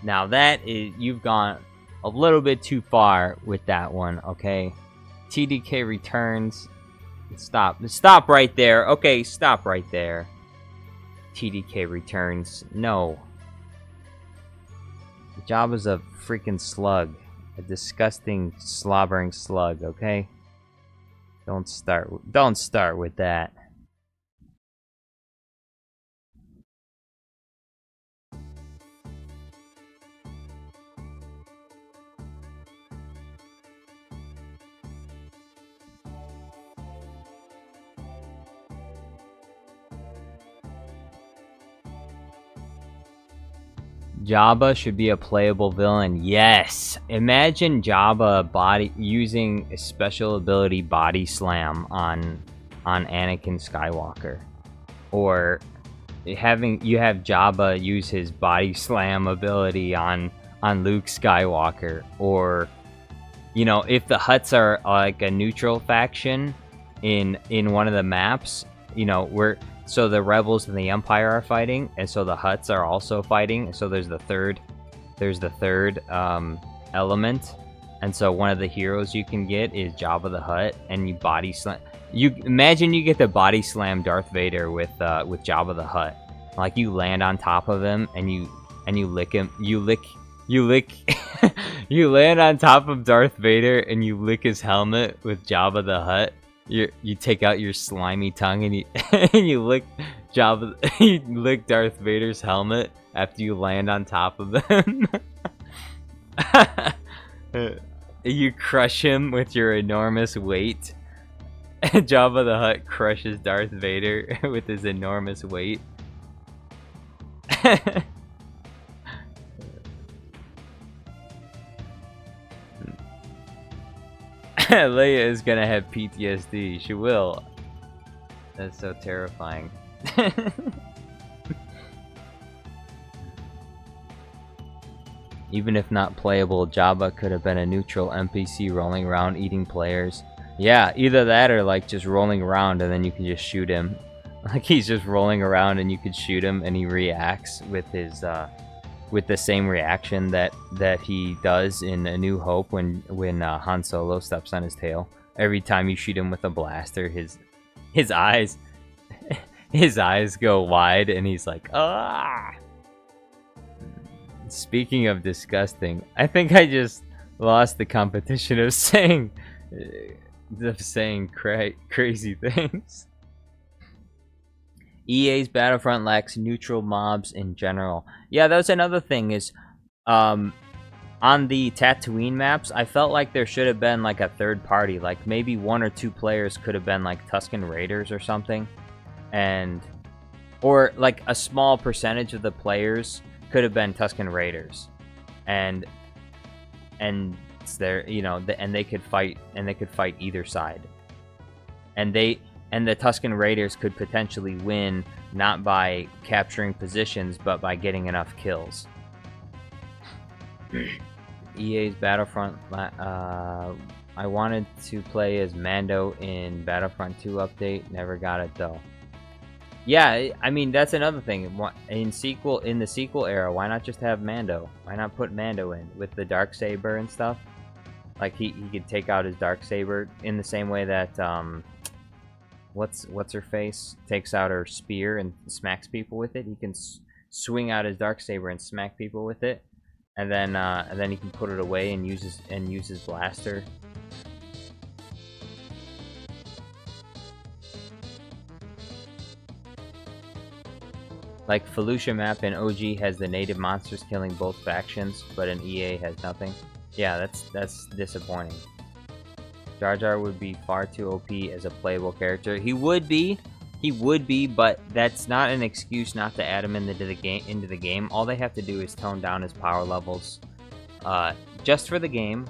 Now that is... You've gone a little bit too far with that one, okay? TDK returns. Stop right there. Okay, stop right there. TDK returns. No. Jabba's a freaking slug. A disgusting, slobbering slug, okay? Don't start with that. Jabba should be a playable villain. Yes! Imagine Jabba using a special ability body slam on Anakin Skywalker. Or you have Jabba use his body slam ability on Luke Skywalker. Or, you know, if the Hutts are like a neutral faction in one of the maps, you know, so the Rebels and the Empire are fighting, and so the Hutts are also fighting. So there's the third element, and so one of the heroes you can get is Jabba the Hutt, and you body slam. You imagine you get to body slam Darth Vader with Jabba the Hutt. Like, you land on top of him and you lick him. You land on top of Darth Vader and you lick his helmet with Jabba the Hutt. You take out your slimy tongue and you lick Jabba, you lick Darth Vader's helmet after you land on top of them. You crush him with your enormous weight. Jabba the Hutt crushes Darth Vader with his enormous weight. Leia is gonna have PTSD. She will. That's so terrifying. Even if not playable, Jabba could have been a neutral NPC rolling around eating players. Yeah, either that or like just rolling around and then you can just shoot him. Like he's just rolling around and you could shoot him and he reacts with his with the same reaction that he does in A New Hope when Han Solo steps on his tail. Every time you shoot him with a blaster, his eyes his eyes go wide and he's like, ah. Speaking of disgusting, I think I just lost the competition of saying crazy things. EA's Battlefront lacks neutral mobs in general. Yeah, that's another thing is, on the Tatooine maps, I felt like there should have been like a third party, like maybe 1 or 2 players could have been like Tusken Raiders or something, or like a small percentage of the players could have been Tusken Raiders, and it's there, you know, and they could fight either side, and the Tusken Raiders could potentially win not by capturing positions but by getting enough kills. EA's Battlefront, I wanted to play as Mando in Battlefront 2 update, never got it though. Yeah, I mean, that's another thing. In the sequel era, why not just have Mando? Why not put Mando in with the Darksaber and stuff? Like he could take out his Darksaber in the same way that what's her face takes out her spear and smacks people with it. He can swing out his Darksaber and smack people with it, and then he can put it away and use his blaster. Like, Felucia map in OG has the native monsters killing both factions, but in EA has nothing. Yeah, that's disappointing. Jar Jar would be far too OP as a playable character. He would be, but that's not an excuse not to add him into the game. All they have to do is tone down his power levels, just for the game.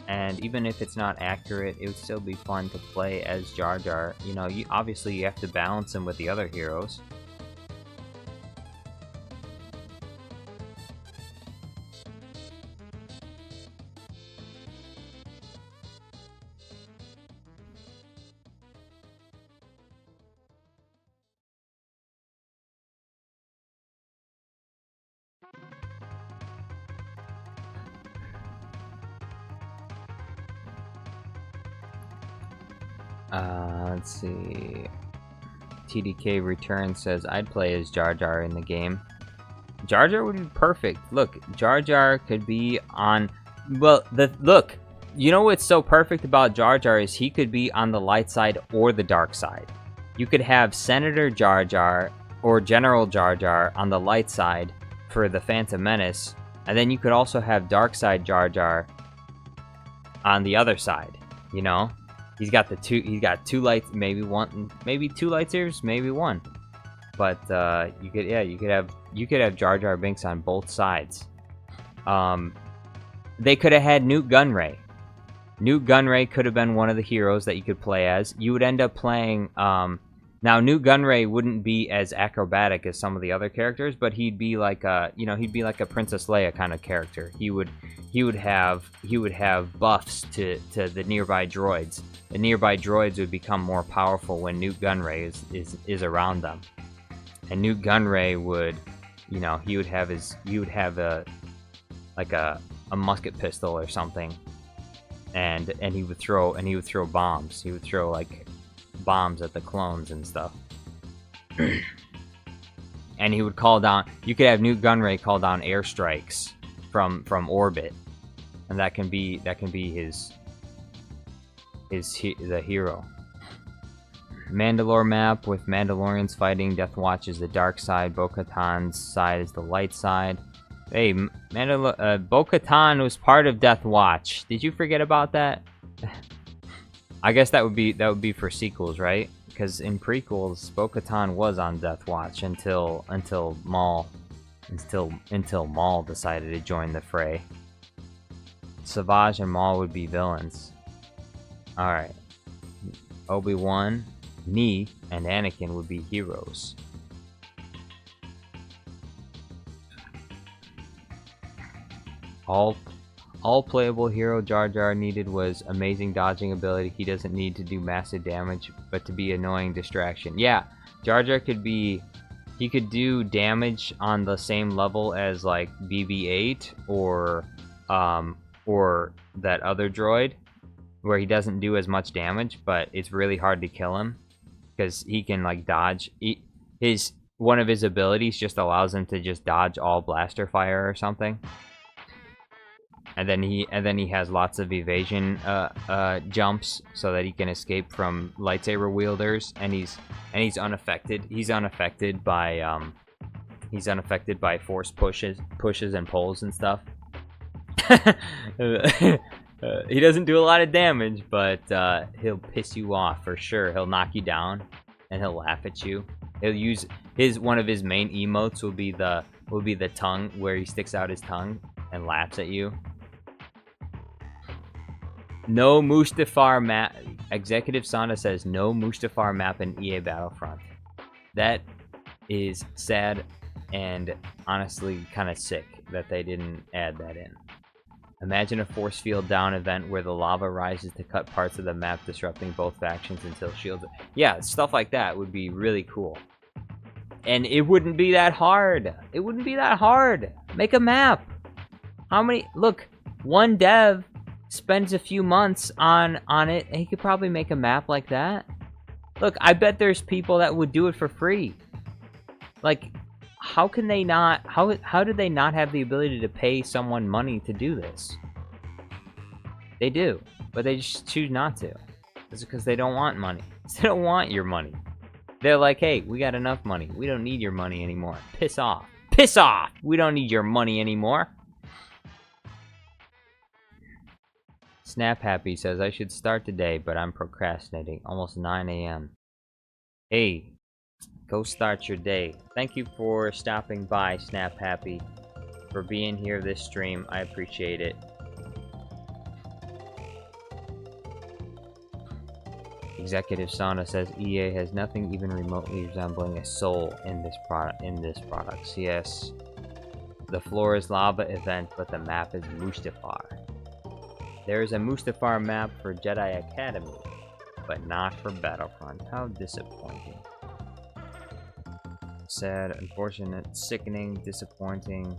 And even if it's not accurate, it would still be fun to play as Jar Jar. You know, obviously you have to balance him with the other heroes. Let's see. TDK Return says, I'd play as Jar Jar in the game. Jar Jar would be perfect. Look, Jar Jar could be on... Well, look, you know what's so perfect about Jar Jar is he could be on the light side or the dark side. You could have Senator Jar Jar or General Jar Jar on the light side for the Phantom Menace, and then you could also have Dark Side Jar Jar on the other side, you know? He's got two lights, maybe two lightsabers, maybe one. But you could have Jar Jar Binks on both sides. They could have had Newt Gunray. Newt Gunray could have been one of the heroes that you could play as. You would end up playing now Newt Gunray wouldn't be as acrobatic as some of the other characters, but he'd be like a, he'd be like a Princess Leia kind of character. He would have buffs to the nearby droids. The nearby droids would become more powerful when Newt Gunray is around them. And Newt Gunray would, he would have a musket pistol or something, and he would throw bombs. He would throw like bombs at the clones and stuff. And he would call down. You could have Newt Gunray call down airstrikes from orbit, and that can be the hero. Mandalore map with Mandalorians fighting. Death Watch is the dark side. Bo-Katan's side is the light side. Hey, Bo-Katan was part of Death Watch. Did you forget about that? I guess that would be for sequels, right? Because in prequels, Bo-Katan was on Death Watch until Maul decided to join the fray. Savage and Maul would be villains. All right. Obi Wan, Nee, and Anakin would be heroes. All playable hero Jar Jar needed was amazing dodging ability. He doesn't need to do massive damage, but to be annoying distraction. Yeah, Jar Jar could do damage on the same level as like BB-8 or that other droid, where he doesn't do as much damage, but it's really hard to kill him because he can like dodge. One of his abilities just allows him to just dodge all blaster fire or something. And then he has lots of evasion jumps so that he can escape from lightsaber wielders, and he's unaffected. He's unaffected by force pushes and pulls and stuff. He doesn't do a lot of damage, but he'll piss you off for sure. He'll knock you down, and he'll laugh at you. He'll use one of his main emotes will be the tongue, where he sticks out his tongue and laughs at you. No Mustafar map. Executive Sonda says no Mustafar map in EA Battlefront. That is sad and honestly kind of sick that they didn't add that in. Imagine a force field down event where the lava rises to cut parts of the map, disrupting both factions until shields. Yeah, stuff like that would be really cool. And it wouldn't be that hard. It wouldn't be that hard. Make a map. How many? Look, one dev spends a few months on it, and he could probably make a map like that. Look, I bet there's people that would do it for free. Like, how can they not? How do they not have the ability to pay someone money to do this? They do, but they just choose not to. It's because they don't want money. They don't want your money. They're like, hey, we got enough money. We don't need your money anymore. Piss off. Piss off! We don't need your money anymore. Snap Happy says, I should start today, but I'm procrastinating. Almost 9 a.m. Hey, go start your day. Thank you for stopping by, Snap Happy, for being here this stream. I appreciate it. Executive Sauna says EA has nothing even remotely resembling a soul in this product. CS. The floor is lava event, but the map is Mustafar. There is a Mustafar map for Jedi Academy, but not for Battlefront. How disappointing. Sad, unfortunate, sickening, disappointing.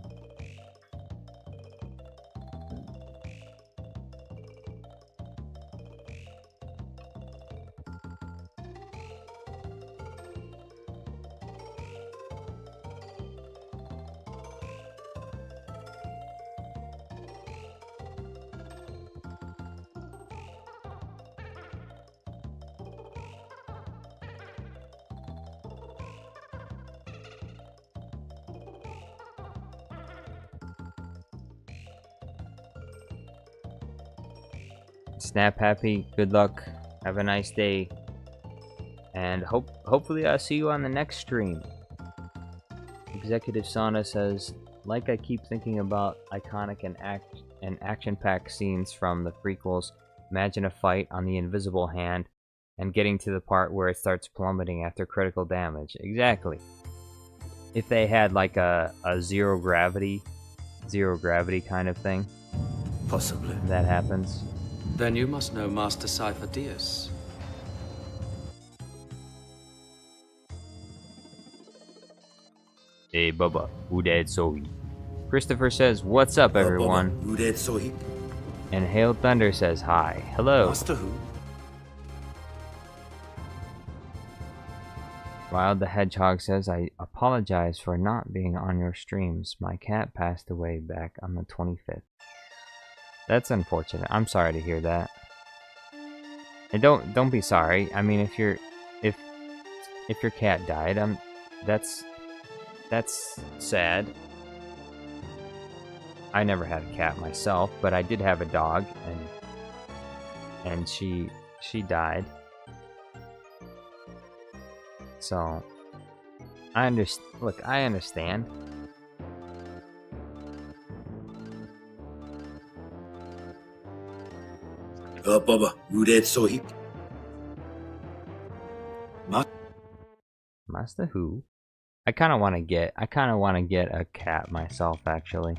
Snap Happy, good luck, have a nice day, and hopefully I'll see you on the next stream. Executive Sauna says, like I keep thinking about iconic and action-packed scenes from the prequels. Imagine a fight on the Invisible Hand and getting to the part where it starts plummeting after critical damage. Exactly. If they had like a zero gravity kind of thing. Possibly. That happens. Then you must know Master Cypher Diaz. Hey Bubba, Udad Sohi. Christopher says, what's up everyone? Udad Sohi. And Hail Thunder says hi. Hello. Master who? Wild the Hedgehog says, I apologize for not being on your streams. My cat passed away back on the 25th. That's unfortunate. I'm sorry to hear that. And don't be sorry. I mean, if if your cat died, that's sad. I never had a cat myself, but I did have a dog, and she died. So I understand. Look, I understand. Baba, Rudet Sohik. Master who? I kind of want to get a cat myself, actually.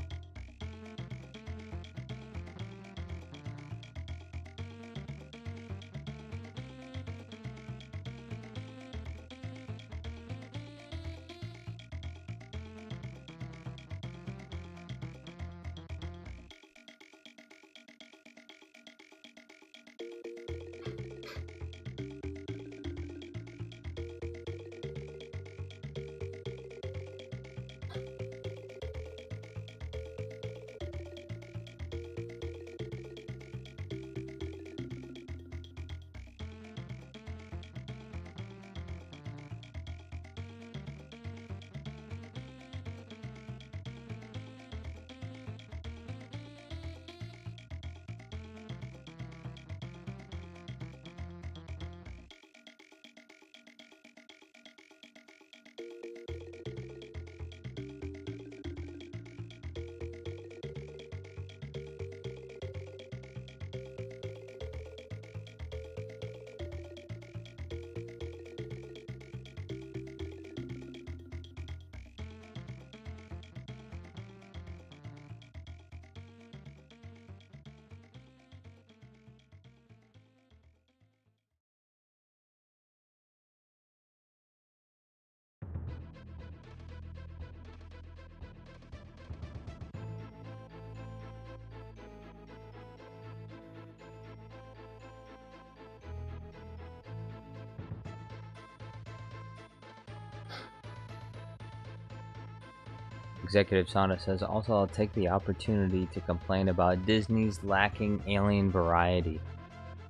Executive Sonda says, also I'll take the opportunity to complain about Disney's lacking alien variety.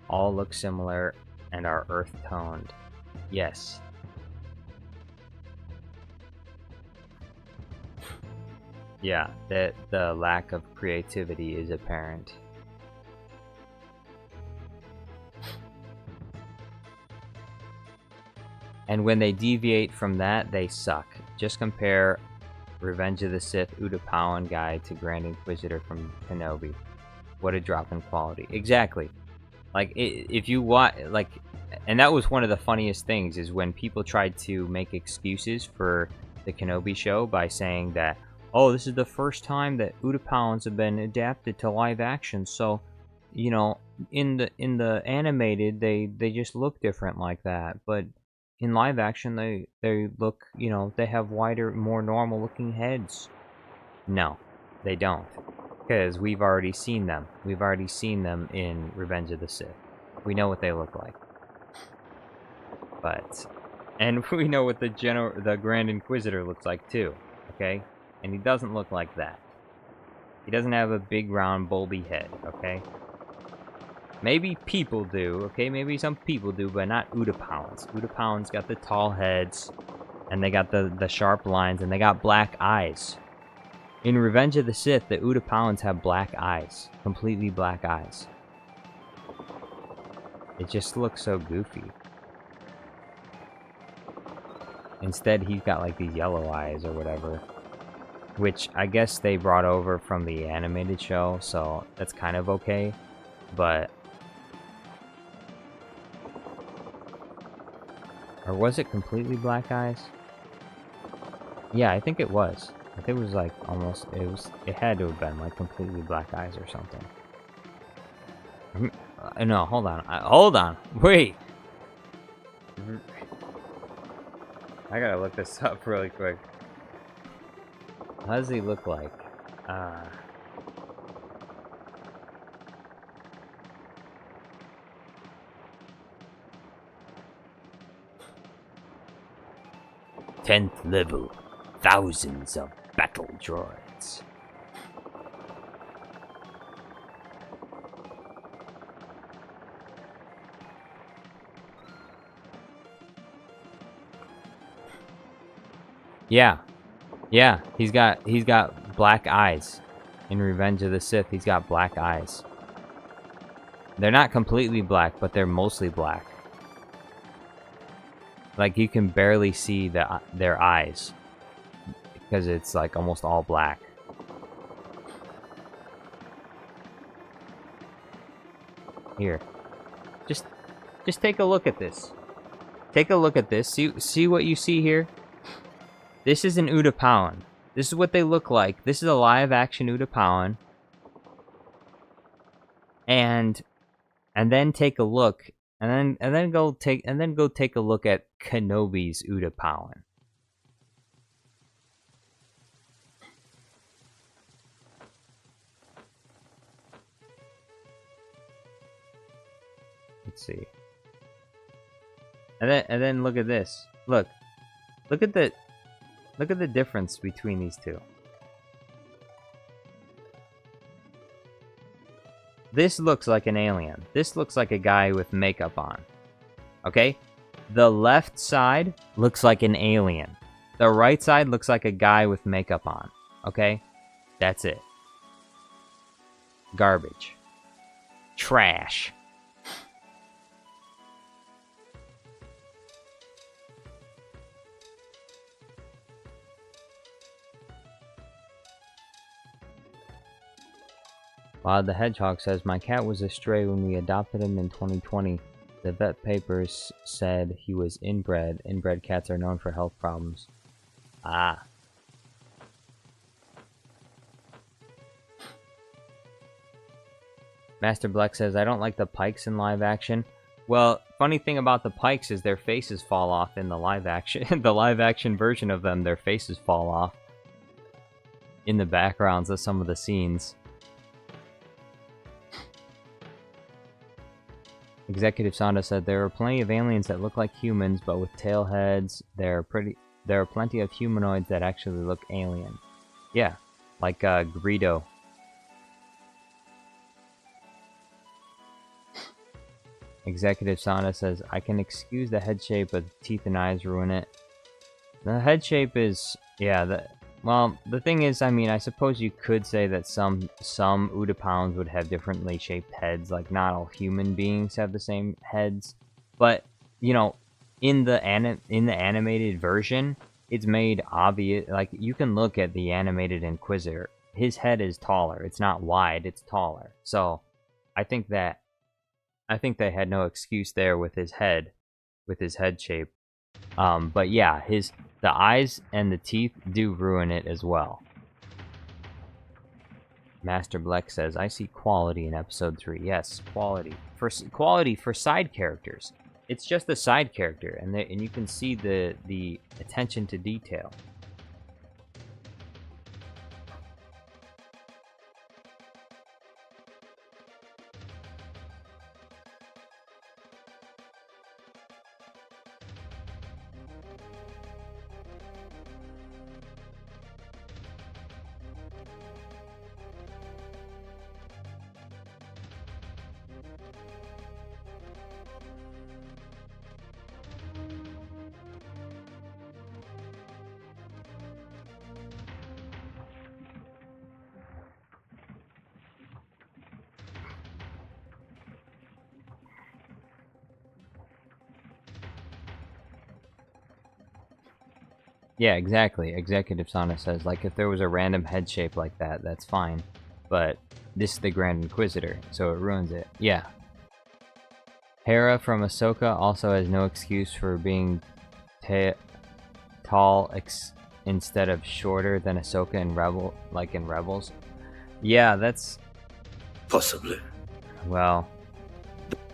All look similar and are earth-toned. Yes. Yeah, that the lack of creativity is apparent. And when they deviate from that, they suck. Just compare Revenge of the Sith Utapauan guy to Grand Inquisitor from Kenobi. What a drop in quality. Exactly. Like, if you watch, like, and that was one of the funniest things, is when people tried to make excuses for the Kenobi show by saying that, oh, this is the first time that Utapauans have been adapted to live action, so, you know, in the animated, they just look different like that, but in live action, they look, you know, they have wider, more normal looking heads. No, they don't. Because we've already seen them. We've already seen them in Revenge of the Sith. We know what they look like. But, and we know what the Grand Inquisitor looks like too. Okay? And he doesn't look like that. He doesn't have a big round bulby head, okay? Maybe people do, okay? Maybe some people do, but not Utapauans. Utapauans got the tall heads, and they got the sharp lines, and they got black eyes. In Revenge of the Sith, the Utapauans have black eyes. Completely black eyes. It just looks so goofy. Instead, he's got like these yellow eyes or whatever. Which I guess they brought over from the animated show, so that's kind of okay. But... or was it completely black eyes? Yeah, I think it was. I think it was like almost, it had to have been like completely black eyes or something. No, hold on. Hold on. Wait. I gotta look this up really quick. How does he look like? Tenth level. Thousands of battle droids. Yeah. Yeah, he's got black eyes. In Revenge of the Sith, he's got black eyes. They're not completely black, but they're mostly black. Like, you can barely see their eyes. Because it's, like, almost all black. Here. Just take a look at this. Take a look at this. See what you see here? This is an Utapauan. This is what they look like. This is a live-action Utapauan. And then take a look, and then go take a look at Kenobi's Utapauan. Let's see. And then look at this. Look at the difference between these two. This looks like an alien. This looks like a guy with makeup on. Okay? The left side looks like an alien. The right side looks like a guy with makeup on. Okay? That's it. Garbage. Trash. The Hedgehog says, my cat was a stray when we adopted him in 2020. The vet papers said he was inbred. Inbred cats are known for health problems. Ah. Master Black says, I don't like the Pikes in live action. Well, funny thing about the Pikes is their faces fall off in the live action. The live action version of them, their faces fall off in the backgrounds of some of the scenes. Executive Sonda said, there are plenty of aliens that look like humans, but with tail heads. There are plenty of humanoids that actually look alien. Yeah, like Greedo. Executive Sonda says, I can excuse the head shape, but the teeth and eyes ruin it. The head shape is, yeah, well, the thing is, I mean, I suppose you could say that some Utapauans would have differently shaped heads, like not all human beings have the same heads, but, you know, in the animated version, it's made obvious, like, you can look at the animated Inquisitor, his head is taller, it's not wide, it's taller, so, I think they had no excuse there with his head shape, but yeah, the eyes and the teeth do ruin it as well. Master Black says, I see quality in episode 3. Yes, quality. Quality for side characters. It's just the side character, and you can see the attention to detail. Yeah, exactly. Executive Sonda says, like, if there was a random head shape like that, that's fine. But this is the Grand Inquisitor, so it ruins it. Yeah. Hera from Ahsoka also has no excuse for being tall instead of shorter than Ahsoka in Rebels. Yeah, that's... Possibly. Well...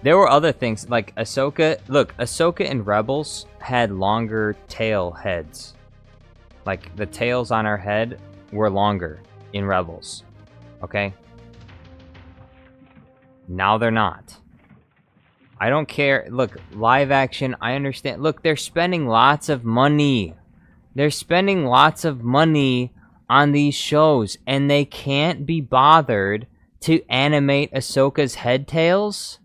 There were other things, like Ahsoka... Look, Ahsoka in Rebels had longer tail heads. Like, the tails on her head were longer in Rebels. Okay? Now they're not. I don't care. Look, live action, I understand. Look, they're spending lots of money. They're spending lots of money on these shows, and they can't be bothered to animate Ahsoka's head tails?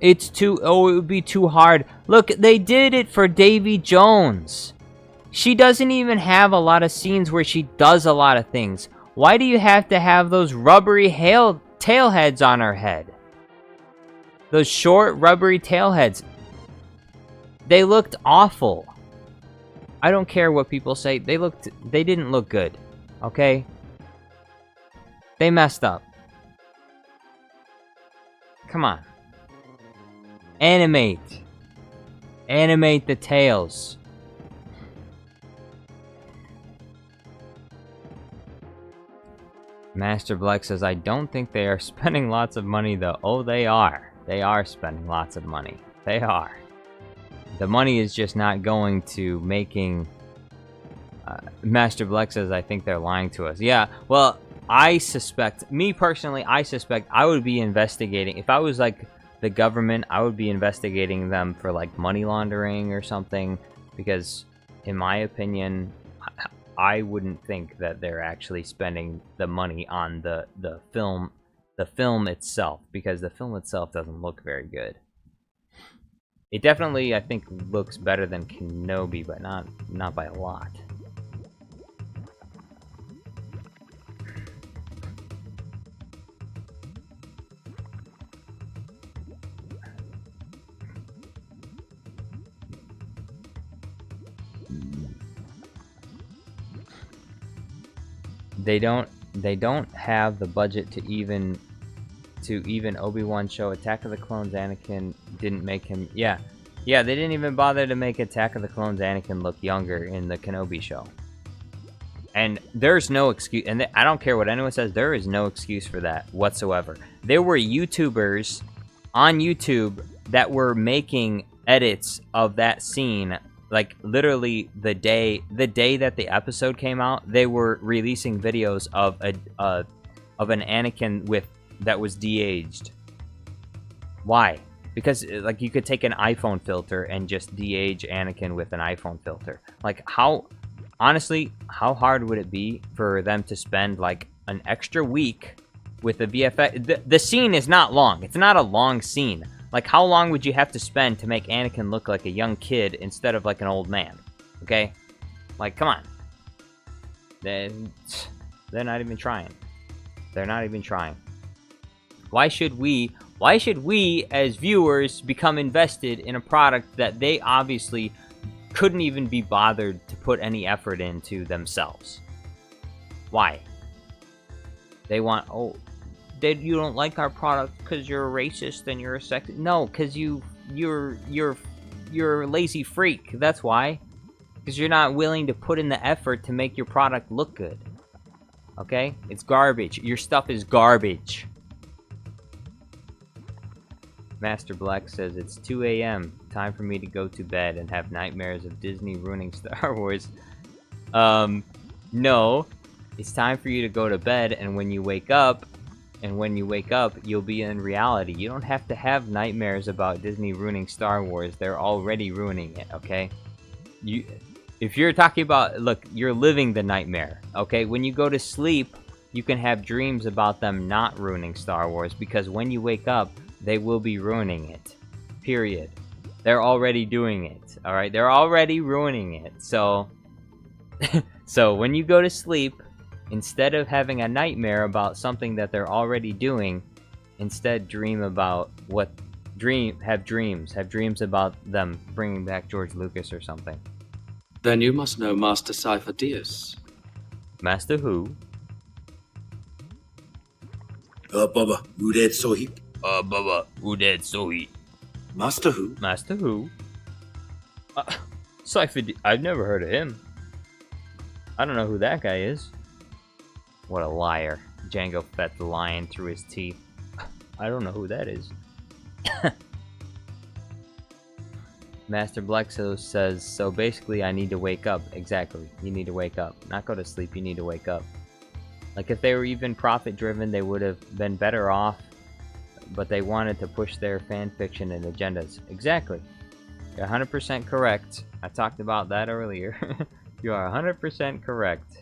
It would be too hard. Look, they did it for Davy Jones. She doesn't even have a lot of scenes where she does a lot of things. Why do you have to have those rubbery tail heads on her head? Those short, rubbery tail heads. They looked awful. I don't care what people say. They didn't look good. Okay? They messed up. Come on. Animate. Animate the tails. Master Black says, I don't think they are spending lots of money though. Oh, they are. They are spending lots of money. They are. The money is just not going to making... Master Black says, I think they're lying to us. Yeah, well, I suspect... Me personally, I suspect I would be investigating... If I was, like, the government, I would be investigating them for, like, money laundering or something. Because, in my opinion, I wouldn't think that they're actually spending the money on the film itself. Because the film itself doesn't look very good. It definitely, I think, looks better than Kenobi, but not by a lot. They don't have the budget to even Obi Wan show Attack of the Clones. Anakin didn't make him. Yeah, they didn't even bother to make Attack of the Clones Anakin look younger in the Kenobi show. And there's no excuse. And I don't care what anyone says. There is no excuse for that whatsoever. There were YouTubers on YouTube that were making edits of that scene. Like, literally, the day that the episode came out, they were releasing videos of an Anakin that was de-aged. Why? Because, like, you could take an iPhone filter and just de-age Anakin with an iPhone filter. Like, honestly, how hard would it be for them to spend, like, an extra week with the VFX? The scene is not long. It's not a long scene. Like, how long would you have to spend to make Anakin look like a young kid instead of like an old man? Okay? Like, come on. They're not even trying. They're not even trying. Why should we as viewers become invested in a product that they obviously couldn't even be bothered to put any effort into themselves? Why? They want, you don't like our product because you're a racist and you're a sexist. No, because you're a lazy freak. That's why. Because you're not willing to put in the effort to make your product look good. Okay? It's garbage. Your stuff is garbage. Master Black says, it's 2 a.m. Time for me to go to bed and have nightmares of Disney ruining Star Wars. No. It's time for you to go to bed, and when you wake up, you'll be in reality. You don't have to have nightmares about Disney ruining Star Wars. They're already ruining it, okay? If you're talking about, look, you're living the nightmare, okay? When you go to sleep, you can have dreams about them not ruining Star Wars, because when you wake up, they will be ruining it. Period. They're already doing it, alright? They're already ruining it. So, so when you go to sleep, instead of having a nightmare about something that they're already doing, instead dream about have dreams about them bringing back George Lucas or something. Then you must know Master Cypher Diaz. Master who? Baba, Udad Sohi. Baba, Udad Sohi. Master who? Master who? Cypher I've never heard of him. I don't know who that guy is. What a liar. Jango fed the lion through his teeth. I don't know who that is. Master Blexo says, so basically I need to wake up. Exactly. You need to wake up. Not go to sleep, you need to wake up. Like, if they were even profit-driven, they would have been better off. But they wanted to push their fan fiction and agendas. Exactly. You're 100% correct. I talked about that earlier. You are 100% correct.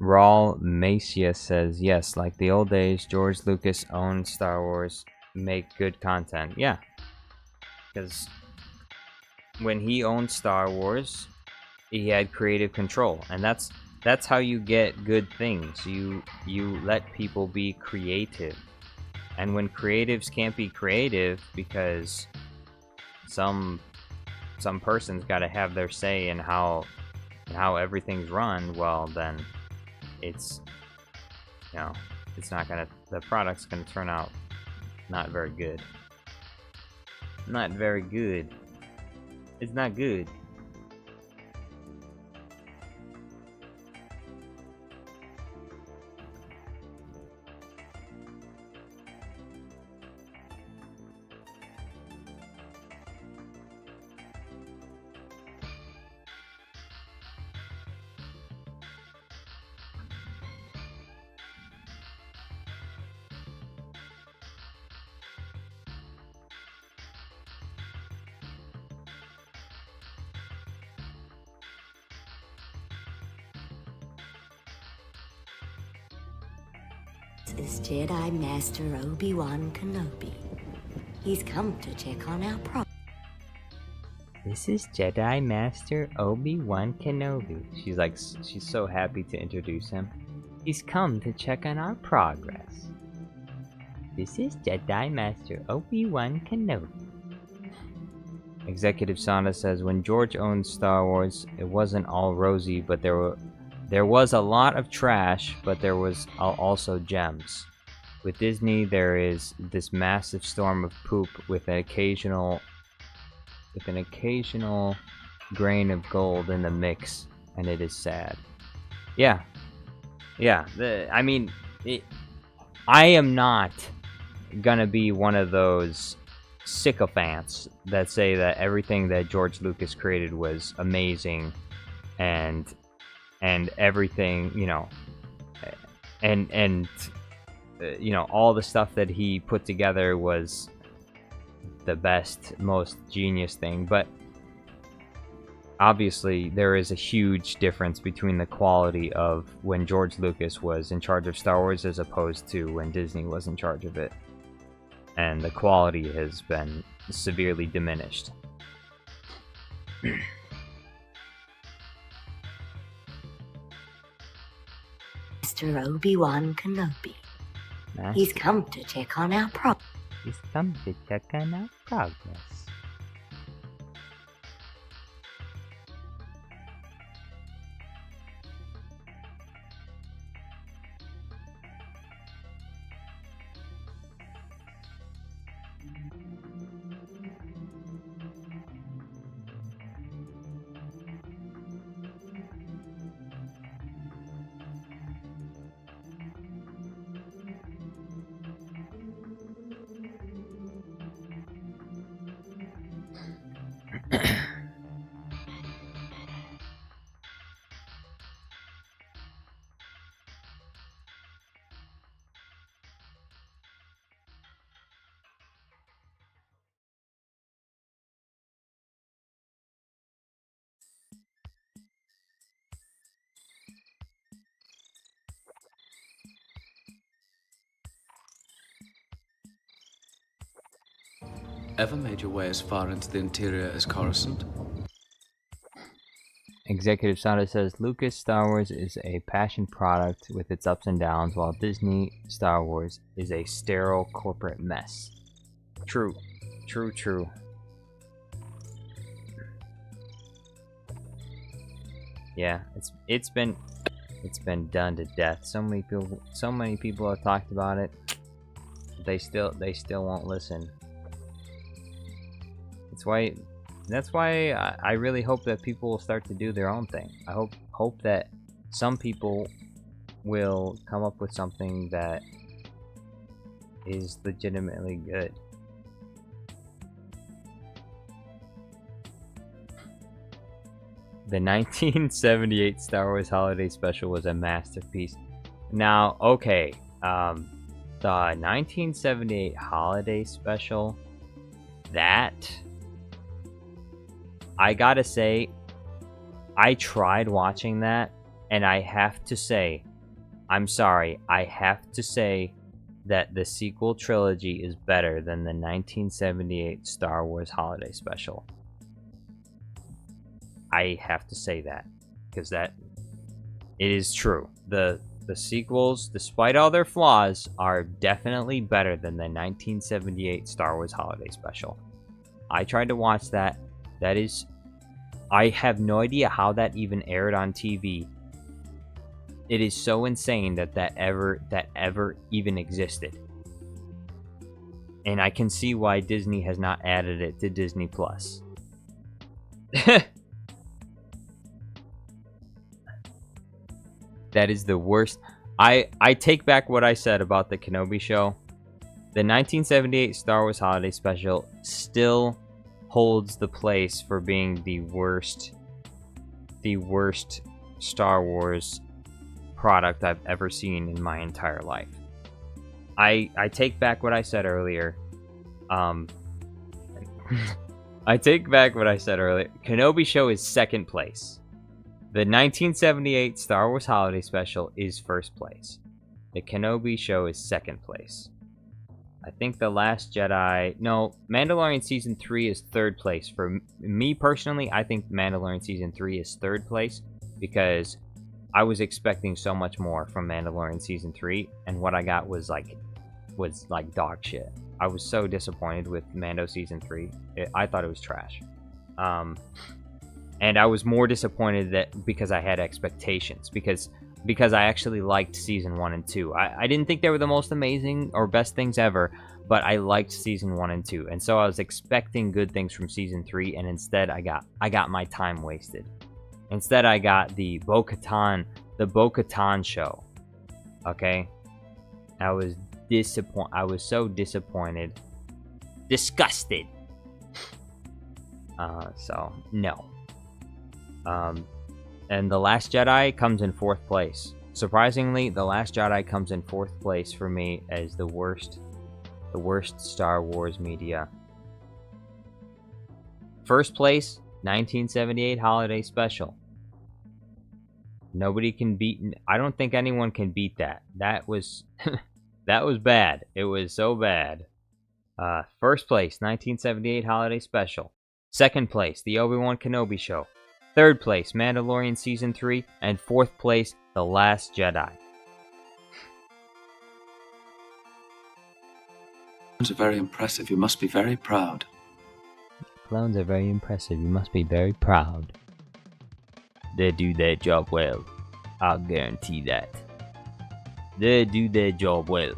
Raul Macia says, yes, like the old days, George Lucas owned Star Wars. make good content. Yeah, because when he owned Star Wars, he had creative control, and that's how you get good things. You let people be creative, and when creatives can't be creative because some person's got to have their say in how everything's run, well then it's, you know, it's not gonna, the product's gonna turn out not very good. Not very good. It's not good. This is Jedi Master Obi Wan Kenobi. He's come to check on our progress. This is Jedi Master Obi Wan Kenobi. She's so happy to introduce him. He's come to check on our progress. This is Jedi Master Obi Wan Kenobi. Executive Sonda says, when George owned Star Wars, it wasn't all rosy, but there was a lot of trash, but there was also gems. With Disney, there is this massive storm of poop with an occasional grain of gold in the mix, and it is sad. Yeah. I mean, I am not gonna be one of those sycophants that say that everything that George Lucas created was amazing, and everything, you know, and you know, all the stuff that he put together was the best, most genius thing. But obviously there is a huge difference between the quality of when George Lucas was in charge of Star Wars as opposed to when Disney was in charge of it, and the quality has been severely diminished. Master Obi Wan Kenobi. He's come to check on our progress. He's come to check on our progress. Ever made your way as far into the interior as Coruscant? Executive Sonda says, Lucas Star Wars is a passion product with its ups and downs, while Disney Star Wars is a sterile corporate mess. True. Yeah, it's been done to death. So many people have talked about it. They still won't listen. That's why I really hope that people will start to do their own thing. I hope that some people will come up with something that is legitimately good. The 1978 Star Wars Holiday Special was a masterpiece. Now, okay, the 1978 Holiday Special, that, I gotta say, I tried watching that, and I have to say, I'm sorry, I have to say that the sequel trilogy is better than the 1978 Star Wars Holiday Special. I have to say that, because that it is true. The sequels, despite all their flaws, are definitely better than the 1978 Star Wars Holiday Special. I tried to watch that. I have no idea how that even aired on TV. It is so insane that ever even existed. And I can see why Disney has not added it to Disney Plus. That is the worst. I take back what I said about the Kenobi show. The 1978 Star Wars Holiday Special still holds the place for being the worst Star Wars product I've ever seen in my entire life. I take back what I said earlier. I take back what I said earlier. Kenobi show is second place. The 1978 Star Wars Holiday Special is first place. The Kenobi show is second place. I think The Last Jedi... No, Mandalorian Season 3 is third place. For me personally, I think Mandalorian Season 3 is third place because I was expecting so much more from Mandalorian Season 3, and what I got was like dog shit. I was so disappointed with Mando Season 3. I thought it was trash. And I was more disappointed that because I had expectations, because I actually liked Season 1 and 2. I didn't think they were the most amazing or best things ever, but I liked Season 1 and 2. And so I was expecting good things from Season 3, and instead I got my time wasted. Instead I got the Bo-Katan show. Okay? I was so disappointed. Disgusted. So, no. And The Last Jedi comes in fourth place. Surprisingly, The Last Jedi comes in fourth place for me as the worst Star Wars media. First place, 1978 Holiday Special. Nobody can beat... I don't think anyone can beat that. That was... that was bad. It was so bad. First place, 1978 Holiday Special. Second place, The Obi Wan Kenobi Show. Third place, Mandalorian Season 3. And fourth place, The Last Jedi. Clones are very impressive. You must be very proud. Clones are very impressive. You must be very proud. They do their job well. I'll guarantee that. They do their job well.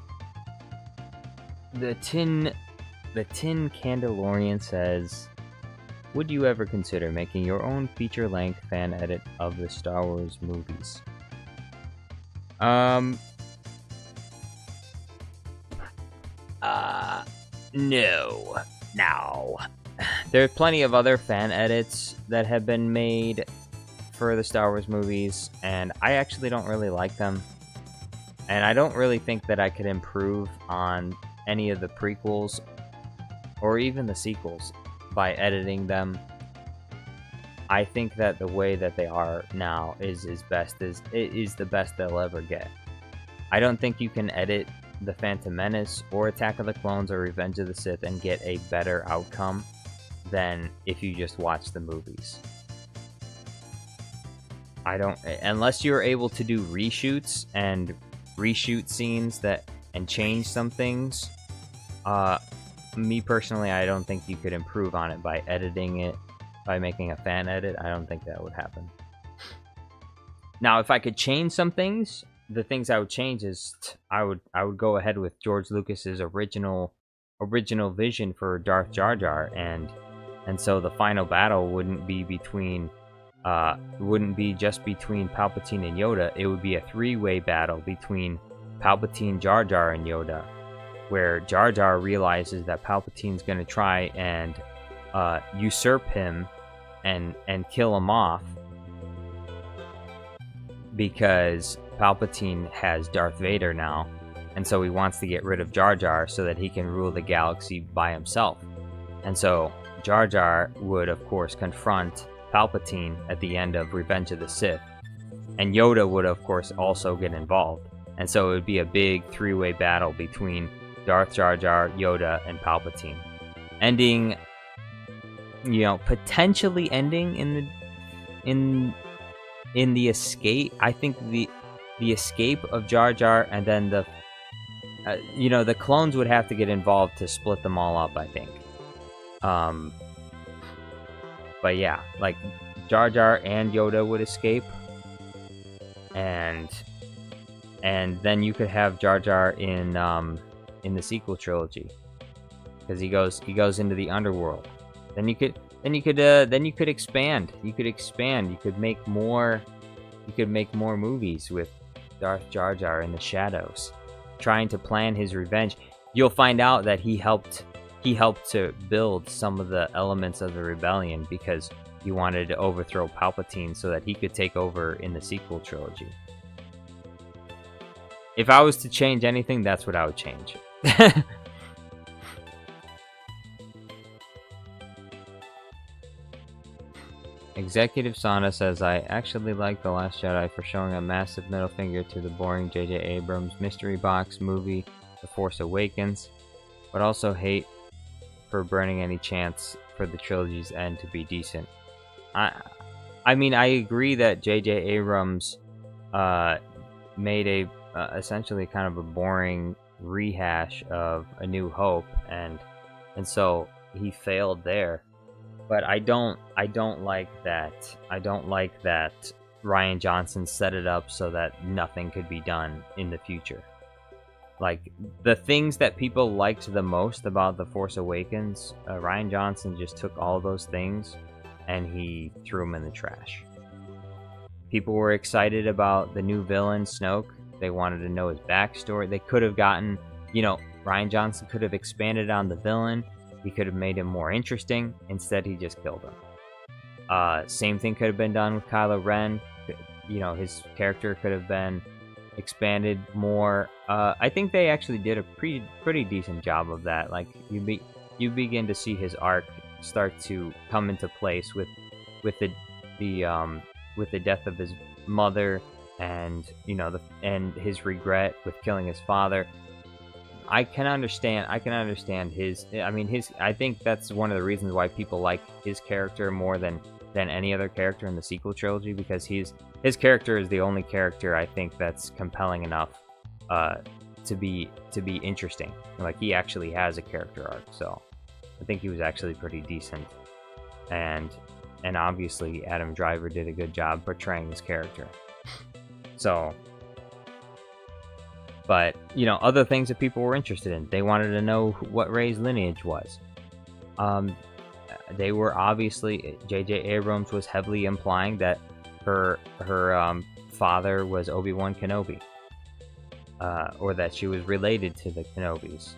The Tin Candalorian says, would you ever consider making your own feature-length fan edit of the Star Wars movies? No. There are plenty of other fan edits that have been made for the Star Wars movies, and I actually don't really like them. And I don't really think that I could improve on any of the prequels or even the sequels by editing them. I think that the way that they are now is the best they'll ever get. I don't think you can edit The Phantom Menace or Attack of the Clones or Revenge of the Sith and get a better outcome than if you just watch the movies. Unless you're able to do reshoots and reshoot scenes and change some things, me personally, I don't think you could improve on it by editing it, by making a fan edit. I don't think that would happen. Now, if I could change some things, the things I would change is I would go ahead with George Lucas's original vision for Darth Jar Jar, and so the final battle wouldn't be just between Palpatine and Yoda. It would be a three-way battle between Palpatine, Jar Jar, and Yoda, where Jar Jar realizes that Palpatine's going to try and usurp him and kill him off because Palpatine has Darth Vader now, and so he wants to get rid of Jar Jar so that he can rule the galaxy by himself. And so Jar Jar would, of course, confront Palpatine at the end of Revenge of the Sith, and Yoda would, of course, also get involved. And so it would be a big three-way battle between Darth Jar Jar, Yoda, and Palpatine. Ending, you know, potentially ending in the escape. I think the escape of Jar Jar, and then the you know, the clones would have to get involved to split them all up, I think. But yeah, like Jar Jar and Yoda would escape, and then you could have Jar Jar in the sequel trilogy, because he goes into the underworld. Then you could expand. You could make more movies with Darth Jar Jar in the shadows, trying to plan his revenge. You'll find out that he helped to build some of the elements of the rebellion because he wanted to overthrow Palpatine so that he could take over in the sequel trilogy. If I was to change anything, that's what I would change. Executive Sonda says, I actually like The Last Jedi for showing a massive middle finger to the boring J.J. Abrams mystery box movie, The Force Awakens, but also hate for burning any chance for the trilogy's end to be decent. I mean, I agree that J.J. Abrams made a essentially kind of a boring rehash of A New Hope, and so he failed there. But I don't like that. I don't like that Rian Johnson set it up so that nothing could be done in the future. Like, the things that people liked the most about The Force Awakens, Rian Johnson just took all those things and he threw them in the trash. People were excited about the new villain, Snoke. They wanted to know his backstory. They could have gotten, you know, Rian Johnson could have expanded on the villain. He could have made him more interesting. Instead, he just killed him. Same thing could have been done with Kylo Ren. You know, his character could have been expanded more. I think they actually did a pretty decent job of that. Like, you begin to see his arc start to come into place with the death of his mother, and you know, and his regret with killing his father. I can understand his. I think that's one of the reasons why people like his character more than any other character in the sequel trilogy, because his character is the only character I think that's compelling enough to be interesting. Like, he actually has a character arc, so I think he was actually pretty decent, and obviously Adam Driver did a good job portraying his character. So. But, you know, other things that people were interested in. They wanted to know what Rey's lineage was. They were obviously... J.J. Abrams was heavily implying that her father was Obi Wan Kenobi. Or that she was related to the Kenobis.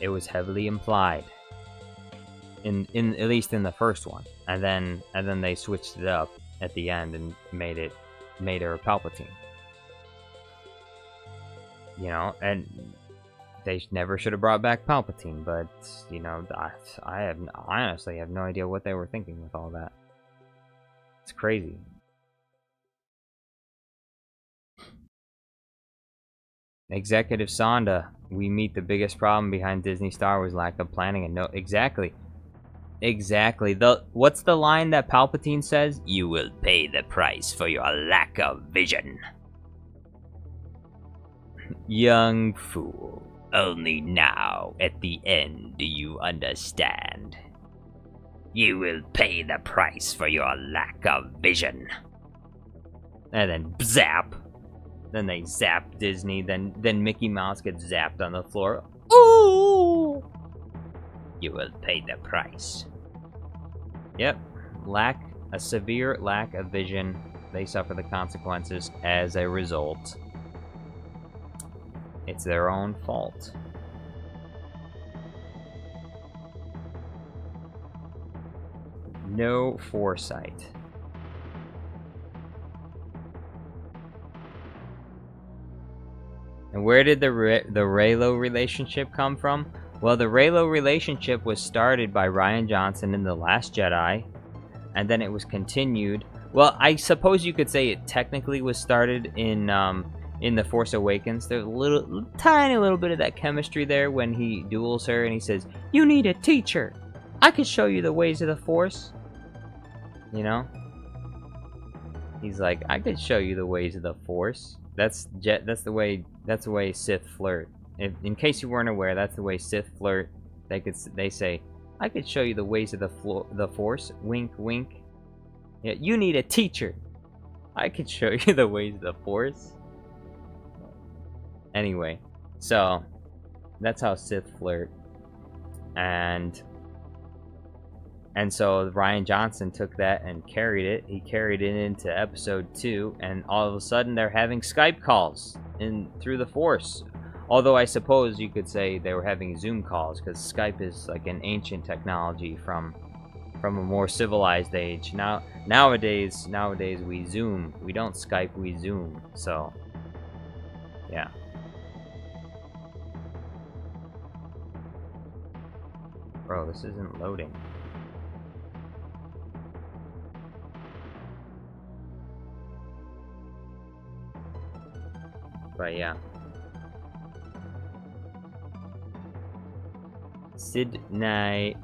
It was heavily implied. In at least in the first one. And then they switched it up at the end and made her Palpatine. You know, and they never should have brought back Palpatine, but, you know, I honestly have no idea what they were thinking with all that. It's crazy. Executive Sonda, we meet the biggest problem behind Disney Star Wars: lack of planning and no... Exactly. What's the line that Palpatine says? You will pay the price for your lack of vision. Young fool, only now, at the end, do you understand. You will pay the price for your lack of vision. And then zap. Then they zap Disney, then Mickey Mouse gets zapped on the floor. Ooh! You will pay the price. Yep, a severe lack of vision. They suffer the consequences as a result. It's their own fault. No foresight. And where did the Reylo relationship come from? Well, the Reylo relationship was started by Rian Johnson in The Last Jedi, and then it was continued Well, I suppose you could say it technically was started in The Force Awakens. There's a tiny little bit of that chemistry there when he duels her and he says, "You need a teacher. I could show you the ways of the Force." You know? He's like, "I could show you the ways of the Force." That's the way Sith flirt. In case you weren't aware, that's the way Sith flirt. They say, "I could show you the ways of the Force." Wink, wink. Yeah, you need a teacher. I could show you the ways of the Force. Anyway, so that's how Sith flirt, and so Ryan Johnson took that and carried it. He carried it into episode 2, and all of a sudden they're having Skype calls through the Force. Although I suppose you could say they were having Zoom calls, because Skype is like an ancient technology from a more civilized age. Nowadays we Zoom. We don't Skype, we Zoom. So, yeah. Bro, this isn't loading. But yeah. Sidney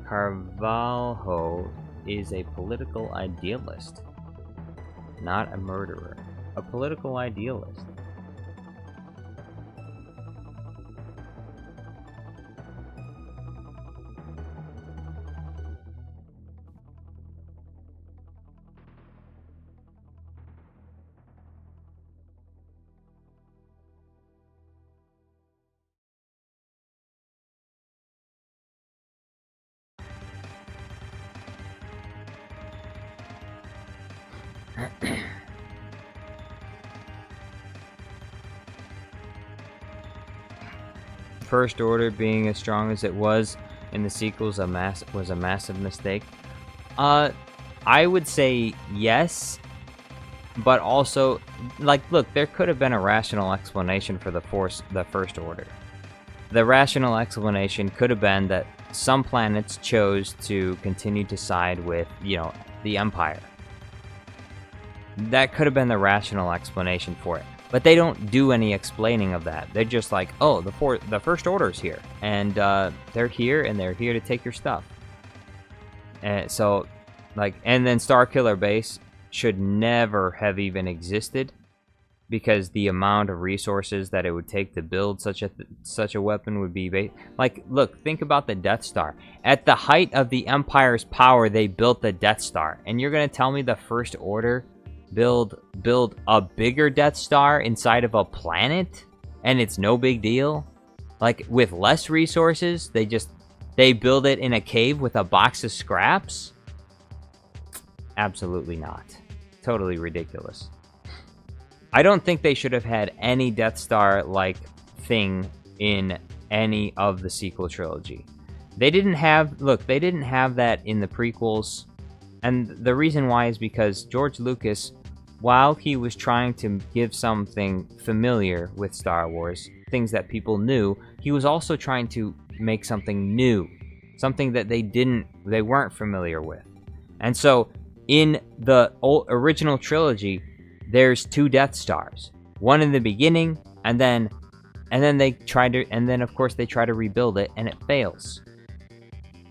Carvalho is a political idealist, not a murderer. A political idealist. First Order being as strong as it was in the sequels was a massive mistake. I would say yes, but also, like, look, there could have been a rational explanation for the First Order. The rational explanation could have been that some planets chose to continue to side with, the Empire. That could have been the rational explanation for it. But they don't do any explaining of that. They're just like, oh, the First Order's here. And they're here, and they're here to take your stuff. And so, and then Starkiller Base should never have even existed, because the amount of resources that it would take to build such a weapon would be look, think about the Death Star. At the height of the Empire's power, they built the Death Star, and you're gonna tell me the First Order build a bigger Death Star inside of a planet, and it's no big deal? Like, with less resources, they build it in a cave with a box of scraps? Absolutely not. Totally ridiculous. I don't think they should have had any Death Star-like thing in any of the sequel trilogy. They didn't have that in the prequels, and the reason why is because George Lucas, while he was trying to give something familiar with Star Wars, things that people knew, he was also trying to make something new, something that they weren't familiar with. And so, in the original trilogy, there's 2 Death Stars. One in the beginning, and then of course they try to rebuild it, and it fails.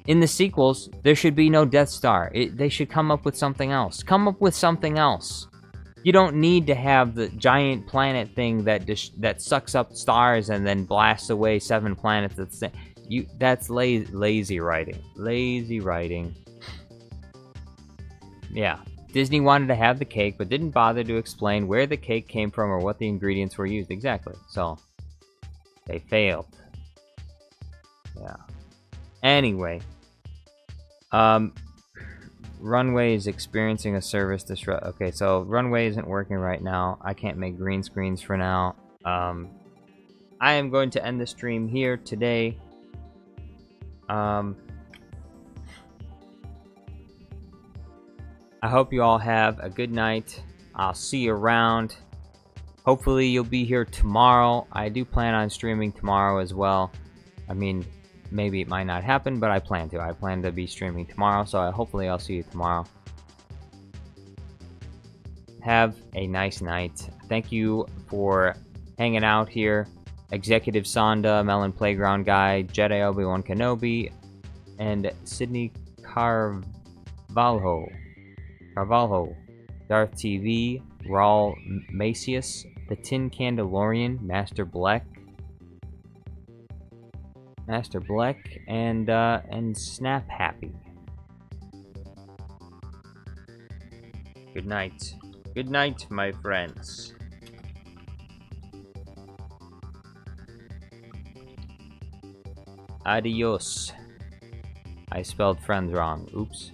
In the sequels, there should be no Death Star. They should come up with something else. Come up with something else. You don't need to have the giant planet thing that sucks up stars and then blasts away 7 planets. That's lazy writing. Lazy writing. Yeah. Disney wanted to have the cake, but didn't bother to explain where the cake came from or what the ingredients were used. Exactly. So, they failed. Yeah. Anyway. Runway is experiencing a service disrupt. Okay, so Runway isn't working right now. I can't make green screens for now. I am going to end the stream here today. I hope you all have a good night. I'll see you around. Hopefully you'll be here tomorrow. I do plan on streaming tomorrow as well. I mean, maybe it might not happen, but I plan to. I plan to be streaming tomorrow, so hopefully I'll see you tomorrow. Have a nice night. Thank you for hanging out here. Executive Sonda, Melon Playground Guy, Jedi Obi Wan Kenobi, and Sydney Carvalho, Darth TV, Raul Macius, The Tin Candalorian, Master Black, and Snap Happy. Good night. Good night, my friends. Adios. I spelled friends wrong. Oops.